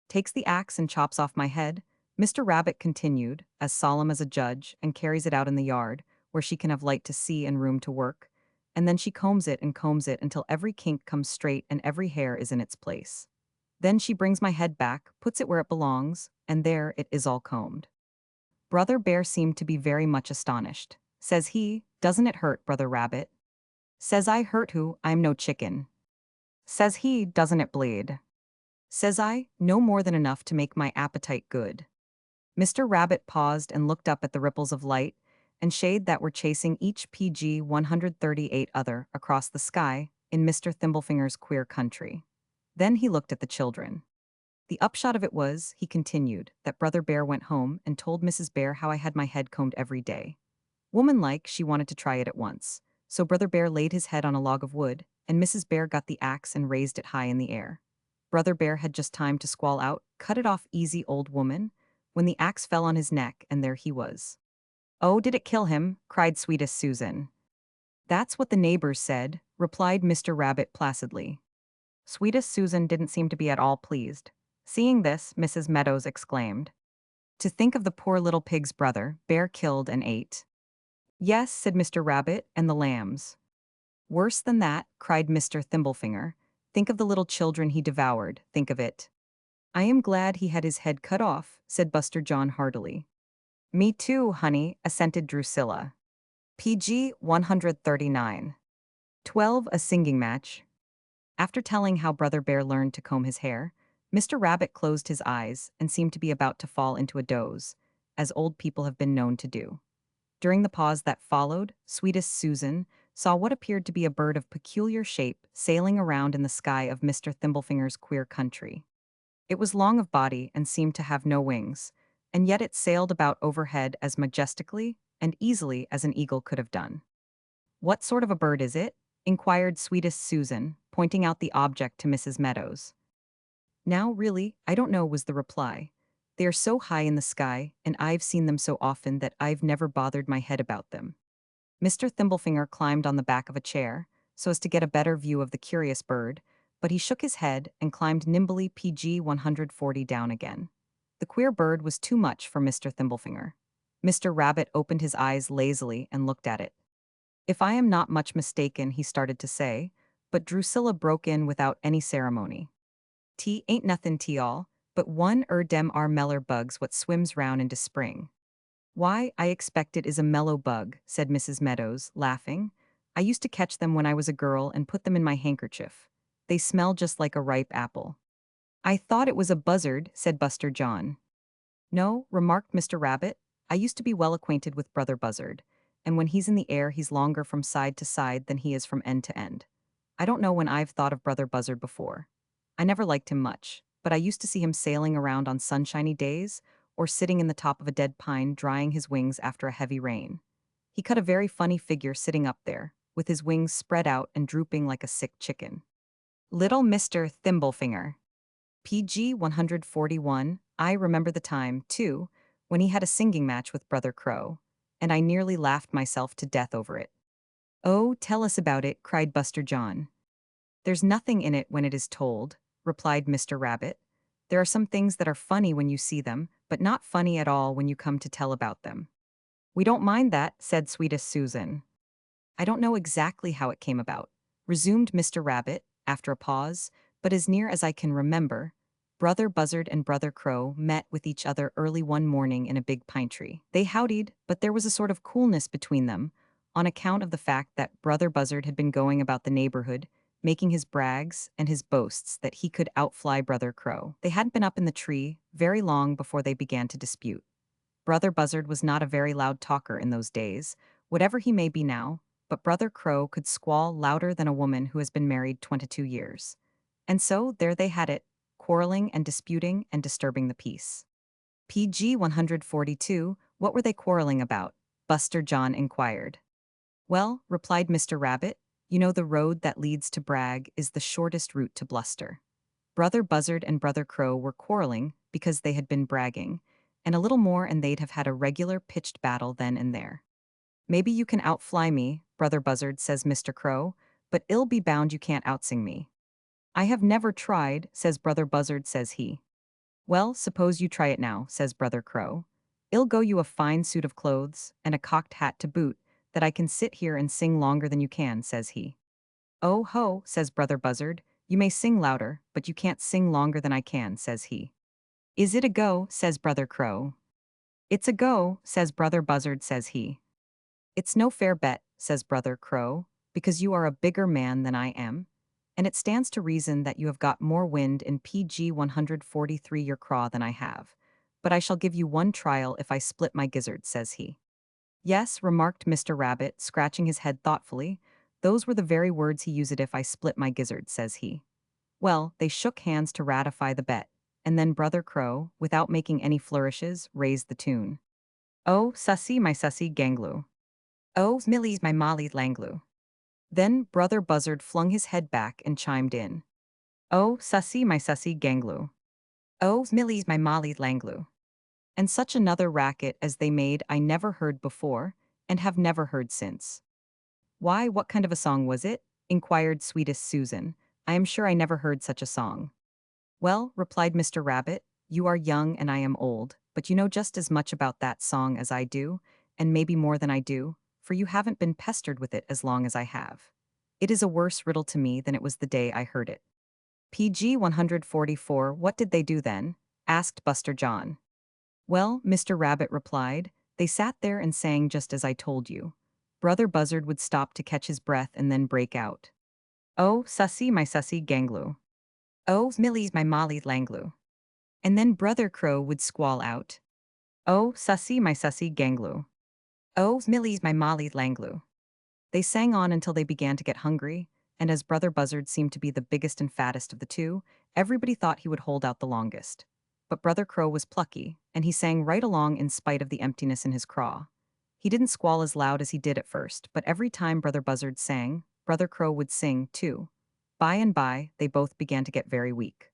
"Takes the axe and chops off my head?" Mr. Rabbit continued, as solemn as a judge, "and carries it out in the yard, where she can have light to see and room to work. And then she combs it until every kink comes straight and every hair is in its place. Then she brings my head back, puts it where it belongs, and there it is all combed." Brother Bear seemed to be very much astonished. Says he, "Doesn't it hurt, Brother Rabbit?" Says I, "Hurt who? I'm no chicken." Says he, "Doesn't it bleed?" Says I, "No more than enough to make my appetite good." Mr. Rabbit paused and looked up at the ripples of light and shade that were chasing each PG 138 other across the sky in Mr. Thimblefinger's queer country. Then he looked at the children. The upshot of it was, he continued, that Brother Bear went home and told Mrs. Bear how I had my head combed every day. Woman-like, she wanted to try it at once. So Brother Bear laid his head on a log of wood, and Mrs. Bear got the axe and raised it high in the air. Brother Bear had just time to squall out, "Cut it off easy, old woman," when the axe fell on his neck, and there he was. "Oh, did it kill him?" cried Sweetest Susan. "That's what the neighbors said," replied Mr. Rabbit placidly. Sweetest Susan didn't seem to be at all pleased. Seeing this, Mrs. Meadows exclaimed, "To think of the poor little pig's brother, Bear killed and ate." "Yes," said Mr. Rabbit, "and the lambs." "Worse than that," cried Mr. Thimblefinger. "Think of the little children he devoured, think of it." "I am glad he had his head cut off," said Buster John heartily. "Me too, honey," assented Drusilla. PG 139. 12. A singing match. After telling how Brother Bear learned to comb his hair, Mr. Rabbit closed his eyes and seemed to be about to fall into a doze, as old people have been known to do. During the pause that followed, Sweetest Susan saw what appeared to be a bird of peculiar shape sailing around in the sky of Mr. Thimblefinger's queer country. It was long of body and seemed to have no wings, and yet it sailed about overhead as majestically and easily as an eagle could have done. "What sort of a bird is it?" inquired Sweetest Susan, pointing out the object to Mrs. Meadows. "Now, really, I don't know," was the reply. "They are so high in the sky, and I've seen them so often that I've never bothered my head about them." Mr. Thimblefinger climbed on the back of a chair, so as to get a better view of the curious bird, but he shook his head and climbed nimbly PG 140 down again. The queer bird was too much for Mr. Thimblefinger. Mr. Rabbit opened his eyes lazily and looked at it. "If I am not much mistaken," he started to say, but Drusilla broke in without any ceremony. "Tea ain't nothin' tea all, but one dem are meller bugs what swims round into spring." "Why, I expect it is a mellow bug," said Mrs. Meadows, laughing. "I used to catch them when I was a girl and put them in my handkerchief. They smell just like a ripe apple." "I thought it was a buzzard," said Buster John. "No," remarked Mr. Rabbit. "I used to be well acquainted with Brother Buzzard, and when he's in the air, he's longer from side to side than he is from end to end. I don't know when I've thought of Brother Buzzard before. I never liked him much, but I used to see him sailing around on sunshiny days or sitting in the top of a dead pine drying his wings after a heavy rain. He cut a very funny figure sitting up there, with his wings spread out and drooping like a sick chicken. Little Mr. Thimblefinger. PG 141. I remember the time, too, when he had a singing match with Brother Crow, and I nearly laughed myself to death over it. Oh, tell us about it, cried Buster John. There's nothing in it when it is told, replied Mr. Rabbit. There are some things that are funny when you see them, but not funny at all when you come to tell about them. We don't mind that, said sweetest Susan. I don't know exactly how it came about, resumed Mr. Rabbit, after a pause, but as near as I can remember, Brother Buzzard and Brother Crow met with each other early one morning in a big pine tree. They howdied, but there was a sort of coolness between them, on account of the fact that Brother Buzzard had been going about the neighborhood, making his brags and his boasts that he could outfly Brother Crow. They hadn't been up in the tree very long before they began to dispute. Brother Buzzard was not a very loud talker in those days, whatever he may be now, but Brother Crow could squall louder than a woman who has been married 22 years. And so there they had it, quarreling and disputing and disturbing the peace. PG 142, what were they quarreling about? Buster John inquired. Well, replied Mr. Rabbit, you know the road that leads to Bragg is the shortest route to Bluster. Brother Buzzard and Brother Crow were quarreling because they had been bragging, and a little more and they'd have had a regular pitched battle then and there. Maybe you can outfly me, Brother Buzzard, says Mr. Crow, but ill be bound you can't outsing me. I have never tried, says Brother Buzzard, says he. Well, suppose you try it now, says Brother Crow. I'll go you a fine suit of clothes, and a cocked hat to boot, that I can sit here and sing longer than you can, says he. Oh ho, says Brother Buzzard, you may sing louder, but you can't sing longer than I can, says he. Is it a go, says Brother Crow. It's a go, says Brother Buzzard, says he. It's no fair bet, says Brother Crow, because you are a bigger man than I am, and it stands to reason that you have got more wind in PG 143 your craw than I have. But I shall give you one trial if I split my gizzard, says he. Yes, remarked Mr. Rabbit, scratching his head thoughtfully, those were the very words he used if I split my gizzard, says he. Well, they shook hands to ratify the bet, and then Brother Crow, without making any flourishes, raised the tune. Oh, sussy, my sussy ganglu. Oh, Millie's my Molly Langlu. Then Brother Buzzard flung his head back and chimed in. Oh, sussy, my sussy ganglu. Oh, Millie's my Molly Langlu. And such another racket as they made I never heard before, and have never heard since. Why, what kind of a song was it? Inquired sweetest Susan. I am sure I never heard such a song. Well, replied Mr. Rabbit, you are young and I am old, but you know just as much about that song as I do, and maybe more than I do, for you haven't been pestered with it as long as I have. It is a worse riddle to me than it was the day I heard it. PG 144, what did they do then? Asked Buster John. Well, Mr. Rabbit replied, they sat there and sang just as I told you. Brother Buzzard would stop to catch his breath and then break out. Oh, sussy, my sussy ganglu. Oh, Millie's my Molly Langlu. And then Brother Crow would squall out. Oh, sussy, my sussy ganglu. Oh, Millie's my Molly Langlu. They sang on until they began to get hungry, and as Brother Buzzard seemed to be the biggest and fattest of the two, everybody thought he would hold out the longest. But Brother Crow was plucky, and he sang right along in spite of the emptiness in his craw. He didn't squall as loud as he did at first, but every time Brother Buzzard sang, Brother Crow would sing, too. By and by, they both began to get very weak.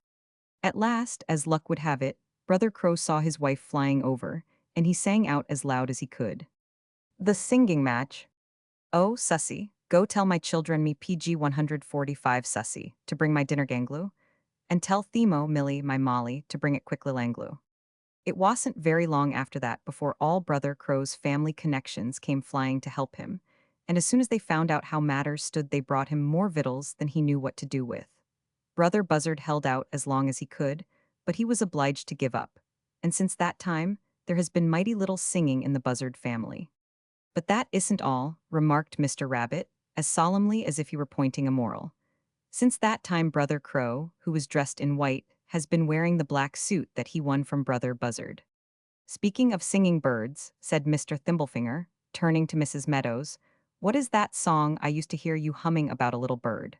At last, as luck would have it, Brother Crow saw his wife flying over, and he sang out as loud as he could. The singing match. Oh, sussy, go tell my children me PG 145 sussy to bring my dinner ganglu, and tell Themo, Millie, my Molly, to bring it quickly langlu. It wasn't very long after that before all Brother Crow's family connections came flying to help him, and as soon as they found out how matters stood they brought him more victuals than he knew what to do with. Brother Buzzard held out as long as he could, but he was obliged to give up, and since that time, there has been mighty little singing in the Buzzard family. But that isn't all, remarked Mr. Rabbit, as solemnly as if he were pointing a moral. Since that time Brother Crow, who was dressed in white, has been wearing the black suit that he won from Brother Buzzard. Speaking of singing birds, said Mr. Thimblefinger, turning to Mrs. Meadows. What is that song I used to hear you humming about a little bird?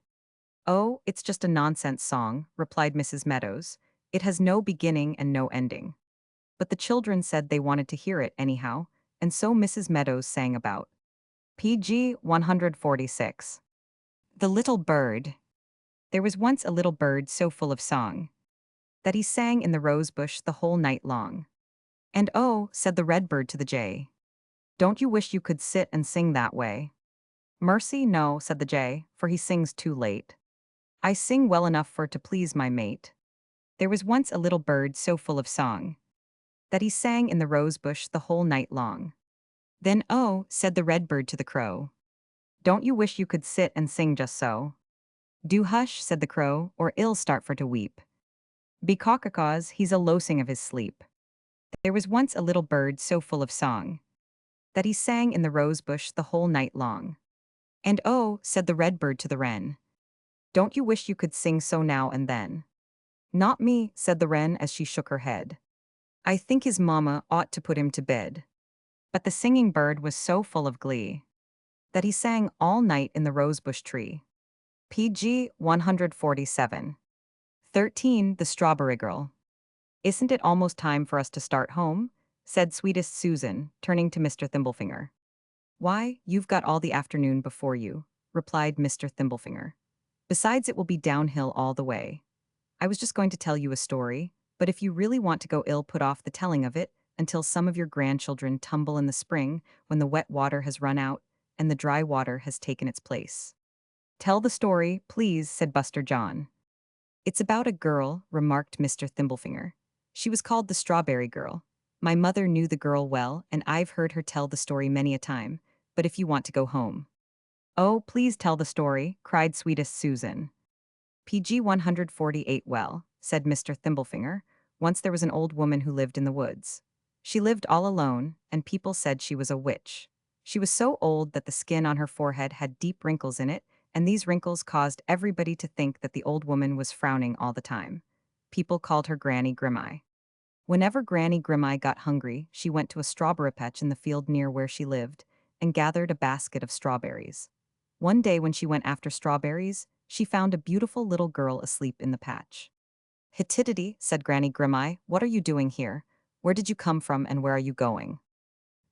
Oh, it's just a nonsense song, replied Mrs. Meadows. It has no beginning and no ending. But the children said they wanted to hear it anyhow, and so Mrs. Meadows sang about PG 146. The Little Bird. There was once a little bird so full of song that he sang in the rose bush the whole night long. And oh, said the red bird to the jay, don't you wish you could sit and sing that way? Mercy, no, said the jay, for he sings too late. I sing well enough for to please my mate. There was once a little bird so full of song that he sang in the rose bush the whole night long. Then oh, said the red bird to the crow, don't you wish you could sit and sing just so? Do hush, said the crow, or ill start for to weep. Because he's a loasing of his sleep. There was once a little bird so full of song that he sang in the rose bush the whole night long. And oh, said the red bird to the wren, don't you wish you could sing so now and then? Not me, said the wren as she shook her head. I think his mamma ought to put him to bed. But the singing bird was so full of glee that he sang all night in the rosebush tree. PG 147. 13. The Strawberry Girl. Isn't it almost time for us to start home? Said sweetest Susan, turning to Mr. Thimblefinger. Why, you've got all the afternoon before you, replied Mr. Thimblefinger. Besides, it will be downhill all the way. I was just going to tell you a story, but if you really want to go ill, put off the telling of it until some of your grandchildren tumble in the spring when the wet water has run out and the dry water has taken its place. Tell the story, please, said Buster John. It's about a girl, remarked Mr. Thimblefinger. She was called the Strawberry Girl. My mother knew the girl well, and I've heard her tell the story many a time, but if you want to go home. Oh, please tell the story, cried sweetest Susan. PG 148. Well, said Mr. Thimblefinger, once there was an old woman who lived in the woods. She lived all alone, and people said she was a witch. She was so old that the skin on her forehead had deep wrinkles in it, and these wrinkles caused everybody to think that the old woman was frowning all the time. People called her Granny Grimeye. Whenever Granny Grimeye got hungry, she went to a strawberry patch in the field near where she lived and gathered a basket of strawberries. One day when she went after strawberries, she found a beautiful little girl asleep in the patch. Hittitity, said Granny Grimeye, what are you doing here? Where did you come from and where are you going?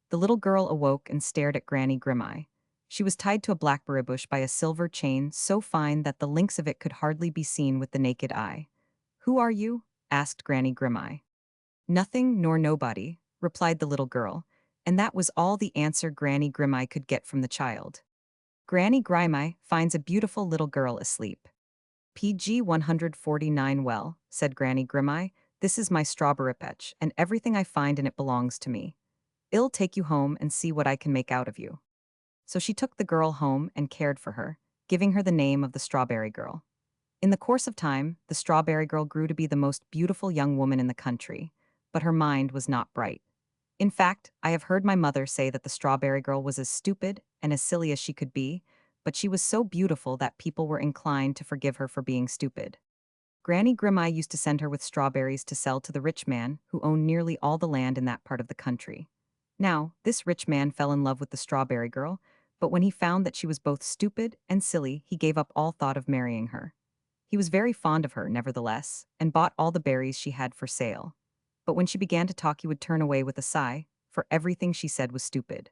The little girl awoke and stared at Granny Grimeye. She was tied to a blackberry bush by a silver chain so fine that the links of it could hardly be seen with the naked eye. Who are you? Asked Granny Grimeye. Nothing nor nobody, replied the little girl, and that was all the answer Granny Grimeye could get from the child. Granny Grimeye finds a beautiful little girl asleep. PG 149. Well, said Granny Grimeye, this is my strawberry patch, and everything I find in it belongs to me. I'll take you home and see what I can make out of you. So she took the girl home and cared for her, giving her the name of the Strawberry Girl. In the course of time, the Strawberry Girl grew to be the most beautiful young woman in the country, but her mind was not bright. In fact, I have heard my mother say that the Strawberry Girl was as stupid and as silly as she could be, but she was so beautiful that people were inclined to forgive her for being stupid. Granny Grimeye used to send her with strawberries to sell to the rich man who owned nearly all the land in that part of the country. Now, this rich man fell in love with the Strawberry Girl, but when he found that she was both stupid and silly, he gave up all thought of marrying her. He was very fond of her, nevertheless, and bought all the berries she had for sale. But when she began to talk, he would turn away with a sigh, for everything she said was stupid.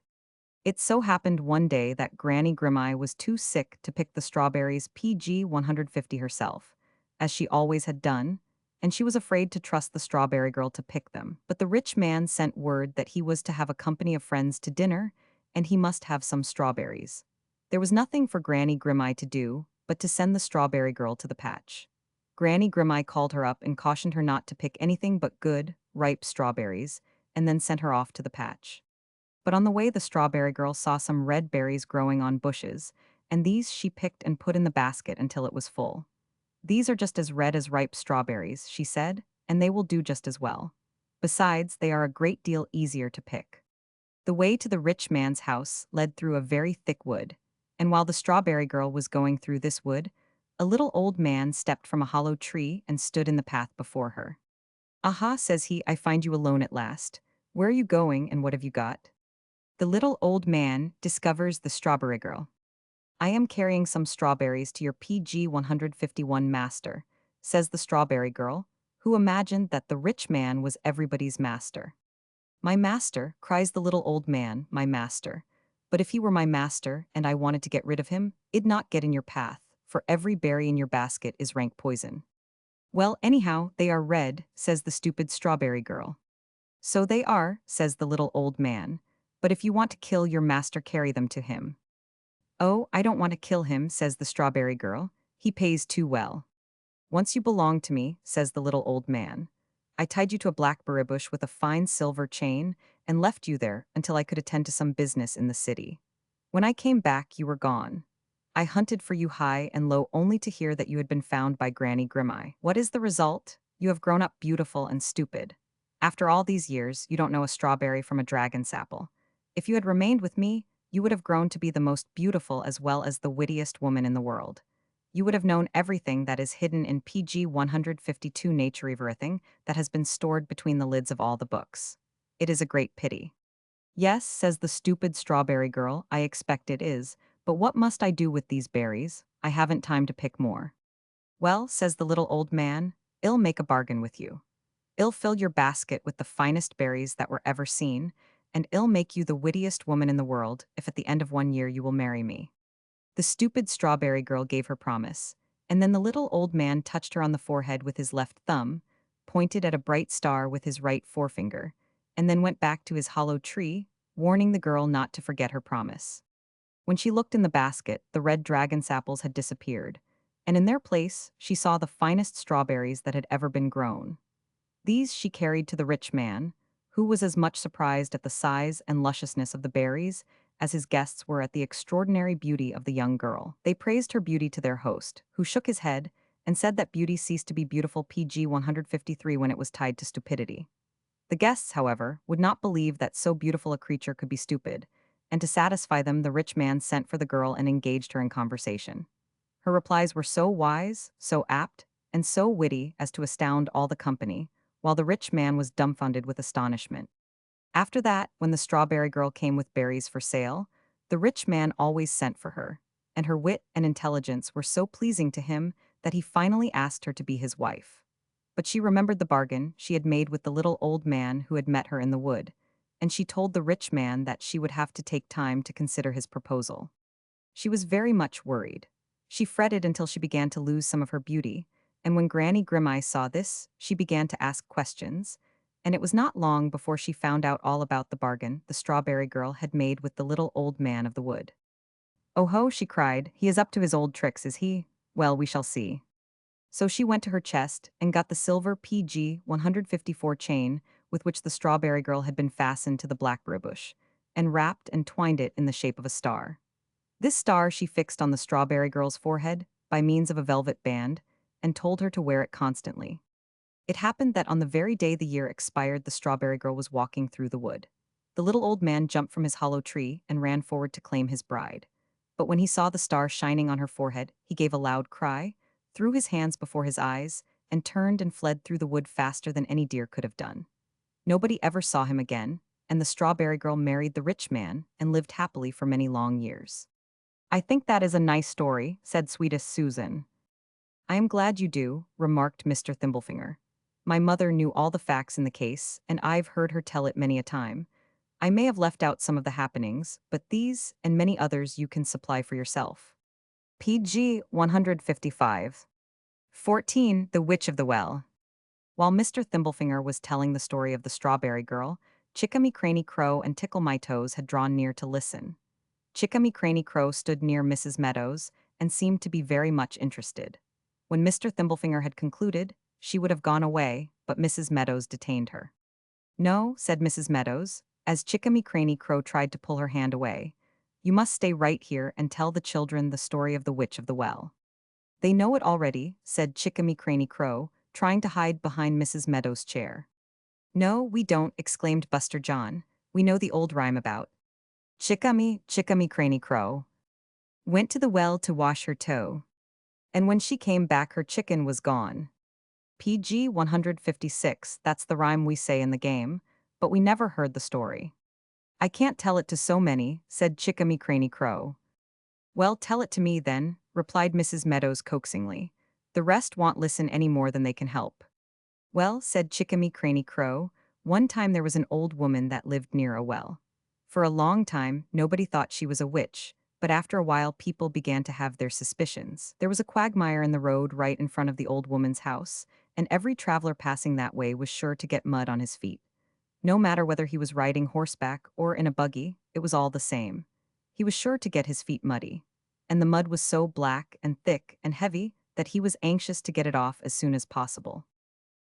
It so happened one day that Granny Grimeye was too sick to pick the strawberries PG 150 herself, as she always had done, and she was afraid to trust the Strawberry Girl to pick them. But the rich man sent word that he was to have a company of friends to dinner, and he must have some strawberries. There was nothing for Granny Grimeye to do but to send the Strawberry Girl to the patch. Granny Grimeye called her up and cautioned her not to pick anything but good, ripe strawberries, and then sent her off to the patch. But on the way, the Strawberry Girl saw some red berries growing on bushes, and these she picked and put in the basket until it was full. These are just as red as ripe strawberries, she said, and they will do just as well. Besides, they are a great deal easier to pick. The way to the rich man's house led through a very thick wood, and while the Strawberry Girl was going through this wood, a little old man stepped from a hollow tree and stood in the path before her. Aha, says he, I find you alone at last. Where are you going and what have you got? The little old man discovers the strawberry girl. I am carrying some strawberries to your PG 151 master, says the strawberry girl, who imagined that the rich man was everybody's master. My master, cries the little old man, my master. But if he were my master and I wanted to get rid of him, it'd not get in your path, for every berry in your basket is rank poison. Well, anyhow, they are red, says the stupid strawberry girl. So they are, says the little old man. But if you want to kill your master, carry them to him. Oh, I don't want to kill him, says the strawberry girl. He pays too well. Once you belonged to me, says the little old man. I tied you to a blackberry bush with a fine silver chain and left you there until I could attend to some business in the city. When I came back, you were gone. I hunted for you high and low only to hear that you had been found by Granny Grimeye. What is the result? You have grown up beautiful and stupid. After all these years, you don't know a strawberry from a dragon's apple. If you had remained with me, you would have grown to be the most beautiful as well as the wittiest woman in the world. You would have known everything that is hidden in PG 152 nature everything that has been stored between the lids of all the books. It is a great pity. Yes, says the stupid strawberry girl, I expect it is, but what must I do with these berries? I haven't time to pick more. Well, says the little old man, I'll make a bargain with you. I'll fill your basket with the finest berries that were ever seen, and I'll make you the wittiest woman in the world if at the end of 1 year you will marry me. The stupid strawberry girl gave her promise, and then the little old man touched her on the forehead with his left thumb, pointed at a bright star with his right forefinger, and then went back to his hollow tree, warning the girl not to forget her promise. When she looked in the basket, the red dragon's apples had disappeared, and in their place she saw the finest strawberries that had ever been grown. These she carried to the rich man, who was as much surprised at the size and lusciousness of the berries as his guests were at the extraordinary beauty of the young girl. They praised her beauty to their host, who shook his head and said that beauty ceased to be beautiful PG 153 when it was tied to stupidity. The guests, however, would not believe that so beautiful a creature could be stupid, and to satisfy them the rich man sent for the girl and engaged her in conversation. Her replies were so wise, so apt, and so witty as to astound all the company, while the rich man was dumbfounded with astonishment. After that, when the strawberry girl came with berries for sale, the rich man always sent for her, and her wit and intelligence were so pleasing to him that he finally asked her to be his wife. But she remembered the bargain she had made with the little old man who had met her in the wood, and she told the rich man that she would have to take time to consider his proposal. She was very much worried. She fretted until she began to lose some of her beauty, and when Granny Grimeye saw this, she began to ask questions, and it was not long before she found out all about the bargain the strawberry girl had made with the little old man of the wood. "Oh ho," she cried, "he is up to his old tricks, is he? Well, we shall see." So she went to her chest and got the silver PG 154 chain with which the strawberry girl had been fastened to the blackberry bush, and wrapped and twined it in the shape of a star. This star she fixed on the strawberry girl's forehead by means of a velvet band, and told her to wear it constantly. It happened that on the very day the year expired, the strawberry girl was walking through the wood. The little old man jumped from his hollow tree and ran forward to claim his bride. But when he saw the star shining on her forehead, he gave a loud cry, threw his hands before his eyes, and turned and fled through the wood faster than any deer could have done. Nobody ever saw him again, and the strawberry girl married the rich man and lived happily for many long years. "I think that is a nice story," said sweetest Susan. "I am glad you do," remarked Mr. Thimblefinger. "My mother knew all the facts in the case, and I've heard her tell it many a time. I may have left out some of the happenings, but these and many others you can supply for yourself." PG 155. 14. The Witch of the Well. While Mr. Thimblefinger was telling the story of the strawberry girl, Chickamy Craney Crow and Tickle My Toes had drawn near to listen. Chickamy Craney Crow stood near Mrs. Meadows and seemed to be very much interested. When Mr. Thimblefinger had concluded, she would have gone away, but Mrs. Meadows detained her. "No," said Mrs. Meadows, as Chickamy Craney Crow tried to pull her hand away. "You must stay right here and tell the children the story of the Witch of the Well." "They know it already," said Chickamy Craney Crow, trying to hide behind Mrs. Meadows' chair. "No, we don't," exclaimed Buster John. "We know the old rhyme about Chickamy, Chickamy Craney Crow went to the well to wash her toe, and when she came back her chicken was gone." PG 156, that's the rhyme we say in the game, but we never heard the story. I can't tell it to so many, said Chickamy Craney Crow. Well, tell it to me then, replied Mrs. Meadows coaxingly. The rest won't listen any more than they can help. Well, said Chickamy Craney Crow, one time there was an old woman that lived near a well. For a long time, nobody thought she was a witch, but after a while people began to have their suspicions. There was a quagmire in the road right in front of the old woman's house, and every traveler passing that way was sure to get mud on his feet. No matter whether he was riding horseback or in a buggy, it was all the same. He was sure to get his feet muddy. And the mud was so black and thick and heavy that he was anxious to get it off as soon as possible.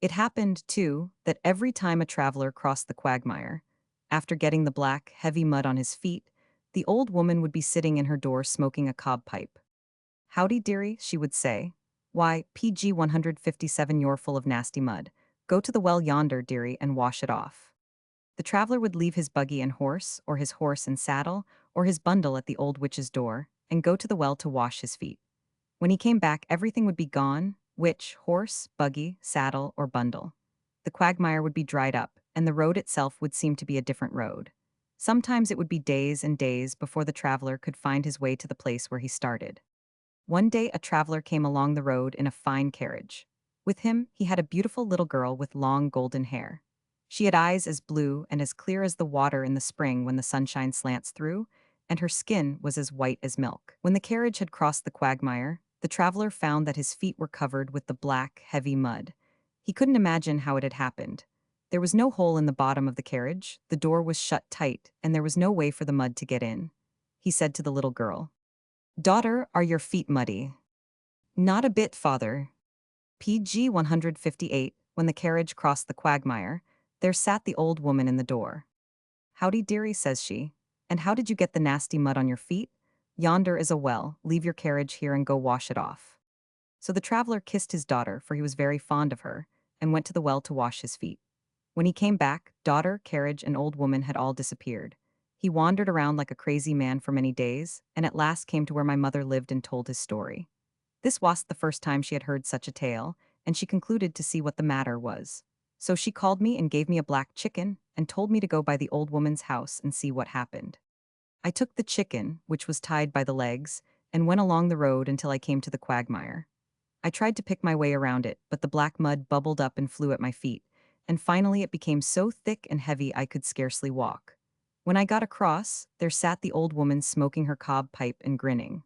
It happened, too, that every time a traveler crossed the quagmire, after getting the black, heavy mud on his feet, the old woman would be sitting in her door smoking a cob pipe. Howdy, dearie, she would say. Why, PG 157, you're full of nasty mud. Go to the well yonder, dearie, and wash it off. The traveler would leave his buggy and horse, or his horse and saddle, or his bundle at the old witch's door, and go to the well to wash his feet. When he came back, everything would be gone: witch, horse, buggy, saddle, or bundle. The quagmire would be dried up, and the road itself would seem to be a different road. Sometimes it would be days and days before the traveler could find his way to the place where he started. One day a traveler came along the road in a fine carriage. With him, he had a beautiful little girl with long golden hair. She had eyes as blue and as clear as the water in the spring when the sunshine slants through, and her skin was as white as milk. When the carriage had crossed the quagmire, the traveler found that his feet were covered with the black, heavy mud. He couldn't imagine how it had happened. There was no hole in the bottom of the carriage, the door was shut tight, and there was no way for the mud to get in. He said to the little girl, "Daughter, are your feet muddy?" "Not a bit, father." PG 158, when the carriage crossed the quagmire, there sat the old woman in the door. "Howdy, dearie," says she. "And how did you get the nasty mud on your feet? Yonder is a well, leave your carriage here and go wash it off." So the traveler kissed his daughter, for he was very fond of her, and went to the well to wash his feet. When he came back, daughter, carriage, and old woman had all disappeared. He wandered around like a crazy man for many days, and at last came to where my mother lived and told his story. This wasn't the first time she had heard such a tale, and she concluded to see what the matter was. So she called me and gave me a black chicken, and told me to go by the old woman's house and see what happened. I took the chicken, which was tied by the legs, and went along the road until I came to the quagmire. I tried to pick my way around it, but the black mud bubbled up and flew at my feet, and finally it became so thick and heavy I could scarcely walk. When I got across, there sat the old woman smoking her cob pipe and grinning.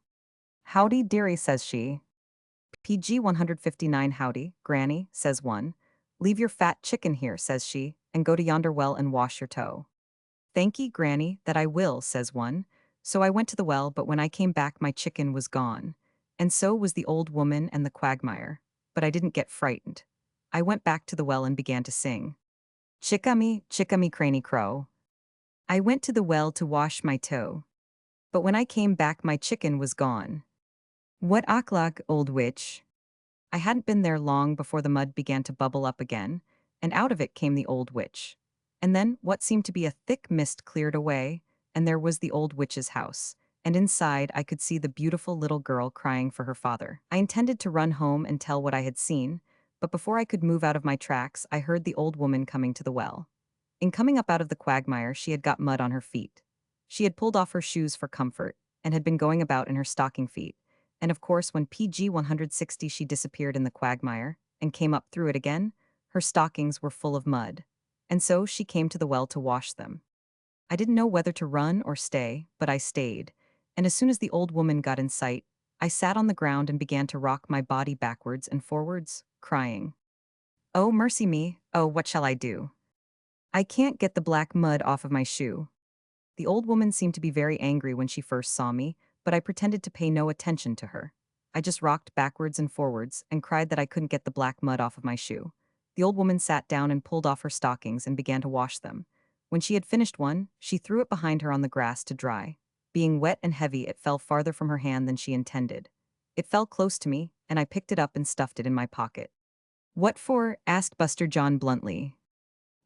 "Howdy, dearie," says she. PG 159, "Howdy, Granny," says one. "Leave your fat chicken here," says she, "and go to yonder well and wash your toe." "Thank ye, Granny, that I will," says one. So I went to the well, but when I came back my chicken was gone. And so was the old woman and the quagmire. But I didn't get frightened. I went back to the well and began to sing. Chickamy, Craney Crow. I went to the well to wash my toe. But when I came back my chicken was gone. What o'clock, old witch? I hadn't been there long before the mud began to bubble up again, and out of it came the old witch. And then what seemed to be a thick mist cleared away, and there was the old witch's house, and inside I could see the beautiful little girl crying for her father. I intended to run home and tell what I had seen, but before I could move out of my tracks, I heard the old woman coming to the well. In coming up out of the quagmire, she had got mud on her feet. She had pulled off her shoes for comfort, and had been going about in her stocking feet. And of course, when PG 160 she disappeared in the quagmire, and came up through it again, her stockings were full of mud. And so she came to the well to wash them. I didn't know whether to run or stay, but I stayed. And as soon as the old woman got in sight, I sat on the ground and began to rock my body backwards and forwards, crying, "Oh, mercy me, oh, what shall I do? I can't get the black mud off of my shoe." The old woman seemed to be very angry when she first saw me, but I pretended to pay no attention to her. I just rocked backwards and forwards and cried that I couldn't get the black mud off of my shoe. The old woman sat down and pulled off her stockings and began to wash them. When she had finished one, she threw it behind her on the grass to dry. Being wet and heavy, it fell farther from her hand than she intended. It fell close to me, and I picked it up and stuffed it in my pocket. "What for?" asked Buster John bluntly.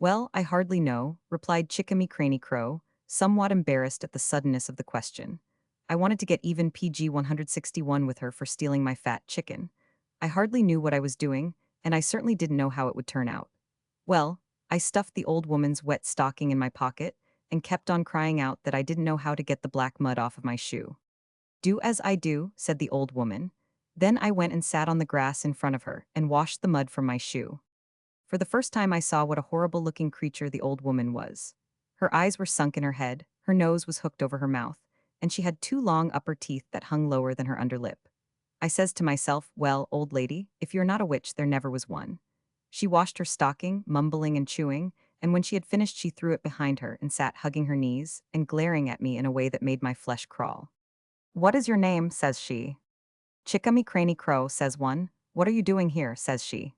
"Well, I hardly know," replied Chickamy Craney Crow, somewhat embarrassed at the suddenness of the question. "I wanted to get even PG 161 with her for stealing my fat chicken. I hardly knew what I was doing, and I certainly didn't know how it would turn out. Well, I stuffed the old woman's wet stocking in my pocket, and kept on crying out that I didn't know how to get the black mud off of my shoe. "Do as I do," said the old woman. Then I went and sat on the grass in front of her and washed the mud from my shoe. For the first time I saw what a horrible-looking creature the old woman was. Her eyes were sunk in her head, her nose was hooked over her mouth, and she had two long upper teeth that hung lower than her underlip. I says to myself, "Well, old lady, if you're not a witch, there never was one." She washed her stocking, mumbling and chewing, and when she had finished she threw it behind her and sat hugging her knees and glaring at me in a way that made my flesh crawl. "What is your name?" says she. "Chickamy Cranny Crow," says one. "What are you doing here?" says she.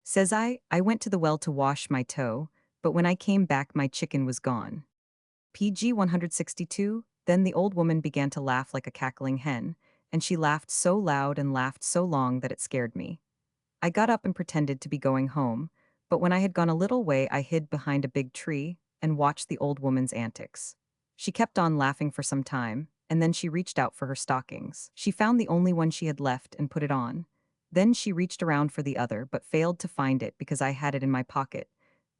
Says I went to the well to wash my toe, but when I came back my chicken was gone. PG 162. Then the old woman began to laugh like a cackling hen, and she laughed so loud and laughed so long that it scared me. I got up and pretended to be going home, but when I had gone a little way I hid behind a big tree and watched the old woman's antics. She kept on laughing for some time, and then she reached out for her stockings. She found the only one she had left and put it on. Then she reached around for the other but failed to find it because I had it in my pocket.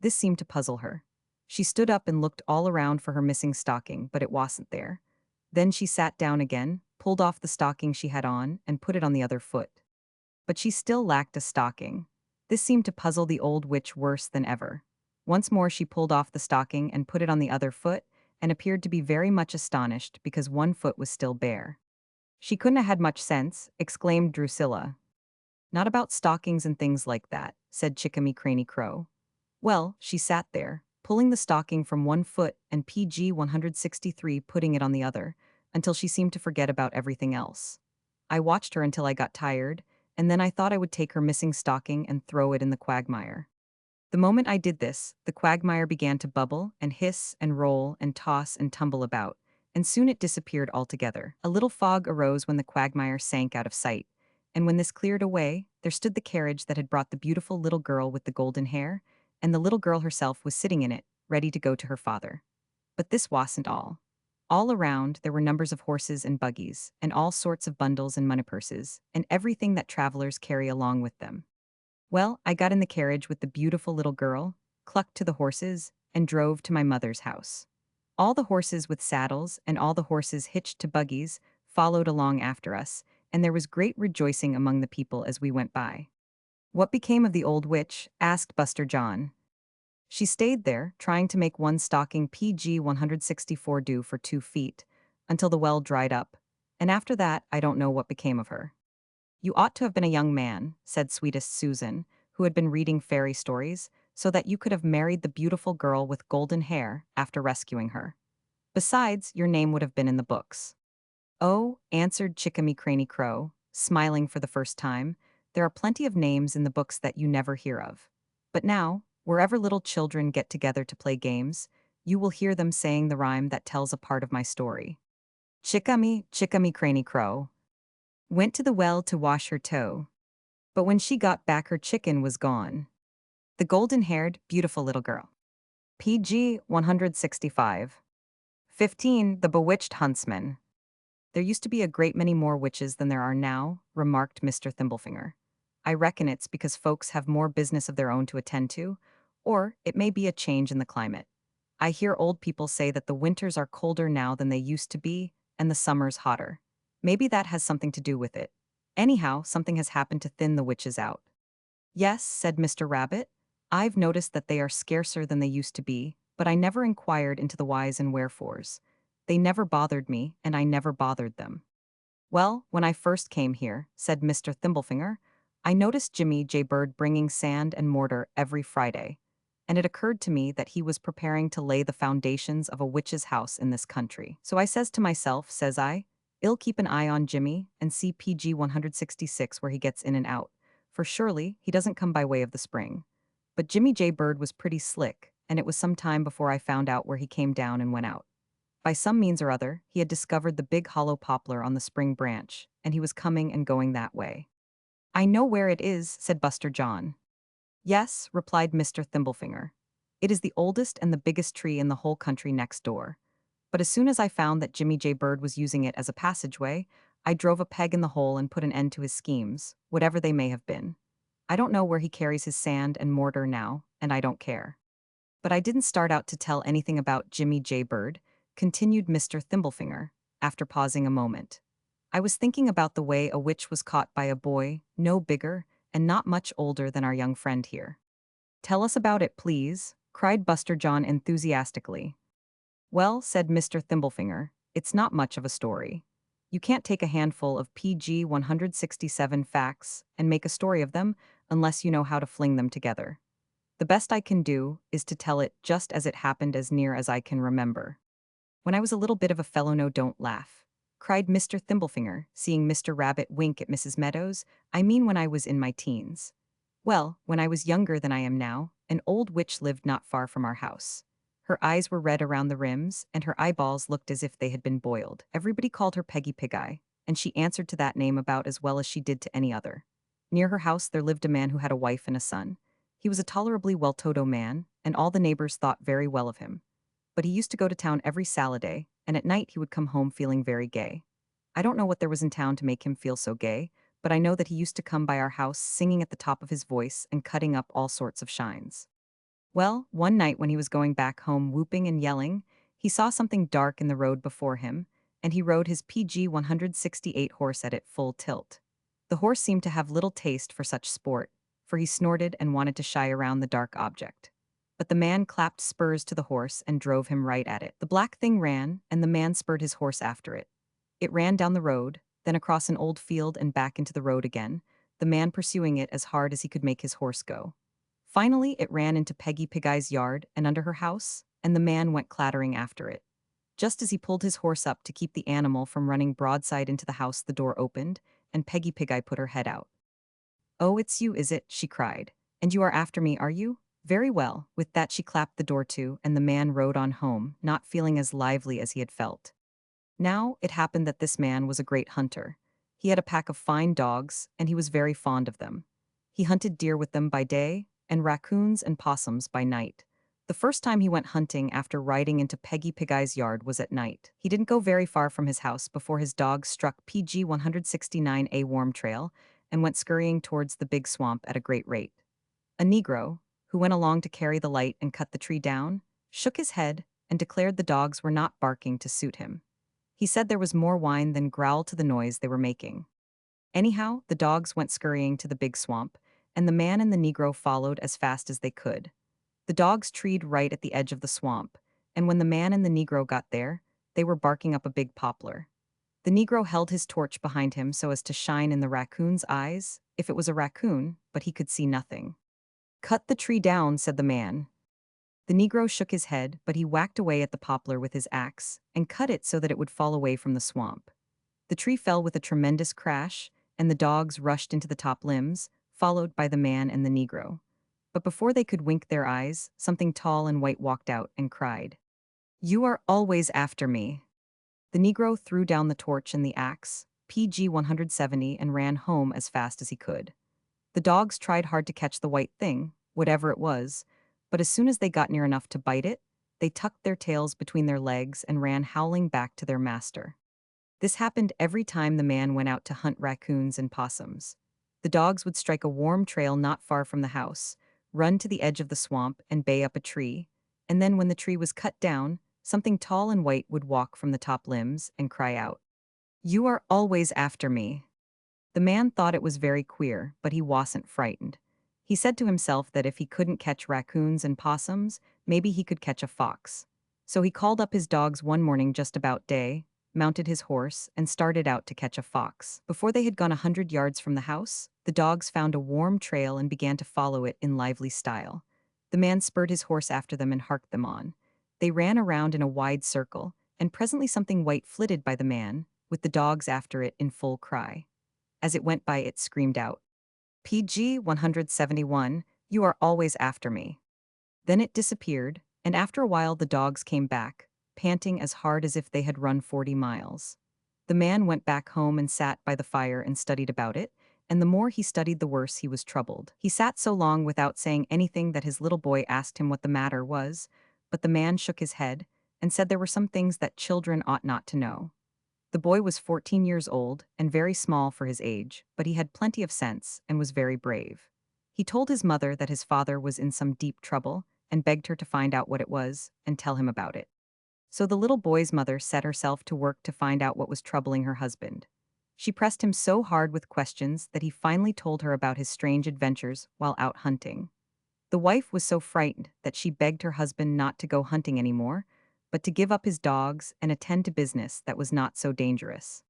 This seemed to puzzle her. She stood up and looked all around for her missing stocking, but it wasn't there. Then she sat down again, pulled off the stocking she had on, and put it on the other foot. But she still lacked a stocking. This seemed to puzzle the old witch worse than ever. Once more she pulled off the stocking and put it on the other foot, and appeared to be very much astonished because one foot was still bare. "She couldn't have had much sense," exclaimed Drusilla. "Not about stockings and things like that," said Chickamy Cranny Crow. "Well, she sat there, pulling the stocking from one foot and PG 163 putting it on the other, until she seemed to forget about everything else. I watched her until I got tired, and then I thought I would take her missing stocking and throw it in the quagmire. The moment I did this, the quagmire began to bubble and hiss and roll and toss and tumble about, and soon it disappeared altogether. A little fog arose when the quagmire sank out of sight, and when this cleared away, there stood the carriage that had brought the beautiful little girl with the golden hair, and the little girl herself was sitting in it, ready to go to her father. But this wasn't all. All around, there were numbers of horses and buggies, and all sorts of bundles and money purses, and everything that travelers carry along with them. Well, I got in the carriage with the beautiful little girl, clucked to the horses, and drove to my mother's house. All the horses with saddles and all the horses hitched to buggies followed along after us, and there was great rejoicing among the people as we went by. "What became of the old witch?" asked Buster John. "She stayed there, trying to make one stocking PG 164 do for 2 feet, until the well dried up, and after that I don't know what became of her." "You ought to have been a young man," said sweetest Susan, who had been reading fairy stories, "so that you could have married the beautiful girl with golden hair after rescuing her. Besides, your name would have been in the books." "Oh," answered Chickamy Cranny Crow, smiling for the first time, "there are plenty of names in the books that you never hear of. But now, wherever little children get together to play games, you will hear them saying the rhyme that tells a part of my story. Chickamy, Chickamy Cranny Crow went to the well to wash her toe, but when she got back her chicken was gone." The golden-haired, beautiful little girl. PG 165. 15. The Bewitched Huntsman. "There used to be a great many more witches than there are now," remarked Mr. Thimblefinger. "I reckon it's because folks have more business of their own to attend to, or it may be a change in the climate. I hear old people say that the winters are colder now than they used to be, and the summers hotter. Maybe that has something to do with it. Anyhow, something has happened to thin the witches out." "Yes," said Mr. Rabbit. "I've noticed that they are scarcer than they used to be, but I never inquired into the whys and wherefores. They never bothered me, and I never bothered them." "Well, when I first came here," said Mr. Thimblefinger, "I noticed Jimmy J. Bird bringing sand and mortar every Friday, and it occurred to me that he was preparing to lay the foundations of a witch's house in this country. So I says to myself, says I'll keep an eye on Jimmy and see PG 166 where he gets in and out, for surely he doesn't come by way of the spring." But Jimmy J. Bird was pretty slick, and it was some time before I found out where he came down and went out. By some means or other, he had discovered the big hollow poplar on the spring branch, and he was coming and going that way. "I know where it is," said Buster John. "Yes," replied Mr. Thimblefinger. "It is the oldest and the biggest tree in the whole country next door. But as soon as I found that Jimmy J. Bird was using it as a passageway, I drove a peg in the hole and put an end to his schemes, whatever they may have been. I don't know where he carries his sand and mortar now, and I don't care." But I didn't start out to tell anything about Jimmy J. Bird, continued Mr. Thimblefinger, after pausing a moment. I was thinking about the way a witch was caught by a boy, no bigger, and not much older than our young friend here. Tell us about it, please, cried Buster John enthusiastically. Well, said Mr. Thimblefinger, it's not much of a story. You can't take a handful of PG 167 facts and make a story of them unless you know how to fling them together. The best I can do is to tell it just as it happened as near as I can remember. When I was a little bit of a fellow, no, don't laugh, cried Mr. Thimblefinger, seeing Mr. Rabbit wink at Mrs. Meadows. I mean when I was in my teens. Well, when I was younger than I am now, an old witch lived not far from our house. Her eyes were red around the rims, and her eyeballs looked as if they had been boiled. Everybody called her Peggy Pigeye, and she answered to that name about as well as she did to any other. Near her house there lived a man who had a wife and a son. He was a tolerably well-to-do man, and all the neighbors thought very well of him. But he used to go to town every Saturday, and at night he would come home feeling very gay. I don't know what there was in town to make him feel so gay, but I know that he used to come by our house singing at the top of his voice and cutting up all sorts of shines. Well, one night when he was going back home whooping and yelling, he saw something dark in the road before him, and he rode his PG 168 horse at it full tilt. The horse seemed to have little taste for such sport, for he snorted and wanted to shy around the dark object. But the man clapped spurs to the horse and drove him right at it. The black thing ran, and the man spurred his horse after it. It ran down the road, then across an old field and back into the road again, the man pursuing it as hard as he could make his horse go. Finally, it ran into Peggy Pigeye's yard and under her house, and the man went clattering after it. Just as he pulled his horse up to keep the animal from running broadside into the house, the door opened, and Peggy Pigeye put her head out. "Oh, it's you, is it?" she cried. "And you are after me, are you? Very well." With that she clapped the door to, and the man rode on home, not feeling as lively as he had felt. Now, it happened that this man was a great hunter. He had a pack of fine dogs, and he was very fond of them. He hunted deer with them by day, and raccoons and possums by night. The first time he went hunting after riding into Peggy Pigeye's yard was at night. He didn't go very far from his house before his dogs struck PG 169A warm trail and went scurrying towards the big swamp at a great rate. A Negro, who went along to carry the light and cut the tree down, shook his head and declared the dogs were not barking to suit him. He said there was more whine than growl to the noise they were making. Anyhow, the dogs went scurrying to the big swamp, and the man and the Negro followed as fast as they could. The dogs treed right at the edge of the swamp, and when the man and the Negro got there, they were barking up a big poplar. The Negro held his torch behind him so as to shine in the raccoon's eyes, if it was a raccoon, but he could see nothing. "Cut the tree down," said the man. The Negro shook his head, but he whacked away at the poplar with his axe and cut it so that it would fall away from the swamp. The tree fell with a tremendous crash, and the dogs rushed into the top limbs, followed by the man and the Negro. But before they could wink their eyes, something tall and white walked out and cried, "You are always after me." The Negro threw down the torch and the axe, PG 170, and ran home as fast as he could. The dogs tried hard to catch the white thing, whatever it was, but as soon as they got near enough to bite it, they tucked their tails between their legs and ran howling back to their master. This happened every time the man went out to hunt raccoons and possums. The dogs would strike a warm trail not far from the house, run to the edge of the swamp and bay up a tree, and then when the tree was cut down, something tall and white would walk from the top limbs and cry out, "You are always after me." The man thought it was very queer, but he wasn't frightened. He said to himself that if he couldn't catch raccoons and possums, maybe he could catch a fox. So he called up his dogs one morning just about day, mounted his horse, and started out to catch a fox. Before they had gone 100 yards from the house, the dogs found a warm trail and began to follow it in lively style. The man spurred his horse after them and harked them on. They ran around in a wide circle, and presently something white flitted by the man, with the dogs after it in full cry. As it went by, it screamed out, "PG 171, you are always after me." Then it disappeared, and after a while the dogs came back, panting as hard as if they had run 40 miles. The man went back home and sat by the fire and studied about it, and the more he studied the worse he was troubled. He sat so long without saying anything that his little boy asked him what the matter was, but the man shook his head and said there were some things that children ought not to know. The boy was 14 years old and very small for his age, but he had plenty of sense and was very brave. He told his mother that his father was in some deep trouble and begged her to find out what it was and tell him about it. So the little boy's mother set herself to work to find out what was troubling her husband. She pressed him so hard with questions that he finally told her about his strange adventures while out hunting. The wife was so frightened that she begged her husband not to go hunting anymore, but to give up his dogs and attend to business that was not so dangerous.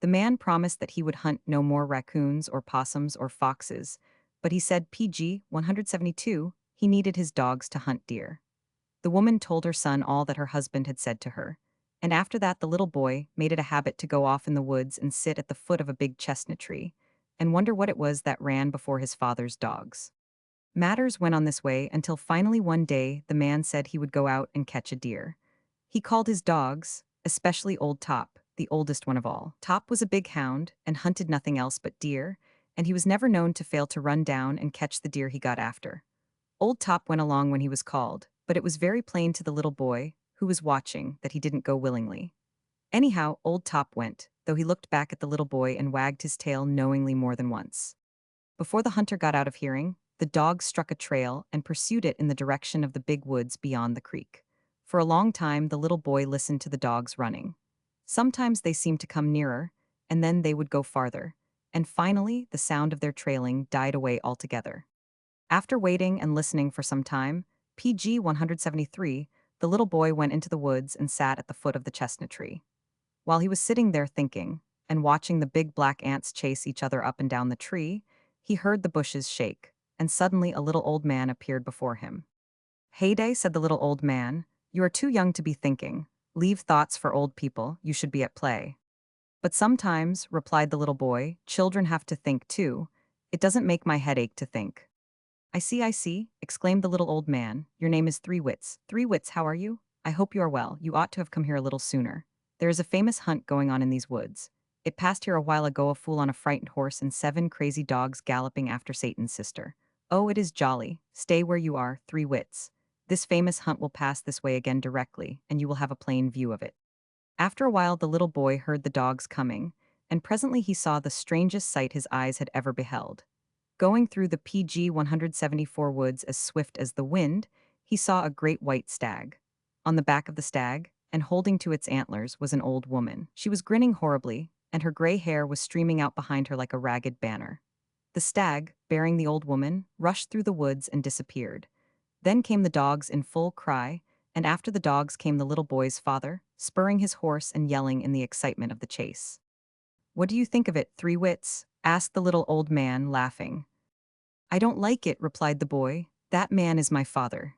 The man promised that he would hunt no more raccoons or possums or foxes, but he said PG 172 he needed his dogs to hunt deer. The woman told her son all that her husband had said to her, and after that the little boy made it a habit to go off in the woods and sit at the foot of a big chestnut tree and wonder what it was that ran before his father's dogs. Matters went on this way until finally one day the man said he would go out and catch a deer. He called his dogs, especially old Top, the oldest one of all. Top was a big hound and hunted nothing else but deer, and he was never known to fail to run down and catch the deer he got after. Old Top went along when he was called, but it was very plain to the little boy, who was watching, that he didn't go willingly. Anyhow, Old Top went, though he looked back at the little boy and wagged his tail knowingly more than once. Before the hunter got out of hearing, the dog struck a trail and pursued it in the direction of the big woods beyond the creek. For a long time, the little boy listened to the dogs running. Sometimes they seemed to come nearer, and then they would go farther, and finally, the sound of their trailing died away altogether. After waiting and listening for some time, PG 173, the little boy went into the woods and sat at the foot of the chestnut tree. While he was sitting there thinking, and watching the big black ants chase each other up and down the tree, he heard the bushes shake, and suddenly a little old man appeared before him. "Heyday," said the little old man, "you are too young to be thinking. Leave thoughts for old people, you should be at play." "But sometimes," replied the little boy, "children have to think too. It doesn't make my head ache to think." I see," exclaimed the little old man. "Your name is Three Wits. Three Wits, how are you? I hope you are well. You ought to have come here a little sooner. There is a famous hunt going on in these woods. It passed here a while ago, a fool on a frightened horse and 7 crazy dogs galloping after Satan's sister. Oh, it is jolly. Stay where you are, Three Wits. This famous hunt will pass this way again directly, and you will have a plain view of it." After a while the little boy heard the dogs coming, and presently he saw the strangest sight his eyes had ever beheld. Going through the PG 174 woods as swift as the wind, he saw a great white stag. On the back of the stag, and holding to its antlers, was an old woman. She was grinning horribly, and her gray hair was streaming out behind her like a ragged banner. The stag, bearing the old woman, rushed through the woods and disappeared. Then came the dogs in full cry, and after the dogs came the little boy's father, spurring his horse and yelling in the excitement of the chase. "What do you think of it, Three Wits?" asked the little old man, laughing. "I don't like it," replied the boy. "That man is my father."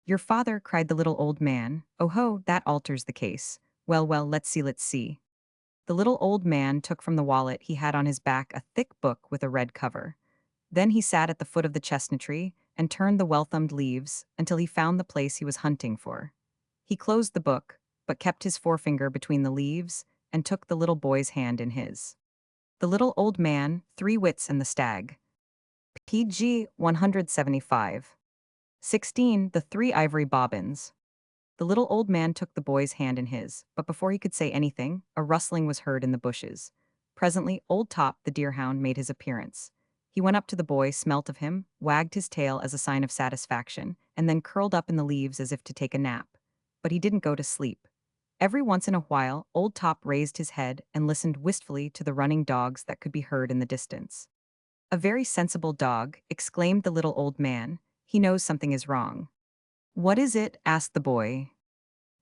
"Your father?" cried the little old man. "Oh ho, that alters the case. Well, well, let's see, let's see." The little old man took from the wallet he had on his back a thick book with a red cover. Then he sat at the foot of the chestnut tree and turned the well-thumbed leaves until he found the place he was hunting for. He closed the book, but kept his forefinger between the leaves and took the little boy's hand in his. The little old man, Three Wits and the Stag. PG 175. 16. The Three Ivory Bobbins. The little old man took the boy's hand in his, but before he could say anything, a rustling was heard in the bushes. Presently, old Top, the deerhound, made his appearance. He went up to the boy, smelt of him, wagged his tail as a sign of satisfaction, and then curled up in the leaves as if to take a nap. But he didn't go to sleep. Every once in a while, old Top raised his head and listened wistfully to the running dogs that could be heard in the distance. "A very sensible dog," exclaimed the little old man. "He knows something is wrong." "What is it?" asked the boy.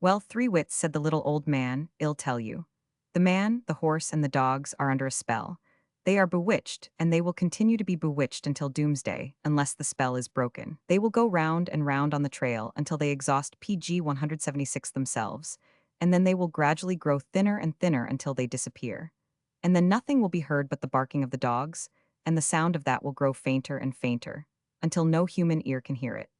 "Well, Three Wits," said the little old man, "I'll tell you. The man, the horse, and the dogs are under a spell. They are bewitched, and they will continue to be bewitched until doomsday, unless the spell is broken. They will go round and round on the trail until they exhaust PG 176 themselves, and then they will gradually grow thinner and thinner until they disappear. And then nothing will be heard but the barking of the dogs, and the sound of that will grow fainter and fainter, until no human ear can hear it.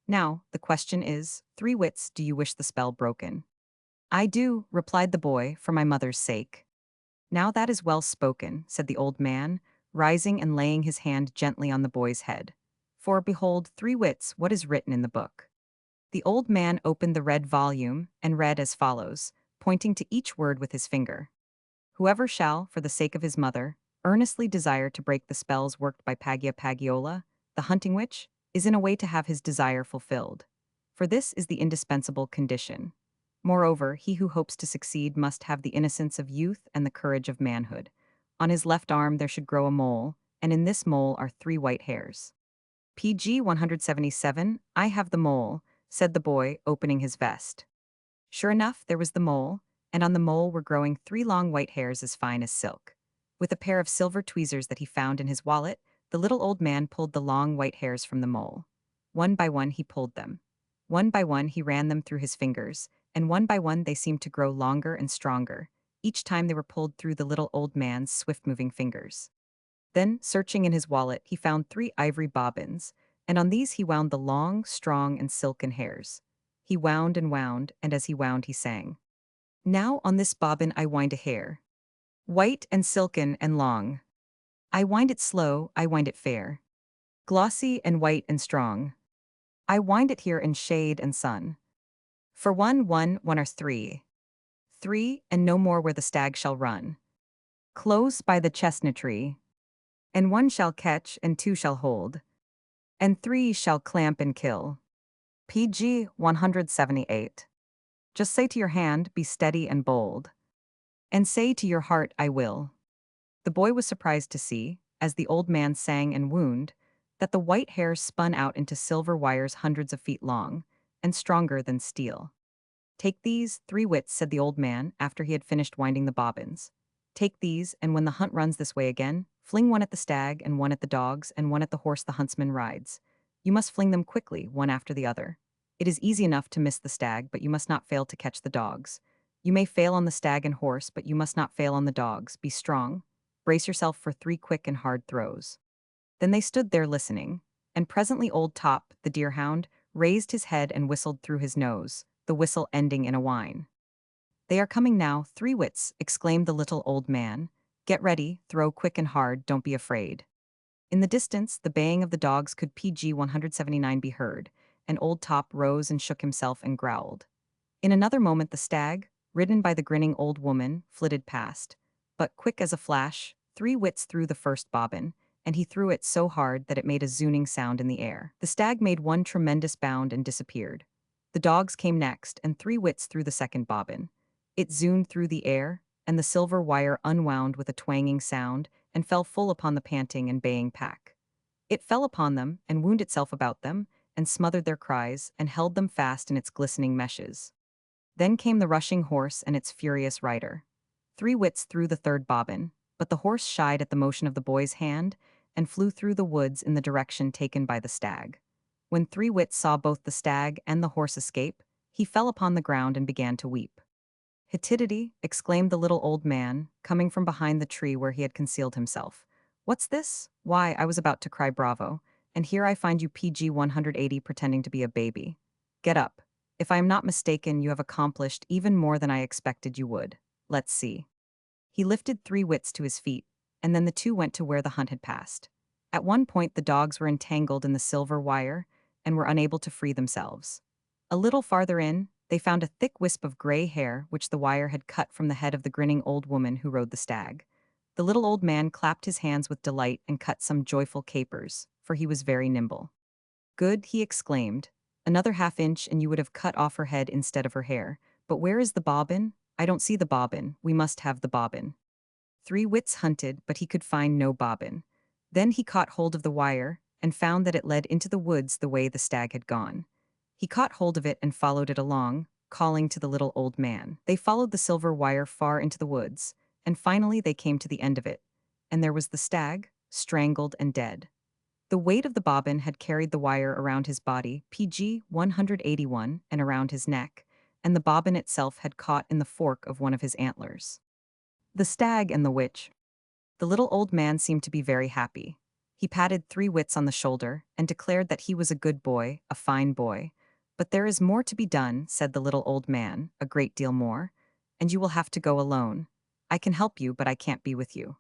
Now, the question is, Three Wits, do you wish the spell broken?" "I do," replied the boy, "for my mother's sake." "Now that is well spoken," said the old man, rising and laying his hand gently on the boy's head. "For, behold, Three Wits, what is written in the book." The old man opened the red volume and read as follows, pointing to each word with his finger. "Whoever shall, for the sake of his mother, earnestly desire to break the spells worked by Pagia Pagiola, the hunting witch, is in a way to have his desire fulfilled. for this is the indispensable condition. Moreover, he who hopes to succeed must have the innocence of youth and the courage of manhood. On his left arm there should grow a mole, and in this mole are 3 white hairs. PG 177, I have the mole, said the boy, opening his vest. Sure enough, there was the mole, and on the mole were growing 3 long white hairs as fine as silk. With a pair of silver tweezers that he found in his wallet, the little old man pulled the long white hairs from the mole. One by one he pulled them. One by one he ran them through his fingers, and one by one they seemed to grow longer and stronger. Each time they were pulled through the little old man's swift-moving fingers. Then, searching in his wallet, he found 3 ivory bobbins, and on these he wound the long, strong, and silken hairs. He wound, and as he wound he sang. Now on this bobbin I wind a hair, white and silken and long. I wind it slow, I wind it fair, glossy and white and strong. I wind it here in shade and sun. For one are 3, and no more where the stag shall run, close by the chestnut tree. And 1 shall catch, and 2 shall hold, and 3 shall clamp and kill. PG 178. Just say to your hand, be steady and bold. And say to your heart, I will. The boy was surprised to see, as the old man sang and wound, that the white hairs spun out into silver wires hundreds of feet long, and stronger than steel. Take these, 3 wits, said the old man, after he had finished winding the bobbins. Take these, and when the hunt runs this way again, fling 1 at the stag, and 1 at the dogs, and 1 at the horse the huntsman rides. You must fling them quickly, one after the other. It is easy enough to miss the stag, but you must not fail to catch the dogs. You may fail on the stag and horse, but you must not fail on the dogs. Be strong. Brace yourself for 3 quick and hard throws. Then they stood there listening, and presently old Top, the deerhound, raised his head and whistled through his nose, the whistle ending in a whine. They are coming now, 3 wits, exclaimed the little old man. Get ready, throw quick and hard, don't be afraid. In the distance, the baying of the dogs could PG 179 be heard, and old Top rose and shook himself and growled. In another moment the stag, ridden by the grinning old woman, flitted past. But quick as a flash, 3 wits threw the first bobbin, and he threw it so hard that it made a zooning sound in the air. The stag made one tremendous bound and disappeared. The dogs came next, and 3 wits threw the second bobbin. It zooned through the air, and the silver wire unwound with a twanging sound and fell full upon the panting and baying pack. It fell upon them, and wound itself about them, and smothered their cries, and held them fast in its glistening meshes. Then came the rushing horse and its furious rider. 3 wits threw the third bobbin, but the horse shied at the motion of the boy's hand, and flew through the woods in the direction taken by the stag. When 3 wits saw both the stag and the horse escape, he fell upon the ground and began to weep. Hittidity, exclaimed the little old man, coming from behind the tree where he had concealed himself. What's this? Why, I was about to cry bravo, and here I find you PG 180 pretending to be a baby. Get up. If I am not mistaken, you have accomplished even more than I expected you would. Let's see. He lifted 3 wits to his feet, and then the two went to where the hunt had passed. At one point the dogs were entangled in the silver wire, and were unable to free themselves. A little farther in, they found a thick wisp of gray hair which the wire had cut from the head of the grinning old woman who rode the stag. The little old man clapped his hands with delight and cut some joyful capers, for he was very nimble. Good, he exclaimed. Another half-inch and you would have cut off her head instead of her hair. But where is the bobbin? I don't see the bobbin. We must have the bobbin. 3 wits hunted, but he could find no bobbin. Then he caught hold of the wire, and found that it led into the woods the way the stag had gone. He caught hold of it and followed it along, calling to the little old man. They followed the silver wire far into the woods, and finally they came to the end of it, and there was the stag, strangled and dead. The weight of the bobbin had carried the wire around his body, PG 181, and around his neck, and the bobbin itself had caught in the fork of one of his antlers. The stag and the witch. The little old man seemed to be very happy. He patted 3 wits on the shoulder and declared that he was a good boy, a fine boy. But there is more to be done, said the little old man, a great deal more, and you will have to go alone. I can help you, but I can't be with you.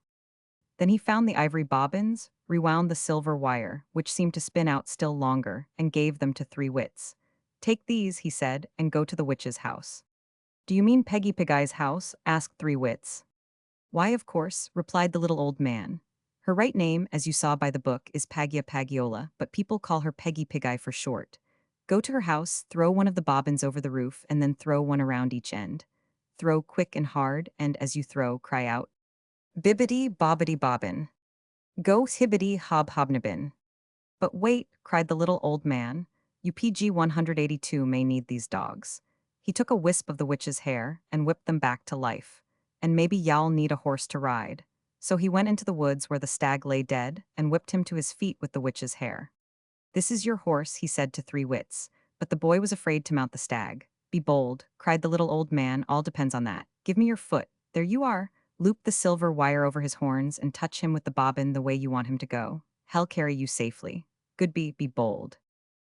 Then he found the ivory bobbins, rewound the silver wire, which seemed to spin out still longer, and gave them to 3 wits. Take these, he said, and go to the witch's house. Do you mean Peggy Pig-Eye's house? Asked 3 wits. Why, of course, replied the little old man. Her right name, as you saw by the book, is Pagia Pagiola, but people call her Peggy Pig-Eye for short. Go to her house, throw one of the bobbins over the roof, and then throw one around each end. Throw quick and hard, and as you throw, cry out, Bibbidi bobbidi bobbin. Go hibbity hob hobnibbin. But wait, cried the little old man. You PG 182 may need these dogs. He took a wisp of the witch's hair and whipped them back to life. And maybe y'all need a horse to ride. So he went into the woods where the stag lay dead and whipped him to his feet with the witch's hair. This is your horse, he said to three wits. But the boy was afraid to mount the stag. Be bold, cried the little old man, all depends on that. Give me your foot. There you are. Loop the silver wire over his horns and touch him with the bobbin the way you want him to go. He'll carry you safely. Goodby, be bold.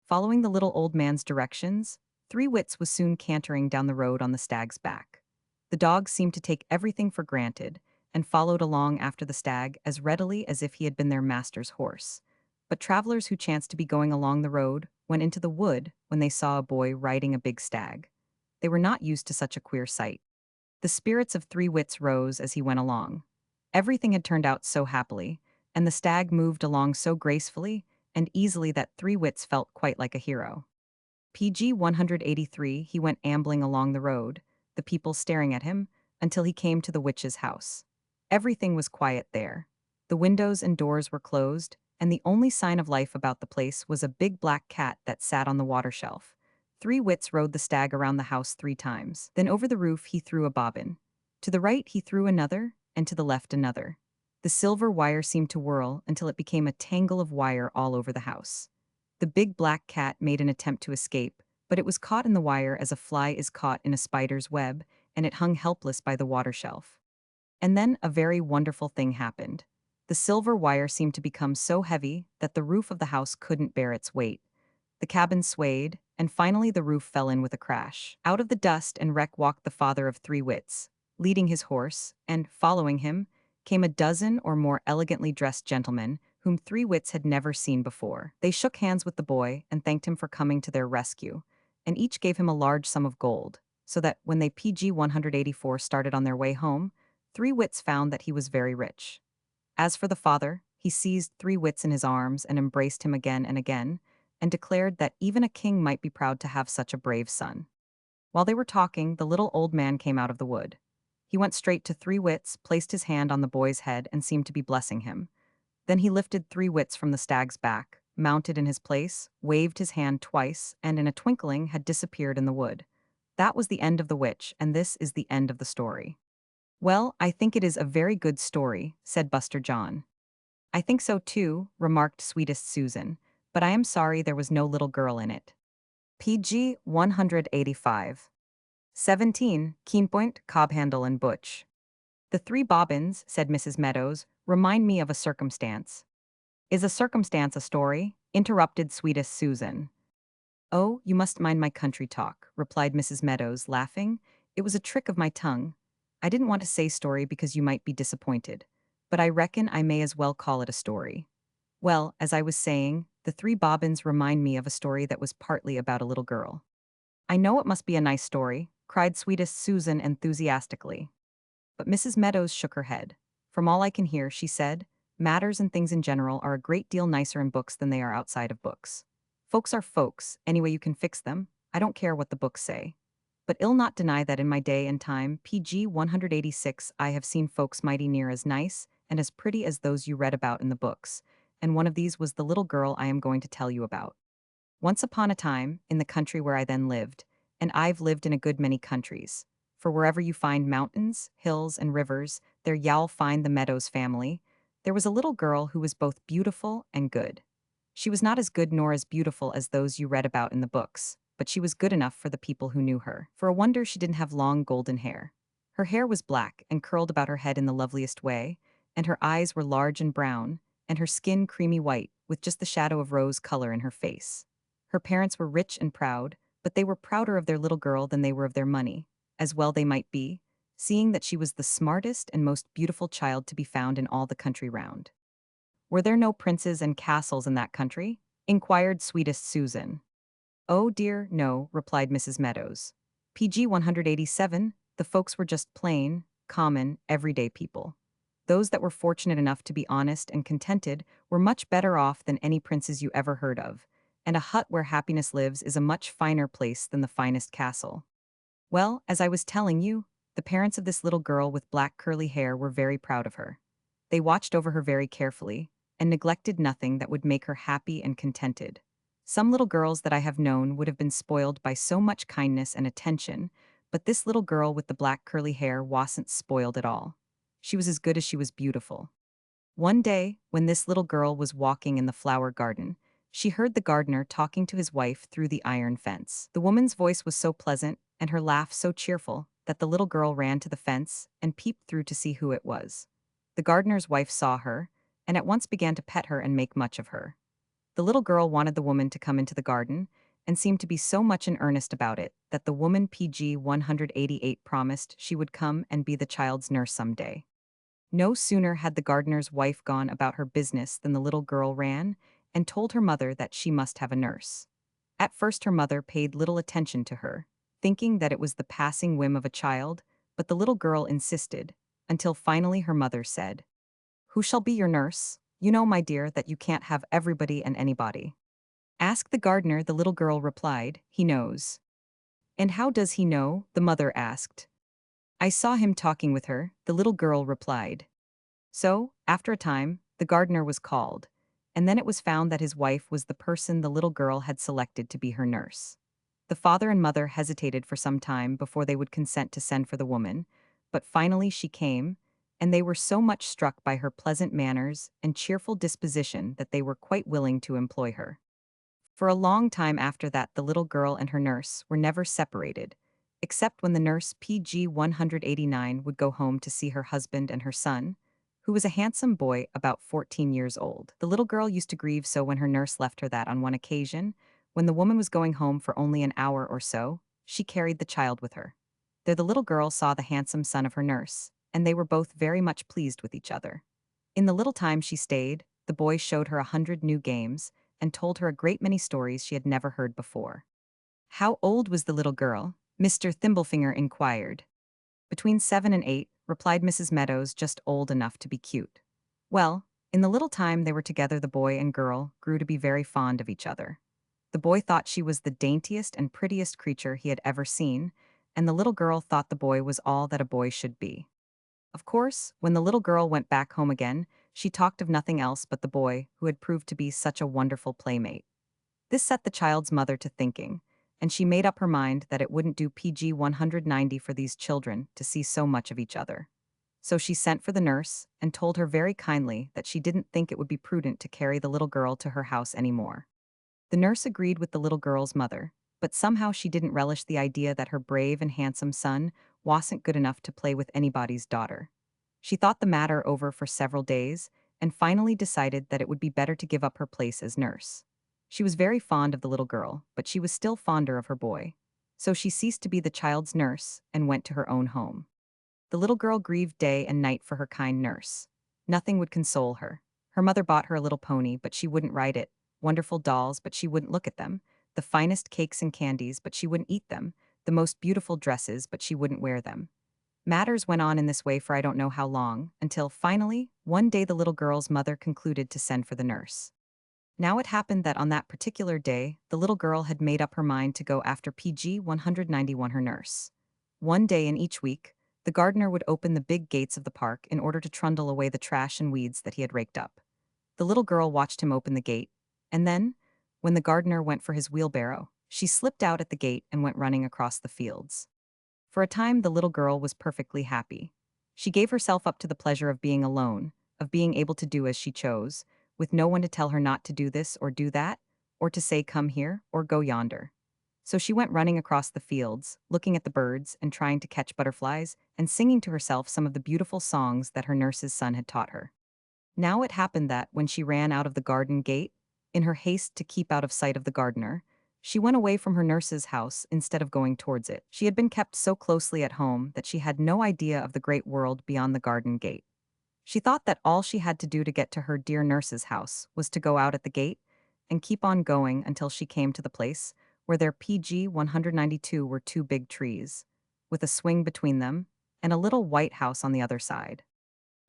Following the little old man's directions, Three Wits was soon cantering down the road on the stag's back. The dog seemed to take everything for granted and followed along after the stag as readily as if he had been their master's horse. But travelers who chanced to be going along the road went into the wood when they saw a boy riding a big stag. They were not used to such a queer sight. The spirits of Three Wits rose as he went along. Everything had turned out so happily, and the stag moved along so gracefully and easily that Three Wits felt quite like a hero. PG 183, he went ambling along the road, the people staring at him, until he came to the witch's house. Everything was quiet there. The windows and doors were closed, and the only sign of life about the place was a big black cat that sat on the water shelf. Three Wits rode the stag around the house 3 times. Then over the roof he threw a bobbin. To the right he threw another, and to the left another. The silver wire seemed to whirl until it became a tangle of wire all over the house. The big black cat made an attempt to escape, but it was caught in the wire as a fly is caught in a spider's web, and it hung helpless by the water shelf. And then a very wonderful thing happened. The silver wire seemed to become so heavy that the roof of the house couldn't bear its weight. The cabin swayed, and finally the roof fell in with a crash. Out of the dust and wreck walked the father of Three Wits, leading his horse, and, following him, came a dozen or more elegantly dressed gentlemen whom Three Wits had never seen before. They shook hands with the boy and thanked him for coming to their rescue, and each gave him a large sum of gold, so that when they PG 184 started on their way home, Three Wits found that he was very rich. As for the father, he seized Three Wits in his arms and embraced him again and again, and declared that even a king might be proud to have such a brave son. While they were talking, the little old man came out of the wood. He went straight to Three Wits, placed his hand on the boy's head, and seemed to be blessing him. Then he lifted Three Wits from the stag's back, mounted in his place, waved his hand twice, and in a twinkling had disappeared in the wood. That was the end of the witch, and this is the end of the story. Well, I think it is a very good story, said Buster John. I think so too, remarked sweetest Susan, but I am sorry there was no little girl in it. PG 185. 17. Keenpoint, Cobhandle, and Butch. The three bobbins, said Mrs. Meadows, remind me of a circumstance. Is a circumstance a story? Interrupted sweetest Susan. Oh, you must mind my country talk, replied Mrs. Meadows, laughing. It was a trick of my tongue. I didn't want to say story because you might be disappointed, but I reckon I may as well call it a story. Well, as I was saying, the three bobbins remind me of a story that was partly about a little girl. I know it must be a nice story, cried sweetest Susan enthusiastically. But Mrs. Meadows shook her head. From all I can hear, she said, matters and things in general are a great deal nicer in books than they are outside of books. Folks are folks, any way you can fix them. I don't care what the books say. But I'll not deny that in my day and time, PG 186, I have seen folks mighty near as nice and as pretty as those you read about in the books, and one of these was the little girl I am going to tell you about. Once upon a time, in the country where I then lived, and I've lived in a good many countries, for wherever you find mountains, hills, and rivers, there you'll find the Meadows family, there was a little girl who was both beautiful and good. She was not as good nor as beautiful as those you read about in the books, but she was good enough for the people who knew her. For a wonder, she didn't have long golden hair. Her hair was black and curled about her head in the loveliest way, and her eyes were large and brown, and her skin creamy white, with just the shadow of rose color in her face. Her parents were rich and proud, but they were prouder of their little girl than they were of their money, as well they might be, seeing that she was the smartest and most beautiful child to be found in all the country round. Were there no princes and castles in that country? Inquired sweetest Susan. Oh dear, no, replied Mrs. Meadows. PG 187, the folks were just plain, common, everyday people. Those that were fortunate enough to be honest and contented were much better off than any princes you ever heard of, and a hut where happiness lives is a much finer place than the finest castle. Well, as I was telling you, the parents of this little girl with black curly hair were very proud of her. They watched over her very carefully and neglected nothing that would make her happy and contented. Some little girls that I have known would have been spoiled by so much kindness and attention, but this little girl with the black curly hair wasn't spoiled at all. She was as good as she was beautiful. One day, when this little girl was walking in the flower garden, she heard the gardener talking to his wife through the iron fence. The woman's voice was so pleasant and her laugh so cheerful that the little girl ran to the fence and peeped through to see who it was. The gardener's wife saw her and at once began to pet her and make much of her. The little girl wanted the woman to come into the garden and seemed to be so much in earnest about it that the woman PG 188 promised she would come and be the child's nurse someday. No sooner had the gardener's wife gone about her business than the little girl ran and told her mother that she must have a nurse. At first her mother paid little attention to her, thinking that it was the passing whim of a child, but the little girl insisted, until finally her mother said, "Who shall be your nurse? You know, my dear, that you can't have everybody and anybody." "Ask the gardener," the little girl replied. "He knows." "And how does he know?" the mother asked. "I saw him talking with her," the little girl replied. So, after a time, the gardener was called, and then it was found that his wife was the person the little girl had selected to be her nurse. The father and mother hesitated for some time before they would consent to send for the woman, but finally she came, and they were so much struck by her pleasant manners and cheerful disposition that they were quite willing to employ her. For a long time after that, the little girl and her nurse were never separated, except when the nurse PG 189 would go home to see her husband and her son, who was a handsome boy about 14 years old. The little girl used to grieve so when her nurse left her that on one occasion, when the woman was going home for only an hour or so, she carried the child with her. There the little girl saw the handsome son of her nurse, and they were both very much pleased with each other. In the little time she stayed, the boy showed her 100 new games, and told her a great many stories she had never heard before. "How old was the little girl?" Mr. Thimblefinger inquired. "Between 7 and 8, replied Mrs. Meadows, "just old enough to be cute." Well, in the little time they were together, the boy and girl grew to be very fond of each other. The boy thought she was the daintiest and prettiest creature he had ever seen, and the little girl thought the boy was all that a boy should be. Of course, when the little girl went back home again, she talked of nothing else but the boy who had proved to be such a wonderful playmate. This set the child's mother to thinking, and she made up her mind that it wouldn't do PG 190 for these children to see so much of each other. So she sent for the nurse and told her very kindly that she didn't think it would be prudent to carry the little girl to her house anymore. The nurse agreed with the little girl's mother, but somehow she didn't relish the idea that her brave and handsome son wasn't good enough to play with anybody's daughter. She thought the matter over for several days and finally decided that it would be better to give up her place as nurse. She was very fond of the little girl, but she was still fonder of her boy. So she ceased to be the child's nurse and went to her own home. The little girl grieved day and night for her kind nurse. Nothing would console her. Her mother bought her a little pony, but she wouldn't ride it, wonderful dolls, but she wouldn't look at them, the finest cakes and candies, but she wouldn't eat them, the most beautiful dresses, but she wouldn't wear them. Matters went on in this way for I don't know how long, until finally, one day the little girl's mother concluded to send for the nurse. Now it happened that on that particular day, the little girl had made up her mind to go after PG 191, her nurse. One day in each week, the gardener would open the big gates of the park in order to trundle away the trash and weeds that he had raked up. The little girl watched him open the gate, and then, when the gardener went for his wheelbarrow, she slipped out at the gate and went running across the fields. For a time, the little girl was perfectly happy. She gave herself up to the pleasure of being alone, of being able to do as she chose, with no one to tell her not to do this or do that, or to say come here or go yonder. So she went running across the fields, looking at the birds and trying to catch butterflies, and singing to herself some of the beautiful songs that her nurse's son had taught her. Now it happened that, when she ran out of the garden gate, in her haste to keep out of sight of the gardener, she went away from her nurse's house instead of going towards it. She had been kept so closely at home that she had no idea of the great world beyond the garden gate. She thought that all she had to do to get to her dear nurse's house was to go out at the gate and keep on going until she came to the place where their PG 192 were two big trees, with a swing between them and a little white house on the other side.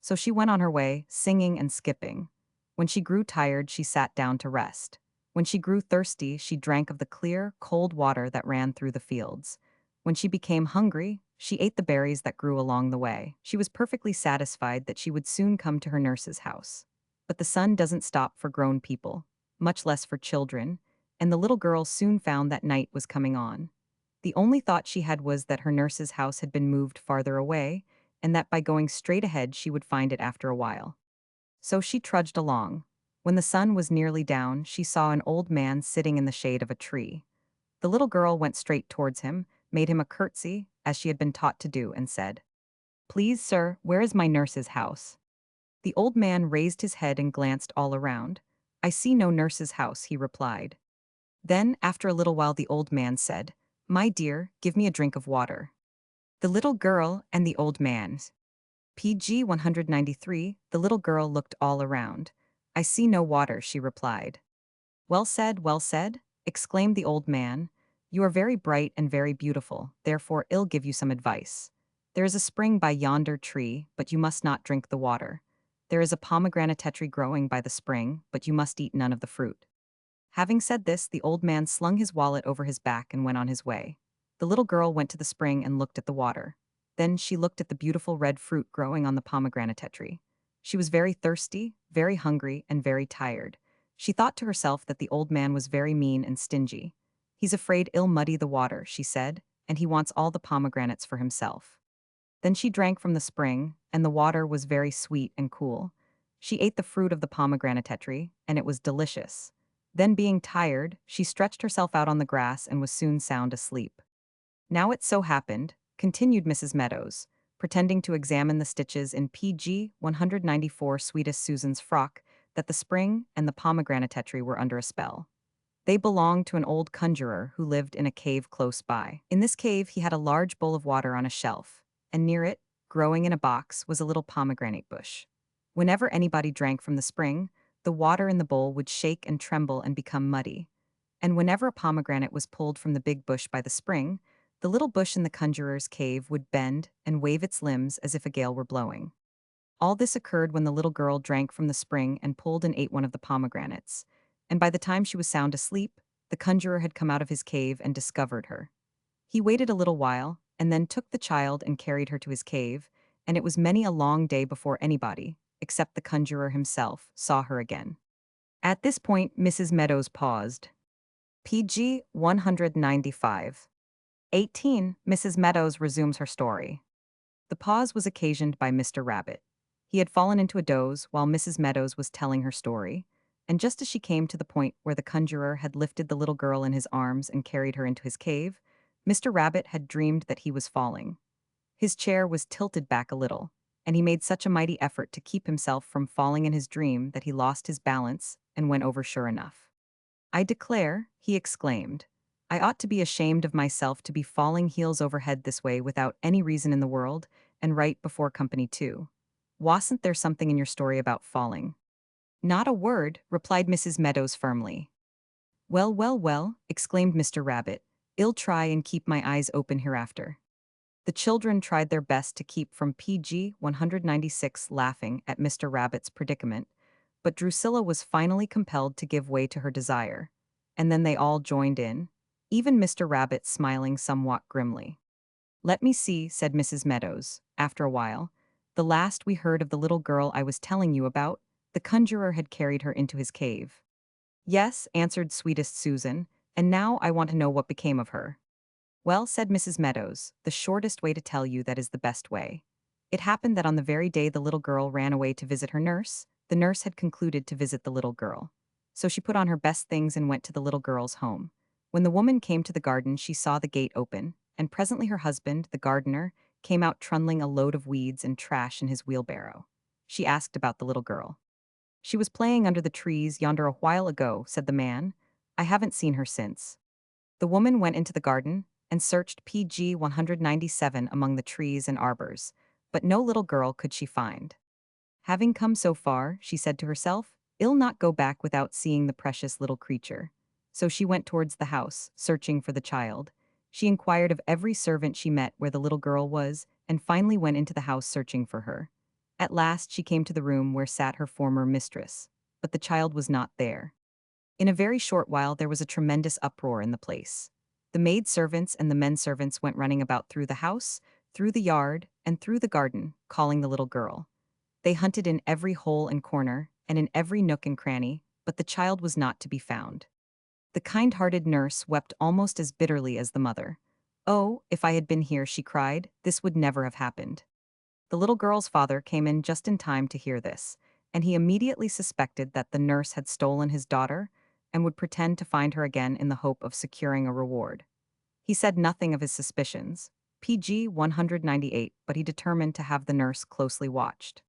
So she went on her way, singing and skipping. When she grew tired, she sat down to rest. When she grew thirsty, she drank of the clear, cold water that ran through the fields. When she became hungry, she ate the berries that grew along the way. She was perfectly satisfied that she would soon come to her nurse's house. But the sun doesn't stop for grown people, much less for children, and the little girl soon found that night was coming on. The only thought she had was that her nurse's house had been moved farther away, and that by going straight ahead she would find it after a while. So she trudged along. When the sun was nearly down, she saw an old man sitting in the shade of a tree. The little girl went straight towards him, made him a curtsy, as she had been taught to do, and said, "Please, sir, where is my nurse's house?" The old man raised his head and glanced all around. "I see no nurse's house," he replied. Then, after a little while, the old man said, "My dear, give me a drink of water." The little girl and the old man. PG 193, the little girl looked all around. "I see no water," she replied. Well said," exclaimed the old man. "You are very bright and very beautiful, therefore I'll give you some advice. There is a spring by yonder tree, but you must not drink the water. There is a pomegranate tree growing by the spring, but you must eat none of the fruit." Having said this, the old man slung his wallet over his back and went on his way. The little girl went to the spring and looked at the water. Then she looked at the beautiful red fruit growing on the pomegranate tree. She was very thirsty, very hungry, and very tired. She thought to herself that the old man was very mean and stingy. "He's afraid I'll muddy the water," she said, "and he wants all the pomegranates for himself." Then she drank from the spring, and the water was very sweet and cool. She ate the fruit of the pomegranate tree, and it was delicious. Then, being tired, she stretched herself out on the grass and was soon sound asleep. Now it so happened, continued Mrs. Meadows, pretending to examine the stitches in PG 194 Sweetest Susan's frock, that the spring and the pomegranate tree were under a spell. They belonged to an old conjurer who lived in a cave close by. In this cave he had a large bowl of water on a shelf, and near it, growing in a box, was a little pomegranate bush. Whenever anybody drank from the spring, the water in the bowl would shake and tremble and become muddy. And whenever a pomegranate was pulled from the big bush by the spring, the little bush in the conjurer's cave would bend and wave its limbs as if a gale were blowing. All this occurred when the little girl drank from the spring and pulled and ate one of the pomegranates, and by the time she was sound asleep, the conjurer had come out of his cave and discovered her. He waited a little while, and then took the child and carried her to his cave, and it was many a long day before anybody, except the conjurer himself, saw her again. At this point, Mrs. Meadows paused. PG 195. 18. Mrs. Meadows resumes her story. The pause was occasioned by Mr. Rabbit. He had fallen into a doze while Mrs. Meadows was telling her story, and just as she came to the point where the conjurer had lifted the little girl in his arms and carried her into his cave, Mr. Rabbit had dreamed that he was falling. His chair was tilted back a little, and he made such a mighty effort to keep himself from falling in his dream that he lost his balance and went over sure enough. "I declare," he exclaimed, "I ought to be ashamed of myself to be falling heels over head this way without any reason in the world, and right before company too. Wasn't there something in your story about falling?" "Not a word," replied Mrs. Meadows firmly. Well," exclaimed Mr. Rabbit, "I'll try and keep my eyes open hereafter." The children tried their best to keep from PG 196 laughing at Mr. Rabbit's predicament, but Drusilla was finally compelled to give way to her desire, and then they all joined in, even Mr. Rabbit smiling somewhat grimly. "Let me see," said Mrs. Meadows, after a while. "The last we heard of the little girl I was telling you about, the conjurer had carried her into his cave." "Yes," answered Sweetest Susan, "and now I want to know what became of her." "Well," said Mrs. Meadows, "the shortest way to tell you that is the best way. It happened that on the very day the little girl ran away to visit her nurse, the nurse had concluded to visit the little girl. So she put on her best things and went to the little girl's home. When the woman came to the garden, she saw the gate open, and presently her husband, the gardener, came out trundling a load of weeds and trash in his wheelbarrow. She asked about the little girl. "She was playing under the trees yonder a while ago," said the man. "I haven't seen her since." The woman went into the garden and searched PG 197 among the trees and arbors, but no little girl could she find. Having come so far, she said to herself, "I'll not go back without seeing the precious little creature." So she went towards the house, searching for the child. She inquired of every servant she met where the little girl was, and finally went into the house searching for her. At last she came to the room where sat her former mistress, but the child was not there. In a very short while there was a tremendous uproar in the place. The maid-servants and the men-servants went running about through the house, through the yard, and through the garden, calling the little girl. They hunted in every hole and corner, and in every nook and cranny, but the child was not to be found. The kind-hearted nurse wept almost as bitterly as the mother. "Oh, if I had been here," she cried, "this would never have happened." The little girl's father came in just in time to hear this, and he immediately suspected that the nurse had stolen his daughter and would pretend to find her again in the hope of securing a reward. He said nothing of his suspicions, PG 198, but he determined to have the nurse closely watched.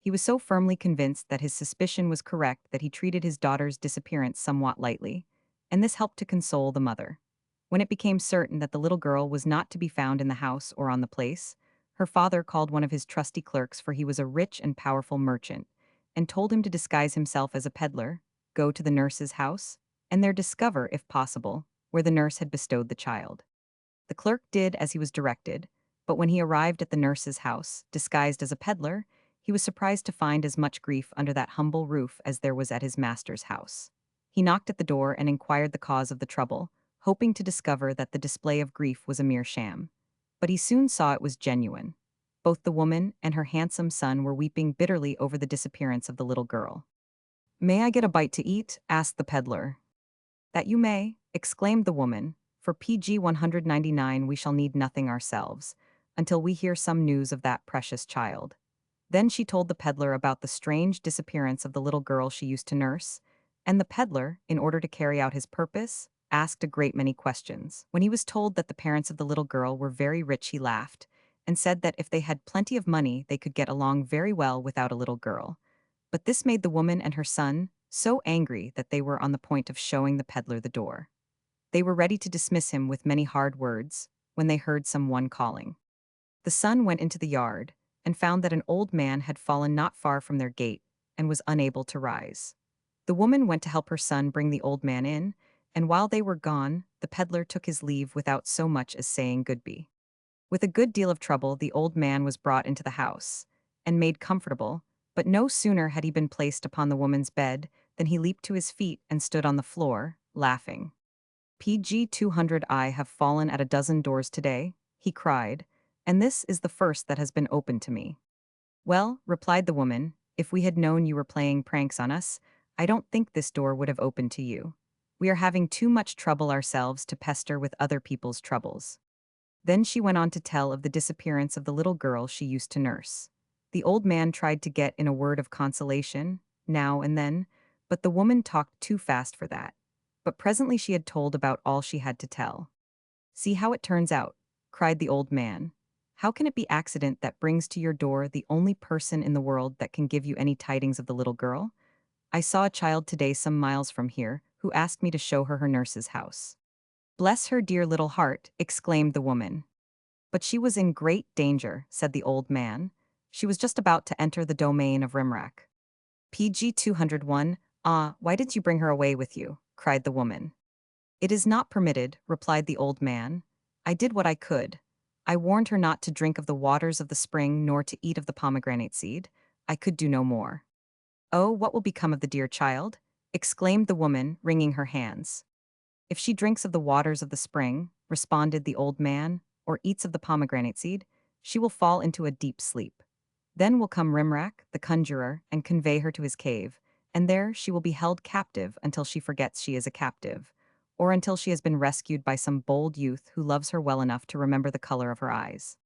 He was so firmly convinced that his suspicion was correct that he treated his daughter's disappearance somewhat lightly, and this helped to console the mother. When it became certain that the little girl was not to be found in the house or on the place, her father called one of his trusty clerks, for he was a rich and powerful merchant, and told him to disguise himself as a peddler, go to the nurse's house, and there discover, if possible, where the nurse had bestowed the child. The clerk did as he was directed, but when he arrived at the nurse's house, disguised as a peddler, he was surprised to find as much grief under that humble roof as there was at his master's house. He knocked at the door and inquired the cause of the trouble, hoping to discover that the display of grief was a mere sham. But he soon saw it was genuine. Both the woman and her handsome son were weeping bitterly over the disappearance of the little girl. "May I get a bite to eat?" asked the peddler. "That you may," exclaimed the woman. "For PG 199 we shall need nothing ourselves, until we hear some news of that precious child." Then she told the peddler about the strange disappearance of the little girl she used to nurse, and the peddler, in order to carry out his purpose, asked a great many questions. When he was told that the parents of the little girl were very rich, he laughed, and said that if they had plenty of money they could get along very well without a little girl. But this made the woman and her son so angry that they were on the point of showing the peddler the door. They were ready to dismiss him with many hard words, when they heard some one calling. The son went into the yard, and found that an old man had fallen not far from their gate, and was unable to rise. The woman went to help her son bring the old man in, and while they were gone, the peddler took his leave without so much as saying goodbye. With a good deal of trouble, the old man was brought into the house, and made comfortable, but no sooner had he been placed upon the woman's bed than he leaped to his feet and stood on the floor, laughing. "PG 200 I have fallen at a dozen doors today," he cried, "and this is the first that has been opened to me." "Well," replied the woman, "if we had known you were playing pranks on us, I don't think this door would have opened to you. We are having too much trouble ourselves to pester with other people's troubles." Then she went on to tell of the disappearance of the little girl she used to nurse. The old man tried to get in a word of consolation, now and then, but the woman talked too fast for that. But presently she had told about all she had to tell. "See how it turns out," cried the old man. "How can it be accident that brings to your door the only person in the world that can give you any tidings of the little girl? I saw a child today some miles from here who asked me to show her nurse's house." "Bless her dear little heart," exclaimed the woman. "But she was in great danger," said the old man. "She was just about to enter the domain of Rimrak." "PG 201, ah, why didn't you bring her away with you?" cried the woman. "It is not permitted," replied the old man. "I did what I could. I warned her not to drink of the waters of the spring nor to eat of the pomegranate seed. I could do no more." "Oh, what will become of the dear child?" exclaimed the woman, wringing her hands. "If she drinks of the waters of the spring," responded the old man, "or eats of the pomegranate seed, she will fall into a deep sleep. Then will come Rimrak, the conjurer, and convey her to his cave, and there she will be held captive until she forgets she is a captive, or until she has been rescued by some bold youth who loves her well enough to remember the color of her eyes."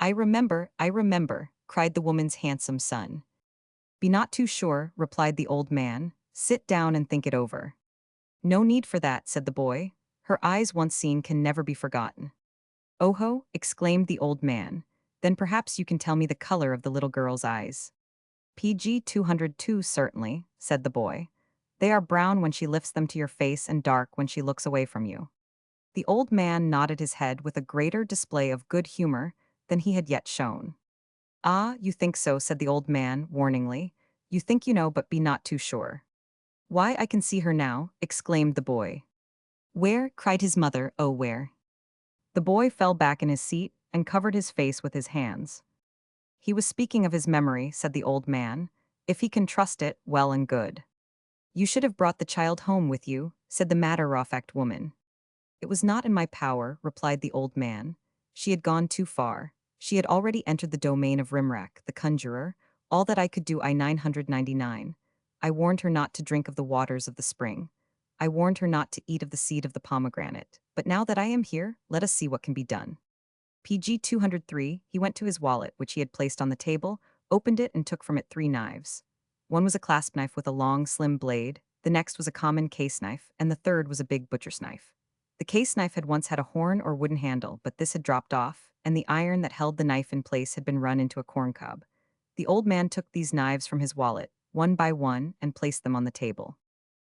I remember," cried the woman's handsome son. "Be not too sure," replied the old man. "Sit down and think it over." "No need for that," said the boy. "Her eyes once seen can never be forgotten." "Oho!" exclaimed the old man. "Then perhaps you can tell me the color of the little girl's eyes." "PG 202 certainly," said the boy. "They are brown when she lifts them to your face and dark when she looks away from you." The old man nodded his head with a greater display of good humor than he had yet shown. "Ah, you think so," said the old man, warningly. "You think you know, but be not too sure." "Why, I can see her now," exclaimed the boy. "Where?" cried his mother. "Oh, where?" The boy fell back in his seat and covered his face with his hands. "He was speaking of his memory," said the old man. "If he can trust it, well and good." "You should have brought the child home with you," said the matter-of-fact woman. "It was not in my power," replied the old man. "She had gone too far. She had already entered the domain of Rimrak, the conjurer. All that I could do I 999. I warned her not to drink of the waters of the spring. I warned her not to eat of the seed of the pomegranate. But now that I am here, let us see what can be done." PG 203, he went to his wallet, which he had placed on the table, opened it and took from it 3 knives. One was a clasp knife with a long, slim blade, the next was a common case knife, and the third was a big butcher's knife. The case knife had once had a horn or wooden handle, but this had dropped off, and the iron that held the knife in place had been run into a corncob. The old man took these knives from his wallet, one by one, and placed them on the table.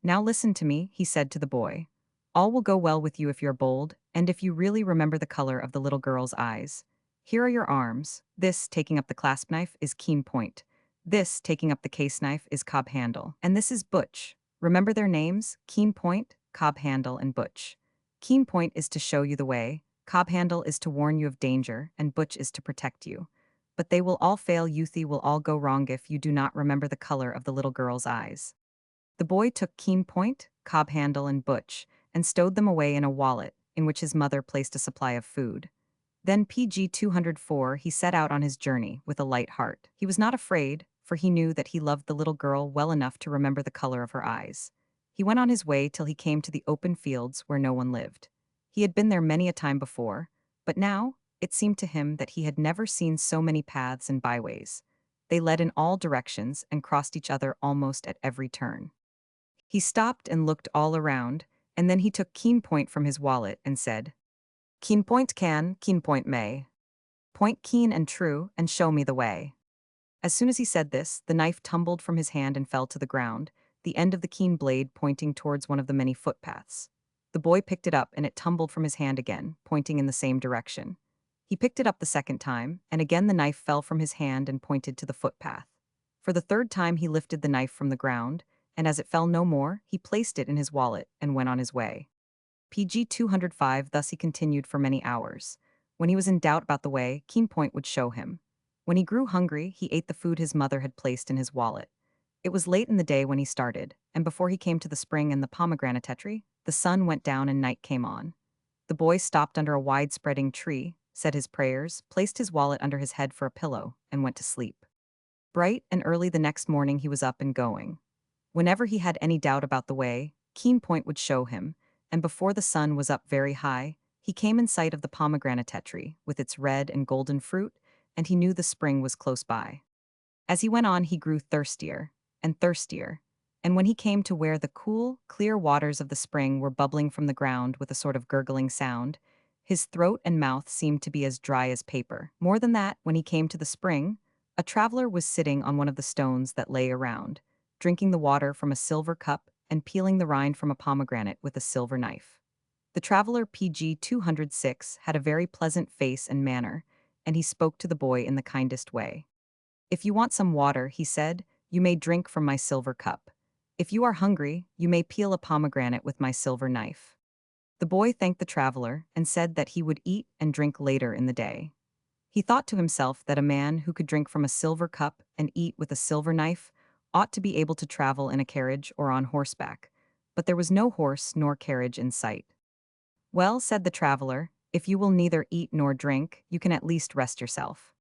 "Now listen to me," he said to the boy. "All will go well with you if you're bold, and if you really remember the color of the little girl's eyes. Here are your arms. This, taking up the clasp knife, is keen point. This, taking up the case knife, is cob handle. And this is butch. Remember their names? Keen point, cob handle, and butch. Keen point is to show you the way, cob handle is to warn you of danger, and butch is to protect you. But they will all fail, youthy will all go wrong if you do not remember the color of the little girl's eyes." The boy took keen point, cob handle, and butch, and stowed them away in a wallet, in which his mother placed a supply of food. Then PG 204 he set out on his journey with a light heart. He was not afraid, for he knew that he loved the little girl well enough to remember the color of her eyes. He went on his way till he came to the open fields where no one lived. He had been there many a time before, but now it seemed to him that he had never seen so many paths and byways. They led in all directions and crossed each other almost at every turn. He stopped and looked all around, and then he took keen point from his wallet and said, "Keen point can, keen point may. Point keen and true, and show me the way." As soon as he said this, the knife tumbled from his hand and fell to the ground, the end of the keen blade pointing towards one of the many footpaths. The boy picked it up and it tumbled from his hand again, pointing in the same direction. He picked it up the second time, and again the knife fell from his hand and pointed to the footpath. For the third time he lifted the knife from the ground, and as it fell no more, he placed it in his wallet and went on his way. PG 205 thus he continued for many hours. When he was in doubt about the way, keen point would show him. When he grew hungry, he ate the food his mother had placed in his wallet. It was late in the day when he started, and before he came to the spring and the pomegranate, the sun went down and night came on. The boy stopped under a wide-spreading tree, said his prayers, placed his wallet under his head for a pillow, and went to sleep. Bright and early the next morning he was up and going. Whenever he had any doubt about the way, keen point would show him, and before the sun was up very high, he came in sight of the pomegranate with its red and golden fruit, and he knew the spring was close by. As he went on, he grew thirstier and thirstier, and when he came to where the cool, clear waters of the spring were bubbling from the ground with a sort of gurgling sound, his throat and mouth seemed to be as dry as paper. More than that, when he came to the spring, a traveler was sitting on one of the stones that lay around, drinking the water from a silver cup and peeling the rind from a pomegranate with a silver knife. The traveler PG 206 had a very pleasant face and manner, and he spoke to the boy in the kindest way. "If you want some water," he said, "you may drink from my silver cup. If you are hungry, you may peel a pomegranate with my silver knife." The boy thanked the traveler and said that he would eat and drink later in the day. He thought to himself that a man who could drink from a silver cup and eat with a silver knife ought to be able to travel in a carriage or on horseback, but there was no horse nor carriage in sight. "Well," said the traveler, "if you will neither eat nor drink, you can at least rest yourself."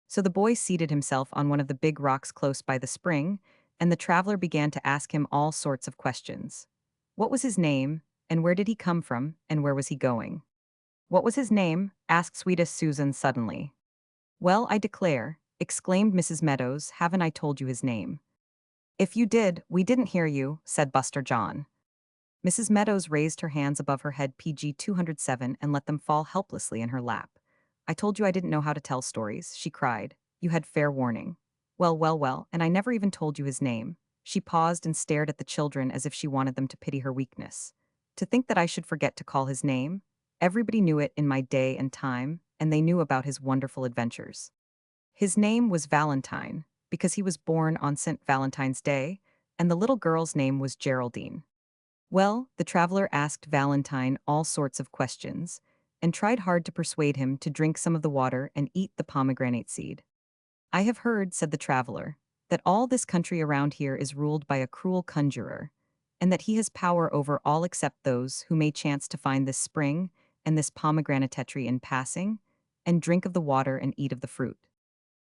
So the boy seated himself on one of the big rocks close by the spring, and the traveler began to ask him all sorts of questions. What was his name, and where did he come from, and where was he going? "What was his name?" asked sweetest Susan suddenly. "Well, I declare," exclaimed Mrs. Meadows, "haven't I told you his name?" "If you did, we didn't hear you," said Buster John. Mrs. Meadows raised her hands above her head PG 207 and let them fall helplessly in her lap. "I told you I didn't know how to tell stories," she cried. "You had fair warning. Well, well, well, and I never even told you his name." She paused and stared at the children as if she wanted them to pity her weakness. "To think that I should forget to call his name. Everybody knew it in my day and time, and they knew about his wonderful adventures. His name was Valentine, because he was born on St. Valentine's Day, and the little girl's name was Geraldine." Well, the traveler asked Valentine all sorts of questions, and tried hard to persuade him to drink some of the water and eat the pomegranate seed. "I have heard," said the traveler, "that all this country around here is ruled by a cruel conjurer, and that he has power over all except those who may chance to find this spring and this pomegranate tree in passing, and drink of the water and eat of the fruit.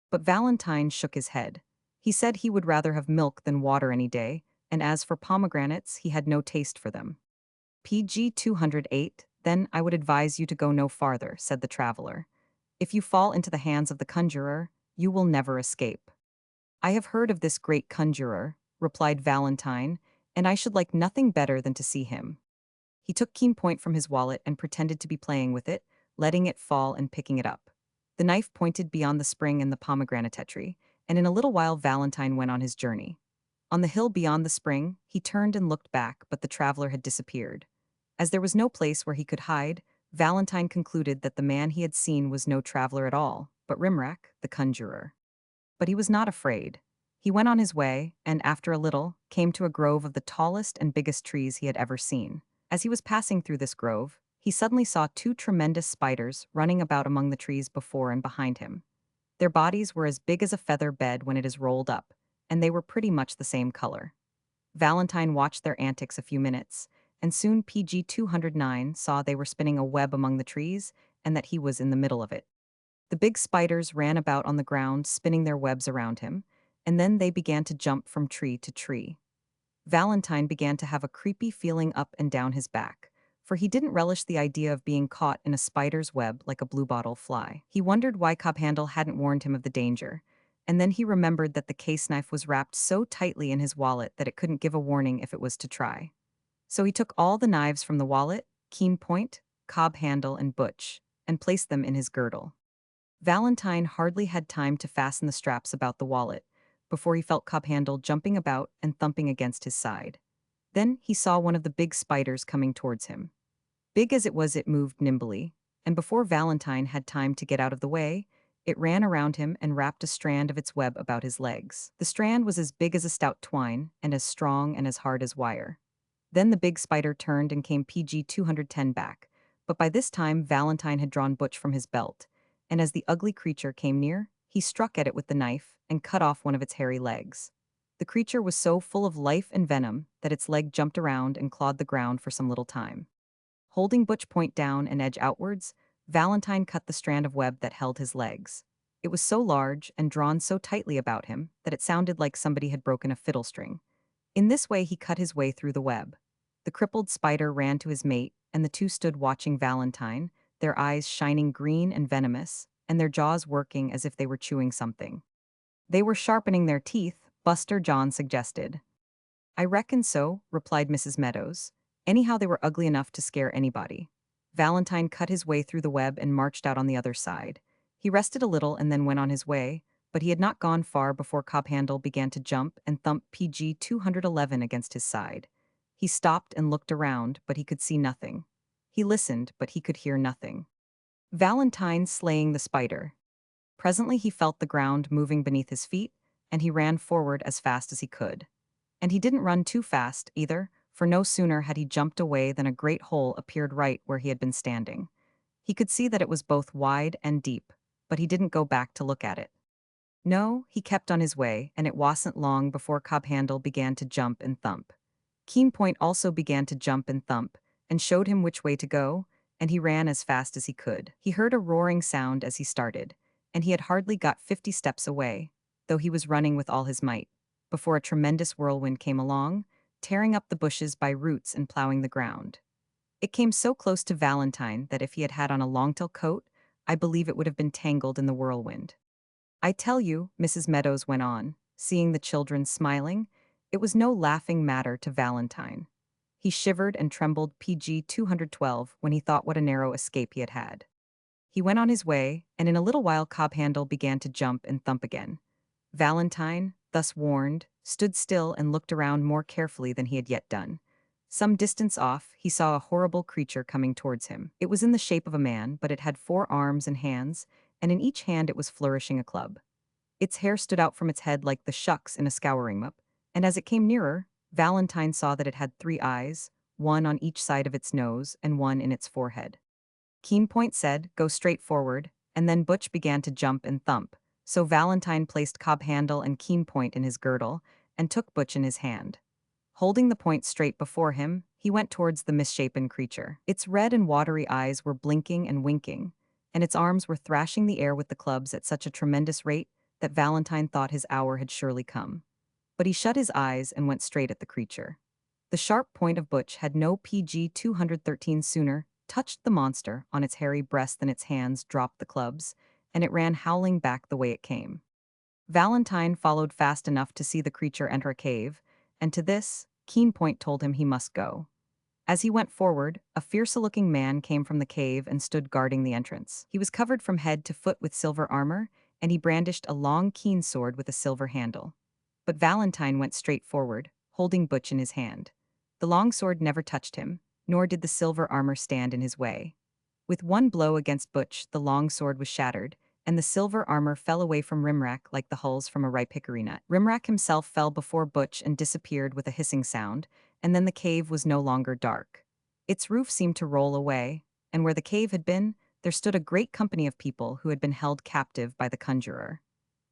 But Valentine shook his head. He said he would rather have milk than water any day, and as for pomegranates, he had no taste for them. PG 208, then I would advise you to go no farther, said the traveler. If you fall into the hands of the conjurer, you will never escape. I have heard of this great conjurer, replied Valentine, and I should like nothing better than to see him. He took keen point from his wallet and pretended to be playing with it, letting it fall and picking it up. The knife pointed beyond the spring and the pomegranate tree, and in a little while Valentine went on his journey. On the hill beyond the spring, he turned and looked back, but the traveler had disappeared. As there was no place where he could hide, Valentine concluded that the man he had seen was no traveler at all, but Rimrack, the conjurer. But he was not afraid. He went on his way, and after a little, came to a grove of the tallest and biggest trees he had ever seen. As he was passing through this grove, he suddenly saw two tremendous spiders running about among the trees before and behind him. Their bodies were as big as a feather bed when it is rolled up, and they were pretty much the same color. Valentine watched their antics a few minutes, and soon PG 209 saw they were spinning a web among the trees and that he was in the middle of it. The big spiders ran about on the ground, spinning their webs around him, and then they began to jump from tree to tree. Valentine began to have a creepy feeling up and down his back, for he didn't relish the idea of being caught in a spider's web like a bluebottle fly. He wondered why Cobhandle hadn't warned him of the danger, and then he remembered that the case knife was wrapped so tightly in his wallet that it couldn't give a warning if it was to try. So he took all the knives from the wallet, keen point, cob handle, and butch, and placed them in his girdle. Valentine hardly had time to fasten the straps about the wallet before he felt Cobhandle jumping about and thumping against his side. Then he saw one of the big spiders coming towards him. Big as it was, it moved nimbly, and before Valentine had time to get out of the way, it ran around him and wrapped a strand of its web about his legs. The strand was as big as a stout twine and as strong and as hard as wire. Then the big spider turned and came PG 210 back, but by this time Valentine had drawn Butch from his belt, and as the ugly creature came near, he struck at it with the knife and cut off one of its hairy legs. The creature was so full of life and venom that its leg jumped around and clawed the ground for some little time. Holding Butch point down and edge outwards, Valentine cut the strand of web that held his legs. It was so large and drawn so tightly about him that it sounded like somebody had broken a fiddle string. In this way he cut his way through the web. The crippled spider ran to his mate, and the two stood watching Valentine, their eyes shining green and venomous, and their jaws working as if they were chewing something. They were sharpening their teeth, Buster John suggested. I reckon so, replied Mrs. Meadows. Anyhow, they were ugly enough to scare anybody. Valentine cut his way through the web and marched out on the other side. He rested a little and then went on his way, but he had not gone far before Cobhandle began to jump and thump PG 211 against his side. He stopped and looked around, but he could see nothing. He listened, but he could hear nothing. Valentine slaying the spider. Presently he felt the ground moving beneath his feet, and he ran forward as fast as he could. And he didn't run too fast, either, for no sooner had he jumped away than a great hole appeared right where he had been standing. He could see that it was both wide and deep, but he didn't go back to look at it. No, he kept on his way, and it wasn't long before Cobhandle began to jump and thump. Keenpoint also began to jump and thump, and showed him which way to go, and he ran as fast as he could. He heard a roaring sound as he started, and he had hardly got 50 steps away, though he was running with all his might, before a tremendous whirlwind came along, tearing up the bushes by roots and plowing the ground. It came so close to Valentine that if he had had on a long-tail coat, I believe it would have been tangled in the whirlwind. I tell you, Mrs. Meadows went on, seeing the children smiling, it was no laughing matter to Valentine. He shivered and trembled PG 212 when he thought what a narrow escape he had had. He went on his way, and in a little while Cobhandle began to jump and thump again. Valentine, thus warned, stood still and looked around more carefully than he had yet done. Some distance off, he saw a horrible creature coming towards him. It was in the shape of a man, but it had 4 arms and hands, and in each hand it was flourishing a club. Its hair stood out from its head like the shucks in a scouring mop, and as it came nearer, Valentine saw that it had 3 eyes, one on each side of its nose and one in its forehead. Keenpoint said, "Go straight forward," and then Butch began to jump and thump, so Valentine placed Cobhandle and Keenpoint in his girdle and took Butch in his hand. Holding the point straight before him, he went towards the misshapen creature. Its red and watery eyes were blinking and winking, and its arms were thrashing the air with the clubs at such a tremendous rate that Valentine thought his hour had surely come. But he shut his eyes and went straight at the creature. The sharp point of Butch had no PG 213 sooner touched the monster on its hairy breast than its hands dropped the clubs, and it ran howling back the way it came. Valentine followed fast enough to see the creature enter a cave, and to this, Keen Point told him he must go. As he went forward, a fierce-looking man came from the cave and stood guarding the entrance. He was covered from head to foot with silver armor, and he brandished a long, keen sword with a silver handle. But Valentine went straight forward, holding Butch in his hand. The long sword never touched him, nor did the silver armor stand in his way. With one blow against Butch, the long sword was shattered, and the silver armor fell away from Rimrack like the hulls from a ripe hickory nut. Rimrack himself fell before Butch and disappeared with a hissing sound, and then the cave was no longer dark. Its roof seemed to roll away, and where the cave had been, there stood a great company of people who had been held captive by the conjurer.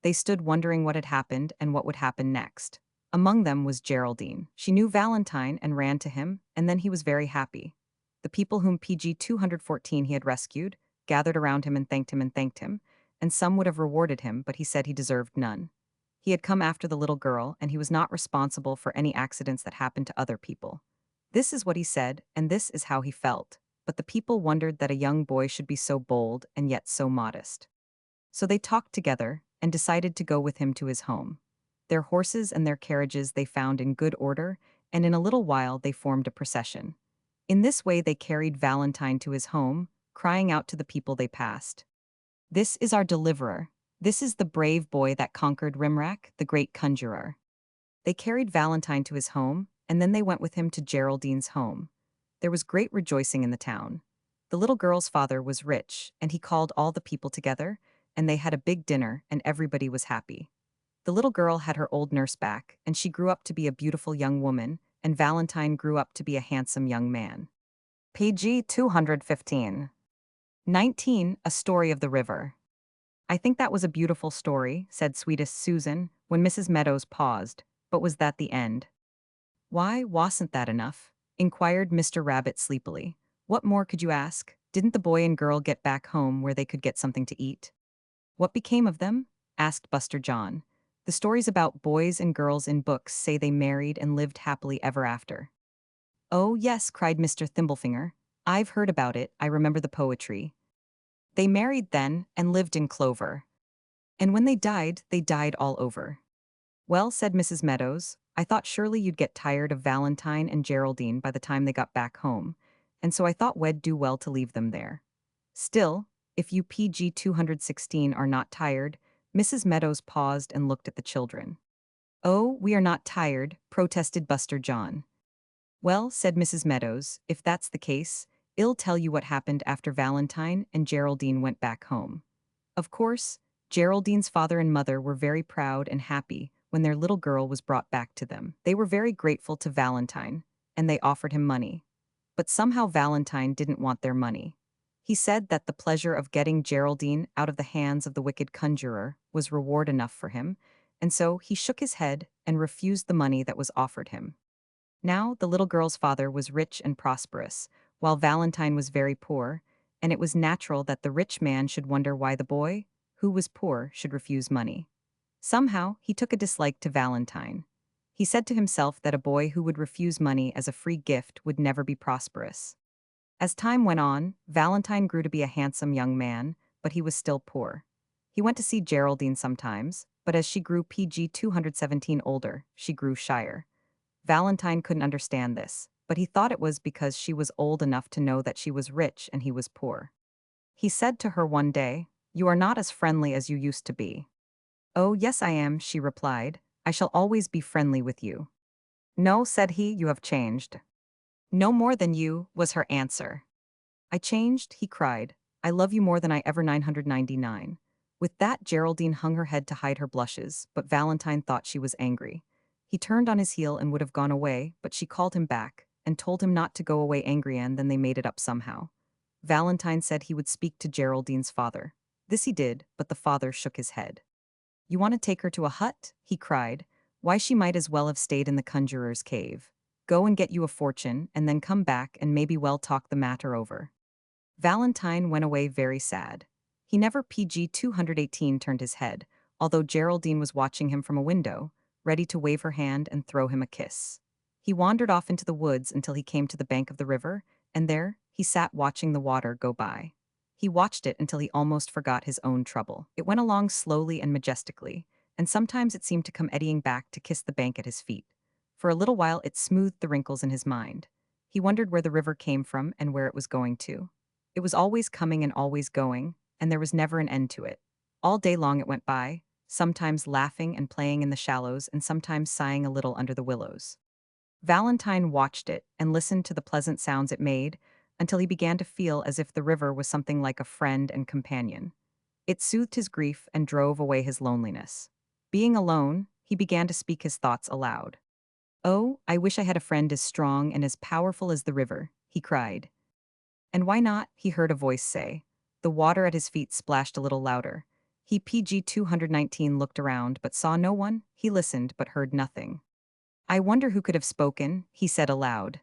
They stood wondering what had happened and what would happen next. Among them was Geraldine. She knew Valentine and ran to him, and then he was very happy. The people whom PG 214 he had rescued gathered around him and thanked him, and some would have rewarded him, but he said he deserved none. He had come after the little girl, and he was not responsible for any accidents that happened to other people. This is what he said, and this is how he felt. But the people wondered that a young boy should be so bold and yet so modest. So they talked together and decided to go with him to his home. Their horses and their carriages they found in good order, and in a little while they formed a procession. In this way they carried Valentine to his home, crying out to the people they passed, "This is our deliverer. This is the brave boy that conquered Rimrack, the great conjurer." They carried Valentine to his home, and then they went with him to Geraldine's home. There was great rejoicing in the town. The little girl's father was rich, and he called all the people together, and they had a big dinner, and everybody was happy. The little girl had her old nurse back, and she grew up to be a beautiful young woman, and Valentine grew up to be a handsome young man. PG 215. 19. A Story of the River. "I think that was a beautiful story," said sweetest Susan, when Mrs. Meadows paused. "But was that the end?" "Why, wasn't that enough?" inquired Mr. Rabbit sleepily. "What more could you ask? Didn't the boy and girl get back home where they could get something to eat?" "What became of them?" asked Buster John. "The stories about boys and girls in books say they married and lived happily ever after." "Oh, yes," cried Mr. Thimblefinger. "I've heard about it, I remember the poetry. They married then and lived in clover. And when they died all over." "Well," said Mrs. Meadows, "I thought surely you'd get tired of Valentine and Geraldine by the time they got back home, and so I thought we'd do well to leave them there. Still, if you PG 216 are not tired," Mrs. Meadows paused and looked at the children. "Oh, we are not tired," protested Buster John. "Well," said Mrs. Meadows, "if that's the case, I'll tell you what happened after Valentine and Geraldine went back home. Of course, Geraldine's father and mother were very proud and happy when their little girl was brought back to them. They were very grateful to Valentine, and they offered him money. But somehow Valentine didn't want their money. He said that the pleasure of getting Geraldine out of the hands of the wicked conjurer was reward enough for him, and so he shook his head and refused the money that was offered him. Now the little girl's father was rich and prosperous, while Valentine was very poor, and it was natural that the rich man should wonder why the boy, who was poor, should refuse money. Somehow, he took a dislike to Valentine. He said to himself that a boy who would refuse money as a free gift would never be prosperous. As time went on, Valentine grew to be a handsome young man, but he was still poor. He went to see Geraldine sometimes, but as she grew PG 217 older, she grew shyer. Valentine couldn't understand this, but he thought it was because she was old enough to know that she was rich and he was poor. He said to her one day, "You are not as friendly as you used to be." "Oh, yes, I am," she replied. "I shall always be friendly with you." "No," said he, "you have changed." "No more than you," was her answer. "I changed," he cried. "I love you more than I ever 999. With that, Geraldine hung her head to hide her blushes, but Valentine thought she was angry. He turned on his heel and would have gone away, but she called him back and told him not to go away angry, and then they made it up somehow. Valentine said he would speak to Geraldine's father. This he did, but the father shook his head. "You want to take her to a hut?" he cried. "Why, she might as well have stayed in the conjurer's cave. Go and get you a fortune, and then come back and maybe we'll talk the matter over." Valentine went away very sad. He never PG 218 turned his head, although Geraldine was watching him from a window, ready to wave her hand and throw him a kiss. He wandered off into the woods until he came to the bank of the river, and there he sat watching the water go by. He watched it until he almost forgot his own trouble. It went along slowly and majestically, and sometimes it seemed to come eddying back to kiss the bank at his feet. For a little while it smoothed the wrinkles in his mind. He wondered where the river came from and where it was going to. It was always coming and always going, and there was never an end to it. All day long it went by, sometimes laughing and playing in the shallows and sometimes sighing a little under the willows. Valentine watched it and listened to the pleasant sounds it made until he began to feel as if the river was something like a friend and companion. It soothed his grief and drove away his loneliness. Being alone, he began to speak his thoughts aloud. "Oh, I wish I had a friend as strong and as powerful as the river," he cried. "And why not?" he heard a voice say. The water at his feet splashed a little louder. He PG 219 looked around but saw no one. He listened but heard nothing. "I wonder who could have spoken," he said aloud.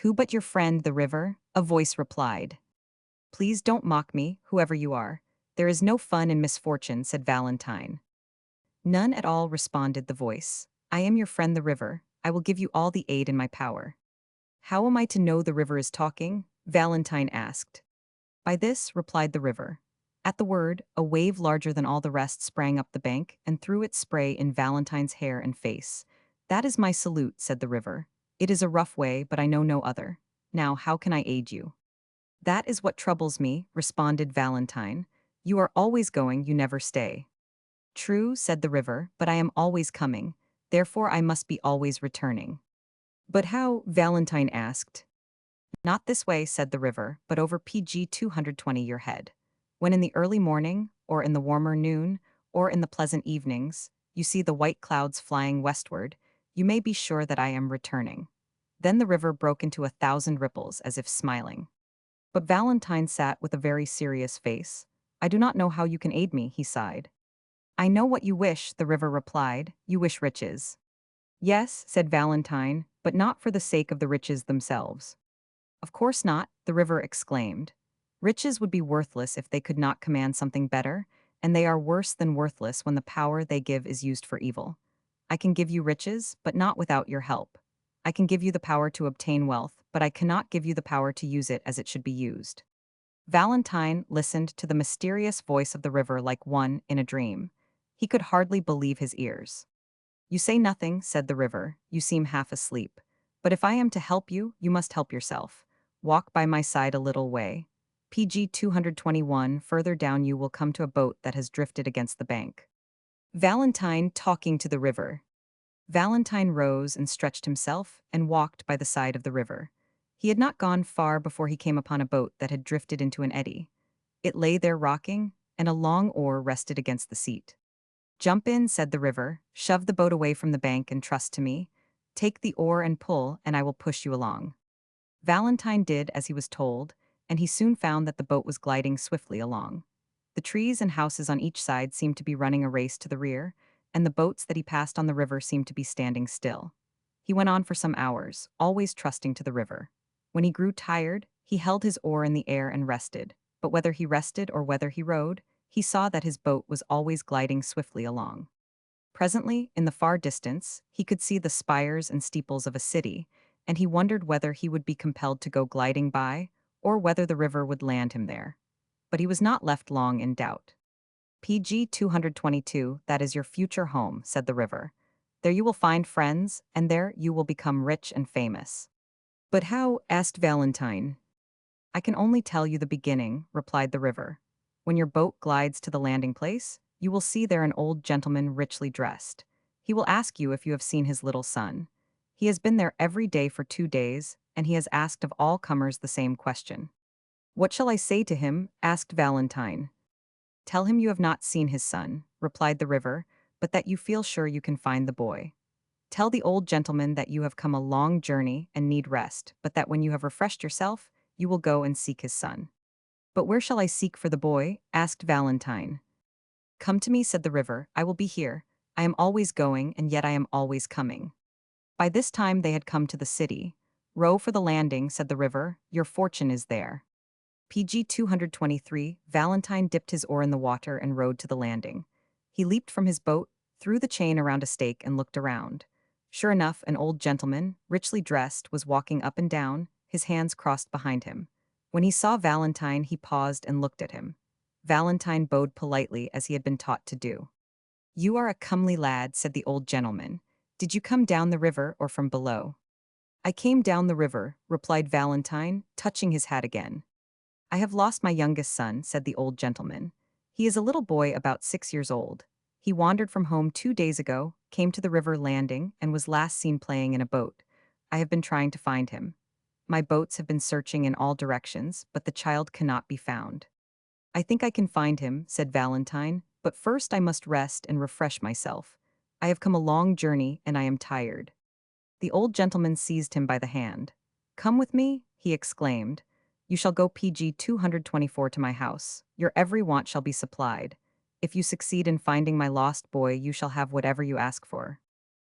"Who but your friend, the river?" a voice replied. "Please don't mock me, whoever you are. There is no fun in misfortune," said Valentine. "None at all," responded the voice. "I am your friend the river. I will give you all the aid in my power." "How am I to know the river is talking?" Valentine asked. "By this," replied the river. At the word, a wave larger than all the rest sprang up the bank and threw its spray in Valentine's hair and face. "That is my salute," said the river. "It is a rough way, but I know no other. Now, how can I aid you?" "That is what troubles me," responded Valentine. "You are always going, you never stay." "True," said the river, "but I am always coming. Therefore I must be always returning." "But how?" Valentine asked. "Not this way," said the river, "but over PG 220 your head. When in the early morning, or in the warmer noon, or in the pleasant evenings, you see the white clouds flying westward, you may be sure that I am returning." Then the river broke into 1,000 ripples, as if smiling. But Valentine sat with a very serious face. "I do not know how you can aid me," he sighed. "I know what you wish," the river replied. "You wish riches." "Yes," said Valentine, "but not for the sake of the riches themselves." "Of course not," the river exclaimed. "Riches would be worthless if they could not command something better, and they are worse than worthless when the power they give is used for evil. I can give you riches, but not without your help. I can give you the power to obtain wealth, but I cannot give you the power to use it as it should be used." Valentine listened to the mysterious voice of the river like one in a dream. He could hardly believe his ears. "You say nothing," said the river. "You seem half asleep. But if I am to help you, you must help yourself. Walk by my side a little way. PG 221, further down you will come to a boat that has drifted against the bank." Valentine talking to the river. Valentine rose and stretched himself and walked by the side of the river. He had not gone far before he came upon a boat that had drifted into an eddy. It lay there rocking, and a long oar rested against the seat. "Jump in," said the river. "Shove the boat away from the bank and trust to me. Take the oar and pull, and I will push you along." Valentine did as he was told, and he soon found that the boat was gliding swiftly along. The trees and houses on each side seemed to be running a race to the rear, and the boats that he passed on the river seemed to be standing still. He went on for some hours, always trusting to the river. When he grew tired, he held his oar in the air and rested, but whether he rested or whether he rowed, he saw that his boat was always gliding swiftly along. Presently, in the far distance, he could see the spires and steeples of a city, and he wondered whether he would be compelled to go gliding by, or whether the river would land him there. But he was not left long in doubt. "PG 222, that is your future home," said the river. "There you will find friends, and there you will become rich and famous." "But how?" asked Valentine. "I can only tell you the beginning," replied the river. "When your boat glides to the landing place, you will see there an old gentleman richly dressed. He will ask you if you have seen his little son. He has been there every day for 2 days, and he has asked of all comers the same question." "What shall I say to him?" asked Valentine. "Tell him you have not seen his son," replied the river, "but that you feel sure you can find the boy. Tell the old gentleman that you have come a long journey and need rest, but that when you have refreshed yourself, you will go and seek his son." "But where shall I seek for the boy?" asked Valentine. "Come to me," said the river. "I will be here. I am always going, and yet I am always coming." By this time they had come to the city. "Row for the landing," said the river. "Your fortune is there." PG 223, Valentine dipped his oar in the water and rowed to the landing. He leaped from his boat, threw the chain around a stake, and looked around. Sure enough, an old gentleman, richly dressed, was walking up and down, his hands crossed behind him. When he saw Valentine, he paused and looked at him. Valentine bowed politely as he had been taught to do. "You are a comely lad," said the old gentleman. "Did you come down the river or from below?" "I came down the river," replied Valentine, touching his hat again. "I have lost my youngest son," said the old gentleman. "He is a little boy about 6 years old. He wandered from home 2 days ago, came to the river landing, and was last seen playing in a boat. I have been trying to find him. My boats have been searching in all directions, but the child cannot be found." "I think I can find him," said Valentine, "but first I must rest and refresh myself. I have come a long journey, and I am tired." The old gentleman seized him by the hand. "Come with me," he exclaimed. "You shall go PG 224 to my house. Your every want shall be supplied. If you succeed in finding my lost boy, you shall have whatever you ask for."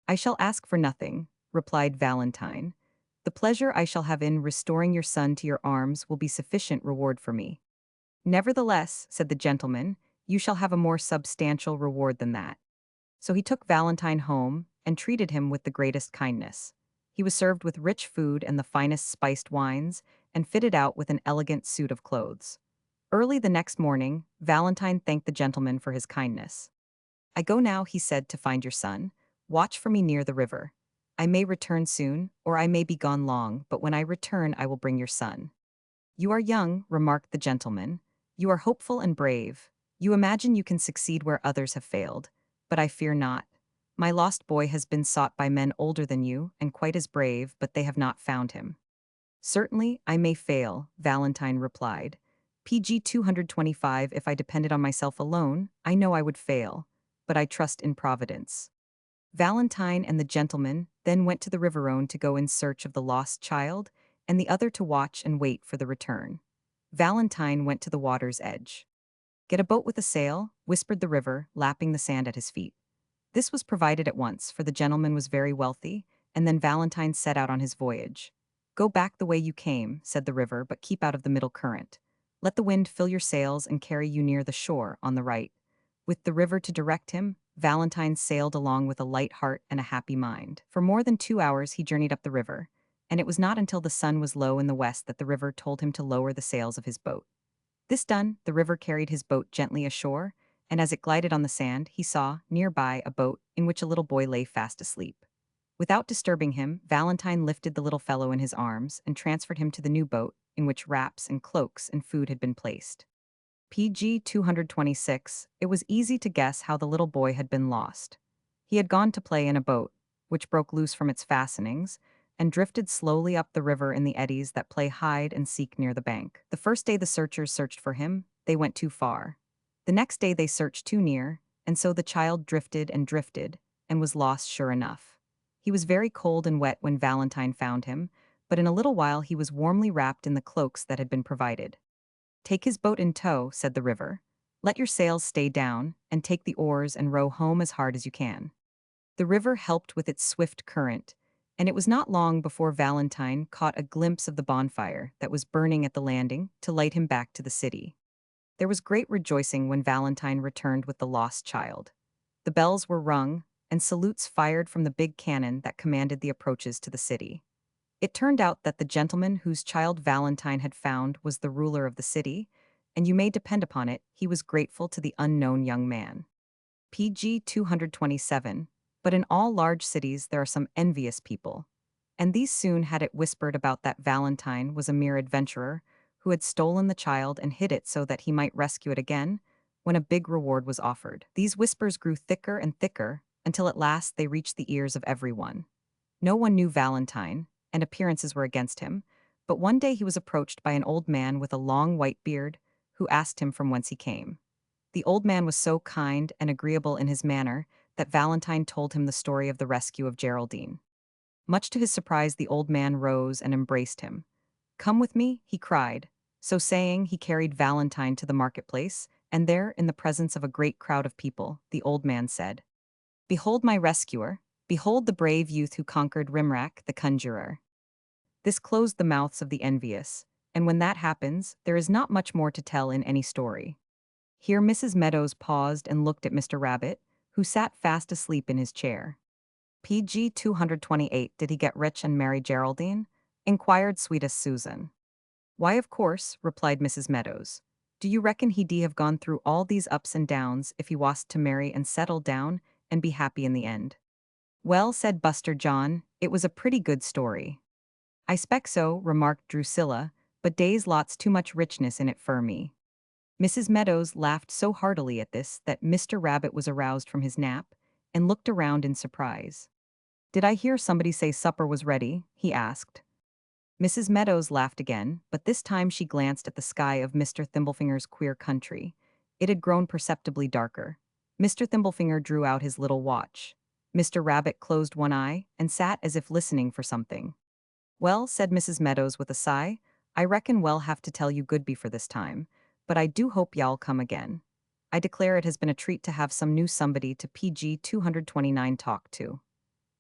"I shall ask for nothing," replied Valentine. "The pleasure I shall have in restoring your son to your arms will be sufficient reward for me." "Nevertheless," said the gentleman, "you shall have a more substantial reward than that." So he took Valentine home and treated him with the greatest kindness. He was served with rich food and the finest spiced wines, and fitted out with an elegant suit of clothes. Early the next morning, Valentine thanked the gentleman for his kindness. "I go now," he said, "to find your son. Watch for me near the river. I may return soon, or I may be gone long, but when I return I will bring your son." "You are young," remarked the gentleman. "You are hopeful and brave. You imagine you can succeed where others have failed. But I fear not. My lost boy has been sought by men older than you, and quite as brave, but they have not found him." "Certainly, I may fail," Valentine replied. "PG 225, if I depended on myself alone, I know I would fail. But I trust in Providence." Valentine and the gentleman then went to the Riverone to go in search of the lost child, and the other to watch and wait for the return. Valentine went to the water's edge. "Get a boat with a sail," whispered the river, lapping the sand at his feet. This was provided at once, for the gentleman was very wealthy, and then Valentine set out on his voyage. "Go back the way you came," said the river, "but keep out of the middle current. Let the wind fill your sails and carry you near the shore on the right." With the river to direct him, Valentine sailed along with a light heart and a happy mind. For more than 2 hours he journeyed up the river, and it was not until the sun was low in the west that the river told him to lower the sails of his boat. This done, the river carried his boat gently ashore, and as it glided on the sand, he saw, nearby, a boat in which a little boy lay fast asleep. Without disturbing him, Valentine lifted the little fellow in his arms and transferred him to the new boat, in which wraps and cloaks and food had been placed. PG 226, it was easy to guess how the little boy had been lost. He had gone to play in a boat, which broke loose from its fastenings, and drifted slowly up the river in the eddies that play hide and seek near the bank. The first day the searchers searched for him, they went too far. The next day they searched too near, and so the child drifted, and was lost sure enough. He was very cold and wet when Valentine found him, but in a little while he was warmly wrapped in the cloaks that had been provided. "Take his boat in tow," said the river. "Let your sails stay down, and take the oars and row home as hard as you can." The river helped with its swift current, and it was not long before Valentine caught a glimpse of the bonfire that was burning at the landing to light him back to the city. There was great rejoicing when Valentine returned with the lost child. The bells were rung, and salutes fired from the big cannon that commanded the approaches to the city. It turned out that the gentleman whose child Valentine had found was the ruler of the city, and you may depend upon it, he was grateful to the unknown young man. PG 227. But in all large cities there are some envious people, and these soon had it whispered about that Valentine was a mere adventurer who had stolen the child and hid it so that he might rescue it again when a big reward was offered. These whispers grew thicker and thicker until at last they reached the ears of everyone. No one knew Valentine, and appearances were against him, but one day he was approached by an old man with a long white beard who asked him from whence he came. The old man was so kind and agreeable in his manner that Valentine told him the story of the rescue of Geraldine. Much to his surprise, the old man rose and embraced him. "Come with me," he cried. So saying, he carried Valentine to the marketplace, and there, in the presence of a great crowd of people, the old man said, "Behold my rescuer. Behold the brave youth who conquered Rimrak, the conjurer. This closed the mouths of the envious, and when that happens, there is not much more to tell in any story. Here Mrs. Meadows paused and looked at Mr. Rabbit, who sat fast asleep in his chair. PG 228. Did he get rich and marry Geraldine? Inquired sweetest Susan. Why, of course, replied Mrs. Meadows. Do you reckon he'd have gone through all these ups and downs if he was to marry and settle down and be happy in the end? Well, said Buster John, it was a pretty good story. I spec so, remarked Drusilla, but dey's lots too much richness in it fur me. Mrs. Meadows laughed so heartily at this that Mr. Rabbit was aroused from his nap and looked around in surprise. Did I hear somebody say supper was ready? He asked. Mrs. Meadows laughed again, but this time she glanced at the sky of Mr. Thimblefinger's queer country. It had grown perceptibly darker. Mr. Thimblefinger drew out his little watch. Mr. Rabbit closed one eye and sat as if listening for something. Well, said Mrs. Meadows with a sigh, I reckon we'll have to tell you goodby for this time, but I do hope y'all come again. I declare it has been a treat to have some new somebody to PG 229 talk to.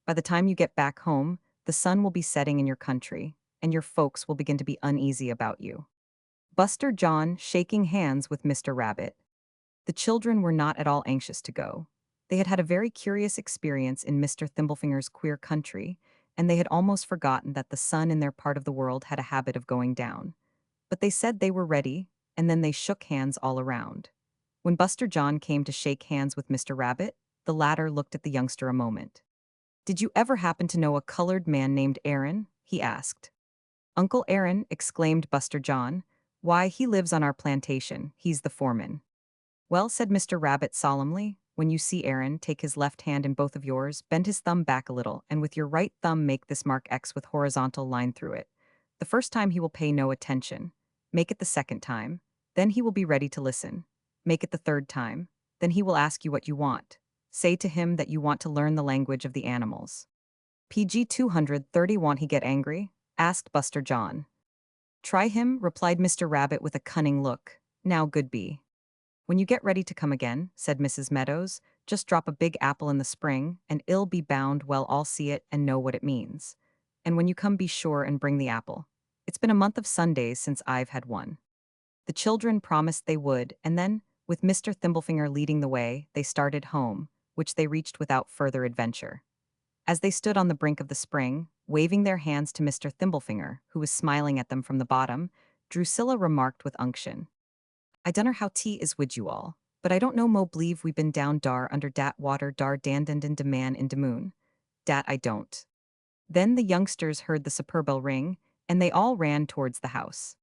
By the time you get back home, the sun will be setting in your country, and your folks will begin to be uneasy about you. Buster John shaking hands with Mr. Rabbit. The children were not at all anxious to go. They had had a very curious experience in Mr. Thimblefinger's queer country, and they had almost forgotten that the sun in their part of the world had a habit of going down. But they said they were ready, and then they shook hands all around. When Buster John came to shake hands with Mr. Rabbit, the latter looked at the youngster a moment. Did you ever happen to know a colored man named Aaron? He asked. Uncle Aaron, exclaimed Buster John. Why, he lives on our plantation. He's the foreman. Well, said Mr. Rabbit solemnly, when you see Aaron, take his left hand in both of yours, bend his thumb back a little, and with your right thumb make this mark X with horizontal line through it. The first time he will pay no attention. Make it the second time. Then he will be ready to listen. Make it the third time. Then he will ask you what you want. Say to him that you want to learn the language of the animals. PG 230. Want he get angry? Asked Buster John. Try him, replied Mr. Rabbit with a cunning look. Now Goodby. When you get ready to come again, said Mrs. Meadows, just drop a big apple in the spring, and it'll be bound well all see it and know what it means. And when you come be sure and bring the apple. It's been a month of Sundays since I've had one. The children promised they would, and then, with Mr. Thimblefinger leading the way, they started home, which they reached without further adventure. As they stood on the brink of the spring, waving their hands to Mr. Thimblefinger, who was smiling at them from the bottom, Drusilla remarked with unction. I dunner how tea is wid you all, but I don't know mo believe we been down dar under dat water dar dandenden de man in de moon. Dat I don't. Then the youngsters heard the superbell ring, and they all ran towards the house.